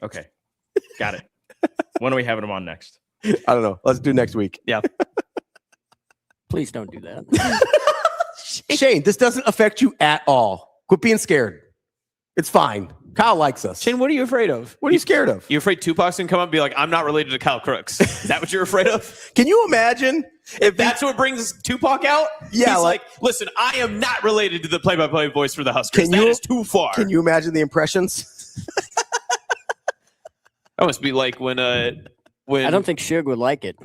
Okay, got it. When are we having him on next? I don't know. Let's do next week. Yeah. Please don't do that. Shane, this doesn't affect you at all. Quit being scared. It's fine. Kyle likes us. Shane, what are you afraid of? What are you scared of? You afraid Tupac's gonna come up and be like, I'm not related to Kyle Crooks. Is that what you're afraid of? Can you imagine if that's what brings Tupac out? Yeah, he's like, listen, I am not related to the play-by-play voice for the Huskers. That is too far. Can you imagine the impressions? That must be like when I don't think Suge would like it.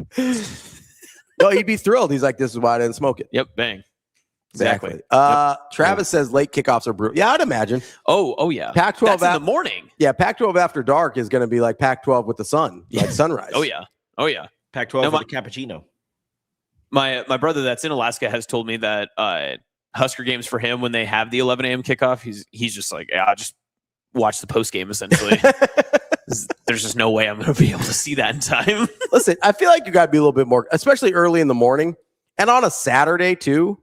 No, he'd be thrilled. He's like, this is why I didn't smoke it. Yep, bang. Exactly. Travis says late kickoffs are brutal. Yeah, I'd imagine. Oh yeah. Pac-12 That's in the morning. Yeah, Pac-12 after dark is going to be like Pac-12 with the sun, like sunrise. Oh yeah. Pac-12 with a cappuccino. My brother that's in Alaska has told me that Husker games for him when they have the 11 a.m. kickoff, he's just like, yeah, I'll just watch the post game essentially. There's just no way I'm going to be able to see that in time. Listen, I feel like you got to be a little bit more, especially early in the morning and on a Saturday too.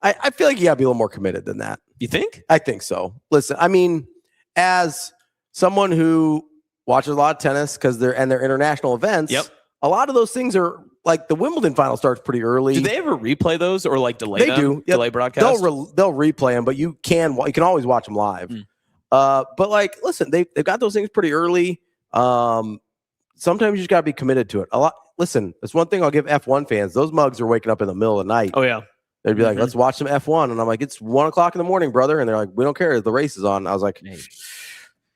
I feel like you got to be a little more committed than that. You think? I think so. Listen, I mean, as someone who watches a lot of tennis because they're international events, a lot of those things are like the Wimbledon final starts pretty early. Do they ever replay those or like delay them? They do. Delay broadcast? They'll replay them, but you can always watch them live. But like, listen, they've got those things pretty early. Sometimes you just got to be committed to it. A lot. Listen, that's one thing I'll give F1 fans. Those mugs are waking up in the middle of the night. Oh yeah. They'd be like, let's watch some F1. And I'm like, it's 1 o'clock in the morning, brother. And they're like, we don't care. The race is on. I was like,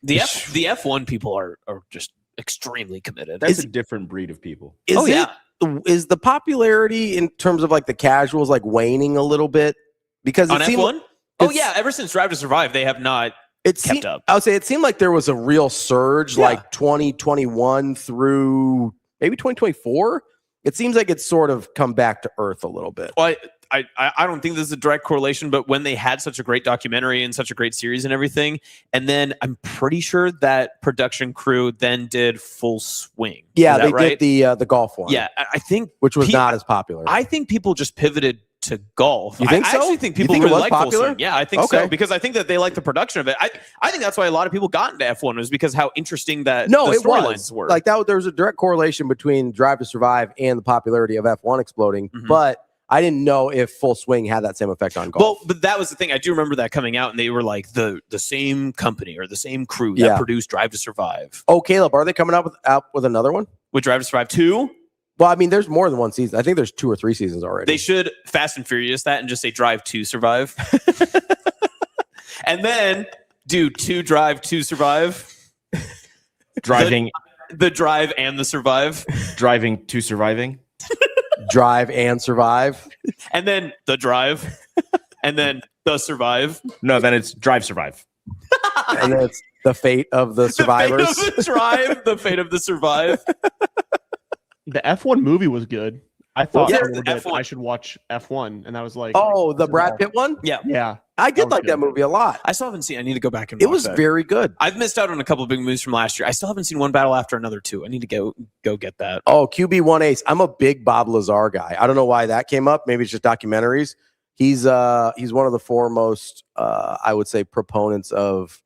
the F1 people are just extremely committed. That's a different breed of people. Is the popularity in terms of like the casuals like waning a little bit? Because on it seemed F1? Oh yeah, ever since Drive to Survive, they have not kept up. I would say it seemed like there was a real surge like 2021 through maybe 2024. It seems like it's sort of come back to earth a little bit. Well, I don't think this is a direct correlation, but when they had such a great documentary and such a great series and everything, and then I'm pretty sure that production crew then did Full Swing. Yeah, they did the golf one. Yeah, I think which was not as popular. I think people just pivoted to golf. You think so? I actually think people really like Full Swing. Yeah, I think so because I think that they like the production of it. I think that's why a lot of people got into F1 was because how interesting the storylines were. Like that, there was a direct correlation between Drive to Survive and the popularity of F1 exploding, but I didn't know if Full Swing had that same effect on golf. Well, but that was the thing. I do remember that coming out, and they were like the same company or the same crew that produced Drive to Survive. Oh, Caleb, are they coming out with another one? With Drive to Survive 2? Well, I mean, there's more than one season. I think there's 2 or 3 seasons already. They should Fast and Furious that and just say Drive to Survive. And then do 2 Drive to Survive. Driving. The Drive and the Survive. Driving to Surviving. Drive and Survive. And then The Drive. And then The Survive. No, then it's Drive Survive. And then it's The Fate of the Survivors. The Fate of the Drive. The Fate of the Survive. The F1 movie was good. I thought Yeah, a little bit F1. I should watch F1, and I was like, Oh, the Brad Pitt one? Yeah. yeah, I did was like that good. movie a lot. I still haven't seen. I need to go back and. It watch was that. very good. I've missed out on a couple of big movies from last year. I still haven't seen One Battle After Another too. I need to go get that. Oh, QB1 Ace. I'm a big Bob Lazar guy. I don't know why that came up. Maybe it's just documentaries. He's one of the foremost, I would say, proponents of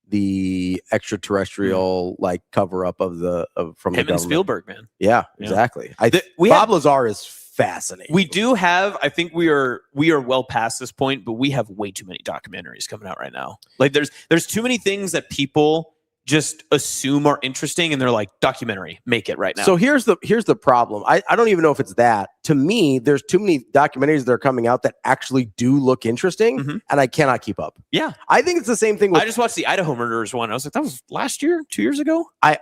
the extraterrestrial like cover up of from the Him and government. Spielberg, man. Yeah, exactly. We Bob Lazar is fascinating. We do have. I think we are well past this point, but we have way too many documentaries coming out right now. Like there's too many things that people just assume are interesting, and they're like, documentary, make it right now. So here's the problem. I don't even know if it's that. To me, there's too many documentaries that are coming out that actually do look interesting, and I cannot keep up. Yeah. I think it's the same thing with I just watched the Idaho Murderers one. I was like, that was last year, 2 years ago. I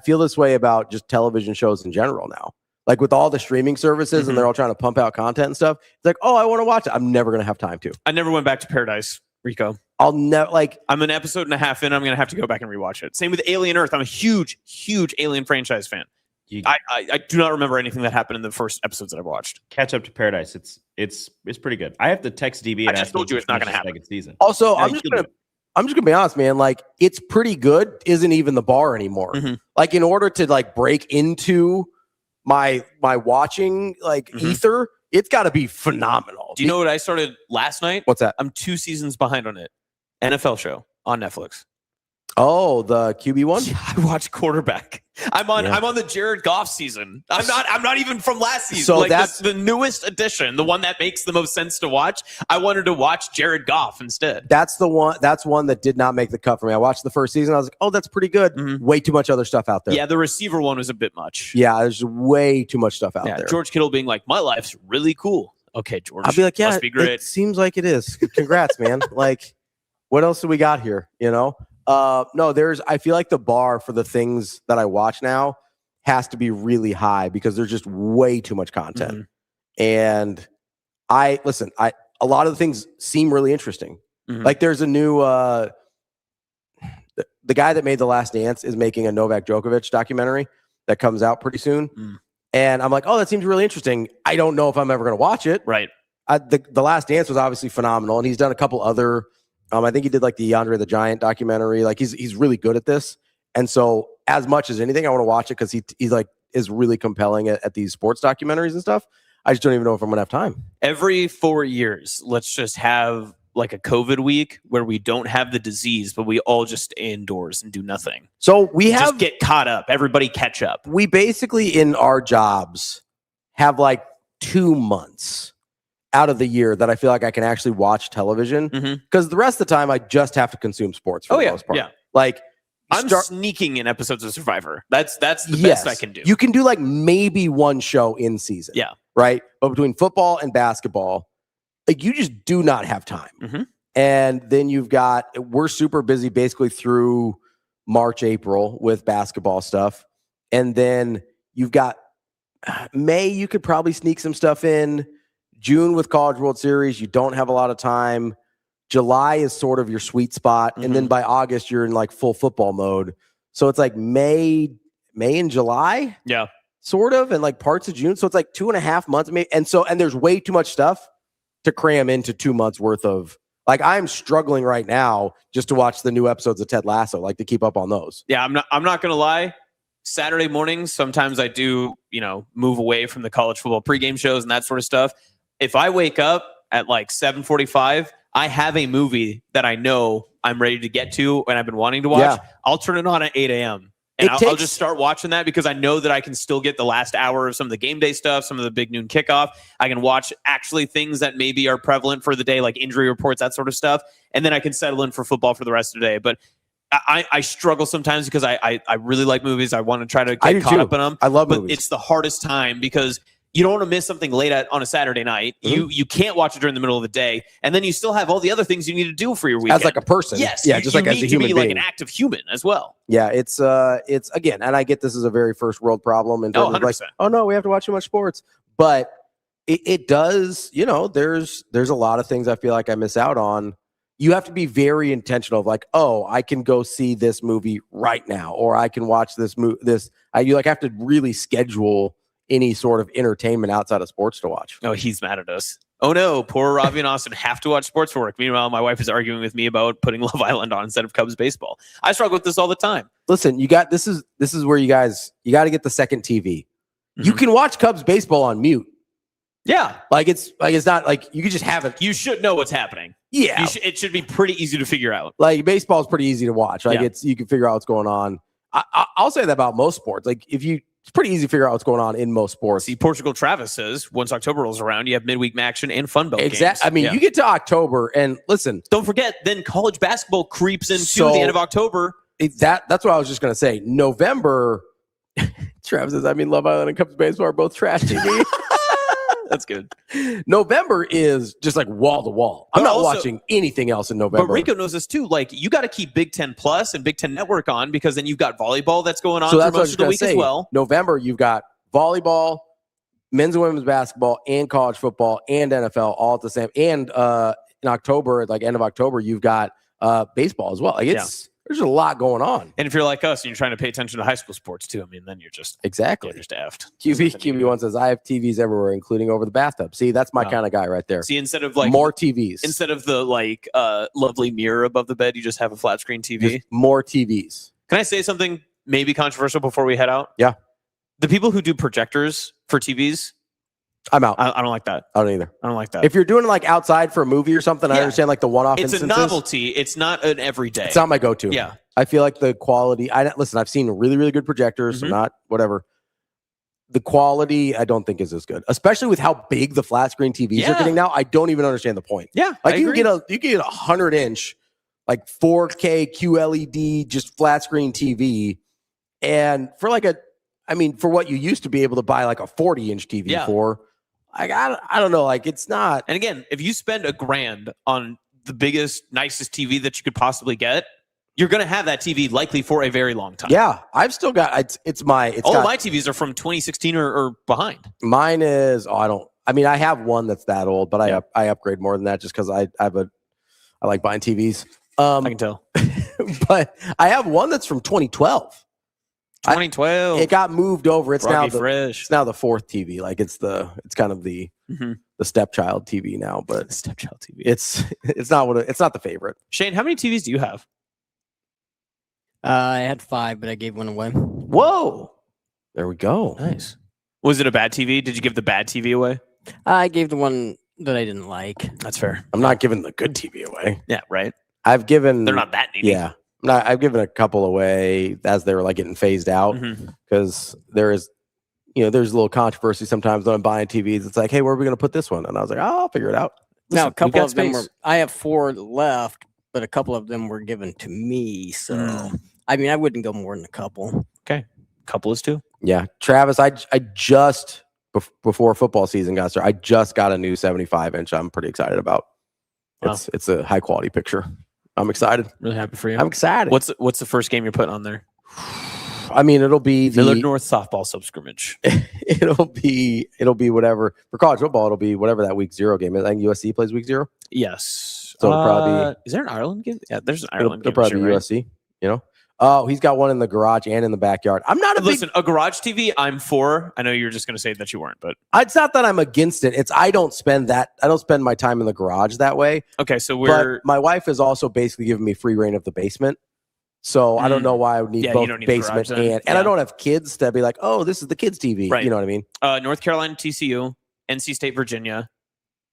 feel this way about just television shows in general now. Like with all the streaming services and they're all trying to pump out content and stuff. It's like, oh, I want to watch it. I'm never going to have time to. I never went back to Paradise, Rico. I'll never I'm an episode and a half in. I'm going to have to go back and rewatch it. Same with Alien Earth. I'm a huge, huge Alien franchise fan. I do not remember anything that happened in the first episodes that I've watched. Catch up to Paradise. It's pretty good. I have to text DB. I just told you it's not going to happen. Second season. Also, Yeah, I'm just gonna be honest, man. Like, it's pretty good. Isn't even the bar anymore. Like, in order to like break into my watching like ether, it's got to be phenomenal. Do you know what I started last night? What's that? I'm 2 seasons behind on it. NFL show on Netflix. Oh, the QB one. Yeah, I watched Quarterback. I'm on the Jared Goff season. I'm not even from last season. So like that's the newest edition, the one that makes the most sense to watch. I wanted to watch Jared Goff instead. That's the one. That's one that did not make the cut for me. I watched the first season. I was like, oh, that's pretty good. Way too much other stuff out there. Yeah, the receiver one was a bit much. Yeah, there's way too much stuff out there. George Kittle being like, my life's really cool. Okay, George. I'll be like, yeah, must be great. it seems like it is. Congrats, man. Like, what else do we got here? You know? No, I feel like the bar for the things that I watch now has to be really high because there's just way too much content. And a lot of the things seem really interesting. Like there's a new, the guy that made The Last Dance is making a Novak Djokovic documentary that comes out pretty soon. And I'm like, oh, that seems really interesting. I don't know if I'm ever going to watch it. Right. The Last Dance was obviously phenomenal. And he's done a couple other, I think he did like the Andre the Giant documentary. Like he's really good at this. And so as much as anything, I want to watch it because he's like is really compelling at these sports documentaries and stuff. I just don't even know if I'm going to have time. Every 4 years, let's just have like a COVID week where we don't have the disease, but we all just stay indoors and do nothing. So we just get caught up. Everybody catch up. We basically in our jobs have like 2 months out of the year that I feel like I can actually watch television because the rest of the time I just have to consume sports for the most part. Yeah. Like I'm sneaking in episodes of Survivor. That's the best I can do. You can do like maybe one show in season. Yeah. Right. But between football and basketball, like you just do not have time. And then we're super busy basically through March, April with basketball stuff. And then you've got May, you could probably sneak some stuff in. June with College World Series, you don't have a lot of time. July is sort of your sweet spot. And then by August, you're in like full football mode. So it's like May and July. Yeah. Sort of. And like parts of June. So it's like 2.5 months. And there's way too much stuff to cram into 2 months worth of, like, I'm struggling right now just to watch the new episodes of Ted Lasso, like to keep up on those. Yeah. I'm not going to lie. Saturday mornings, sometimes I do, move away from the college football pregame shows and that sort of stuff. If I wake up at like 7:45, I have a movie that I know I'm ready to get to and I've been wanting to watch. Yeah. I'll turn it on at 8 a.m. And I'll just start watching that because I know that I can still get the last hour of some of the game day stuff, some of the big noon kickoff. I can watch actually things that maybe are prevalent for the day, like injury reports, that sort of stuff. And then I can settle in for football for the rest of the day. But I struggle sometimes because I really like movies. I want to try to get caught up in them. I love but movies. It's the hardest time because you don't want to miss something late on a Saturday night. You can't watch it during the middle of the day, and then you still have all the other things you need to do for your weekend As like a person. Yes, Yeah, you, just you like as need a to human be being. like an active human as well. Yeah, it's again, and I get this is a very first world problem in terms of like, 100%. oh no, we have to watch too much sports, but it does. There's a lot of things I feel like I miss out on. You have to be very intentional of like, oh, I can go see this movie right now, or I can watch this movie. You like have to really schedule any sort of entertainment outside of sports to watch. Oh, he's mad at us. Oh no, poor Ravi and Austin have to watch sports for work. Meanwhile, my wife is arguing with me about putting Love Island on instead of Cubs baseball. I struggle with this all the time. Listen, this is where you got to get the second TV. You can watch Cubs baseball on mute. Yeah, like it's not like you can just have it. You should know what's happening. Yeah, it should be pretty easy to figure out. Like baseball is pretty easy to watch. Like Yeah. you can figure out what's going on. I'll say that about most sports. Like it's pretty easy to figure out what's going on in most sports. See, Portugal Travis says once October rolls around, you have midweek action and fun belt Exactly. games. I mean, Yeah. you get to October and listen. Don't forget, then college basketball creeps into the end of October. That's what I was just going to say. November, Travis says, Love Island and Cubs baseball are both trash TV. That's good. November is just like wall to wall. I'm But not also- watching anything else in November. But Rico knows this too. Like, you got to keep Big Ten Plus and Big Ten Network on because then you've got volleyball that's going on So for that's what I was most of the gonna week say. as well. November, you've got volleyball, men's and women's basketball, and college football and NFL all at the same. And in October, like end of October, you've got baseball as well. Like there's a lot going on. And if you're like us and you're trying to pay attention to high school sports too, then you're just exactly just effed. QB1 says, I have TVs everywhere, including over the bathtub. See, that's my Wow. kind of guy right there. See, instead of like more TVs, instead of the lovely mirror above the bed, you just have a flat screen TV. Just more TVs. Can I say something maybe controversial before we head out? Yeah. The people who do projectors for TVs, I'm out. I don't like that. I don't either. I don't like that. If you're doing it like outside for a movie or something, I Yeah. understand like the one-off It's instances. a novelty. It's not an everyday. It's not my go-to. Yeah. I feel like the quality. Listen, I've seen really, really good projectors, so not whatever. The quality, I don't think is as good, especially with how big the flat screen TVs are Yeah. getting now. I don't even understand the point. Yeah, like I you agree. can get a 100-inch, like 4K QLED, just flat screen TV, and for for what you used to be able to buy like a 40-inch TV Yeah. for, like I don't know, like it's not. And again, if you spend $1,000 on the biggest, nicest TV that you could possibly get, you're going to have that TV likely for a very long time. Yeah, I've still got All of my TVs are from 2016 or behind. Mine is I have one that's that old, but I upgrade more than that just because I like buying TVs. I can tell. But I have one that's from 2012. 2012. It got moved over. It's now Rocky Fresh. it's now the fourth TV. Like it's kind of the stepchild TV now, but stepchild TV. It's not the favorite. Shane, how many TVs do you have? I had 5, but I gave one away. Whoa. There we go. Nice. Was it a bad TV? Did you give the bad TV away? I gave the one that I didn't like. That's fair. I'm not giving the good TV away. Yeah, right. I've given. They're not that needy. Yeah. I've given a couple away as they were like getting phased out because there's a little controversy sometimes when I'm buying TVs. It's like, hey, where are we going to put this one? And I was like, oh, I'll figure it out. Now, a couple got of them space. were. I have 4 left, but a couple of them were given to me. So, I wouldn't go more than a couple. Okay, couple is 2. Yeah, Travis, I just before football season got started, I just got a new 75-inch. I'm pretty excited about. Wow. It's a high quality picture. I'm excited. Really happy for you. I'm excited. What's the first game you're putting on there? It'll be the Millard North softball sub scrimmage. it'll be whatever for college football. It'll be whatever that week 0 game is. I think USC plays week 0. Yes. So it'll probably Is there an Ireland game? Yeah, there's an Ireland it'll game. probably be this year, right? USC. You know. Oh, he's got one in the garage and in the backyard. I'm not a Listen, a garage TV, I'm for. I know you're just going to say that you weren't, but it's not that I'm against it. It's I don't spend my time in the garage that way. okay. So But my wife has also basically given me free reign of the basement. So I don't know why I would need Yeah, you both don't need the basement garage then. and I don't have kids to be like, oh, this is the kids' TV. Right. You know what I mean? North Carolina, TCU, NC State, Virginia,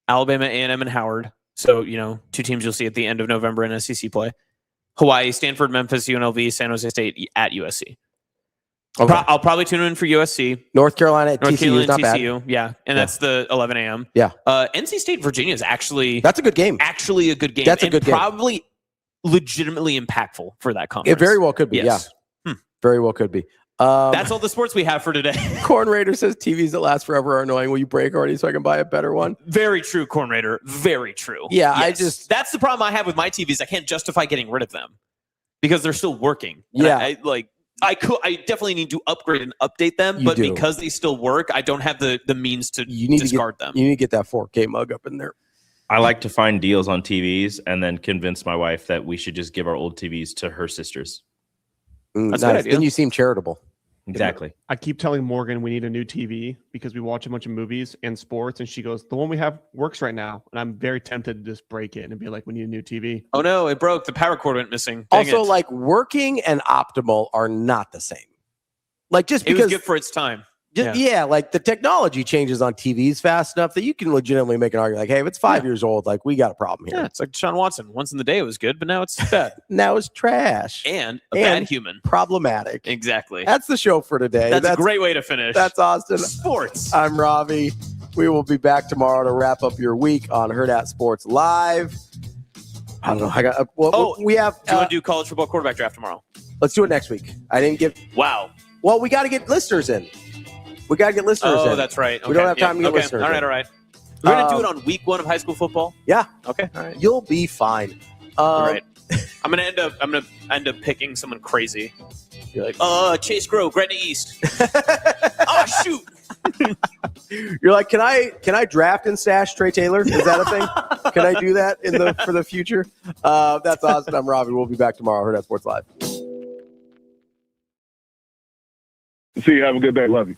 Alabama, A&M, and Howard. So 2 teams you'll see at the end of November in SEC play. Hawaii, Stanford, Memphis, UNLV, San Jose State at USC. Okay. I'll probably tune in for USC. North Carolina at North TCU Carolina, is not TCU, bad. yeah, and that's the 11 a.m. Yeah. NC State, Virginia is actually That's a good game. Actually, a good game. That's a and good game. Probably legitimately impactful for that conference. It very well could be. Yes. Yeah. Very well could be. That's all the sports we have for today. Corn Raider says TVs that last forever are annoying. Will you break already so I can buy a better one? Very true, Corn Raider. Very true. Yeah, Yes. That's the problem I have with my TVs. I can't justify getting rid of them because they're still working. And Yeah. I definitely need to upgrade and update them, You but do. because they still work, I don't have the means to discard them. You need to get that 4K mug up in there. I like to find deals on TVs and then convince my wife that we should just give our old TVs to her sisters. That's a good idea. Then you seem charitable. Exactly. I keep telling Morgan we need a new TV because we watch a bunch of movies and sports, and she goes, "The one we have works right now." And I'm very tempted to just break it and be like, "We need a new TV." Oh no, it broke. The power cord went missing. Dang Also, it. like working and optimal are not the same. Like just It was because good for its time. like the technology changes on TVs fast enough that you can legitimately make an argument like, hey, if it's 5 years old, like we got a problem here. Yeah, it's like Deshaun Watson. Once in the day it was good, but now it's bad. Now it's trash. And a bad human. Problematic. Exactly. That's the show for today. That's a great way to finish. That's Austin. Sports. I'm Ravi. We will be back tomorrow to wrap up your week on Hurrdat Sports Live. I don't know. We have. Do you want to do college football quarterback draft tomorrow? Let's do it next week. I didn't give. Wow. Well, we got to get listeners in. We got to get listeners in. Oh, that's right. We don't have time to get listeners All right, in. all right. We're going to do it on week 1 of high school football? Yeah. Okay. All right. You'll be fine. All right. I'm gonna end up picking someone crazy. You're like, Chase Grove, Gretna East. Oh shoot. You're like, can I draft and stash Trey Taylor? Is that a thing? Can I do that for the future? That's awesome. I'm Ravi. We'll be back tomorrow. Hurrdat Sports Live. See you. Have a good day. Love you.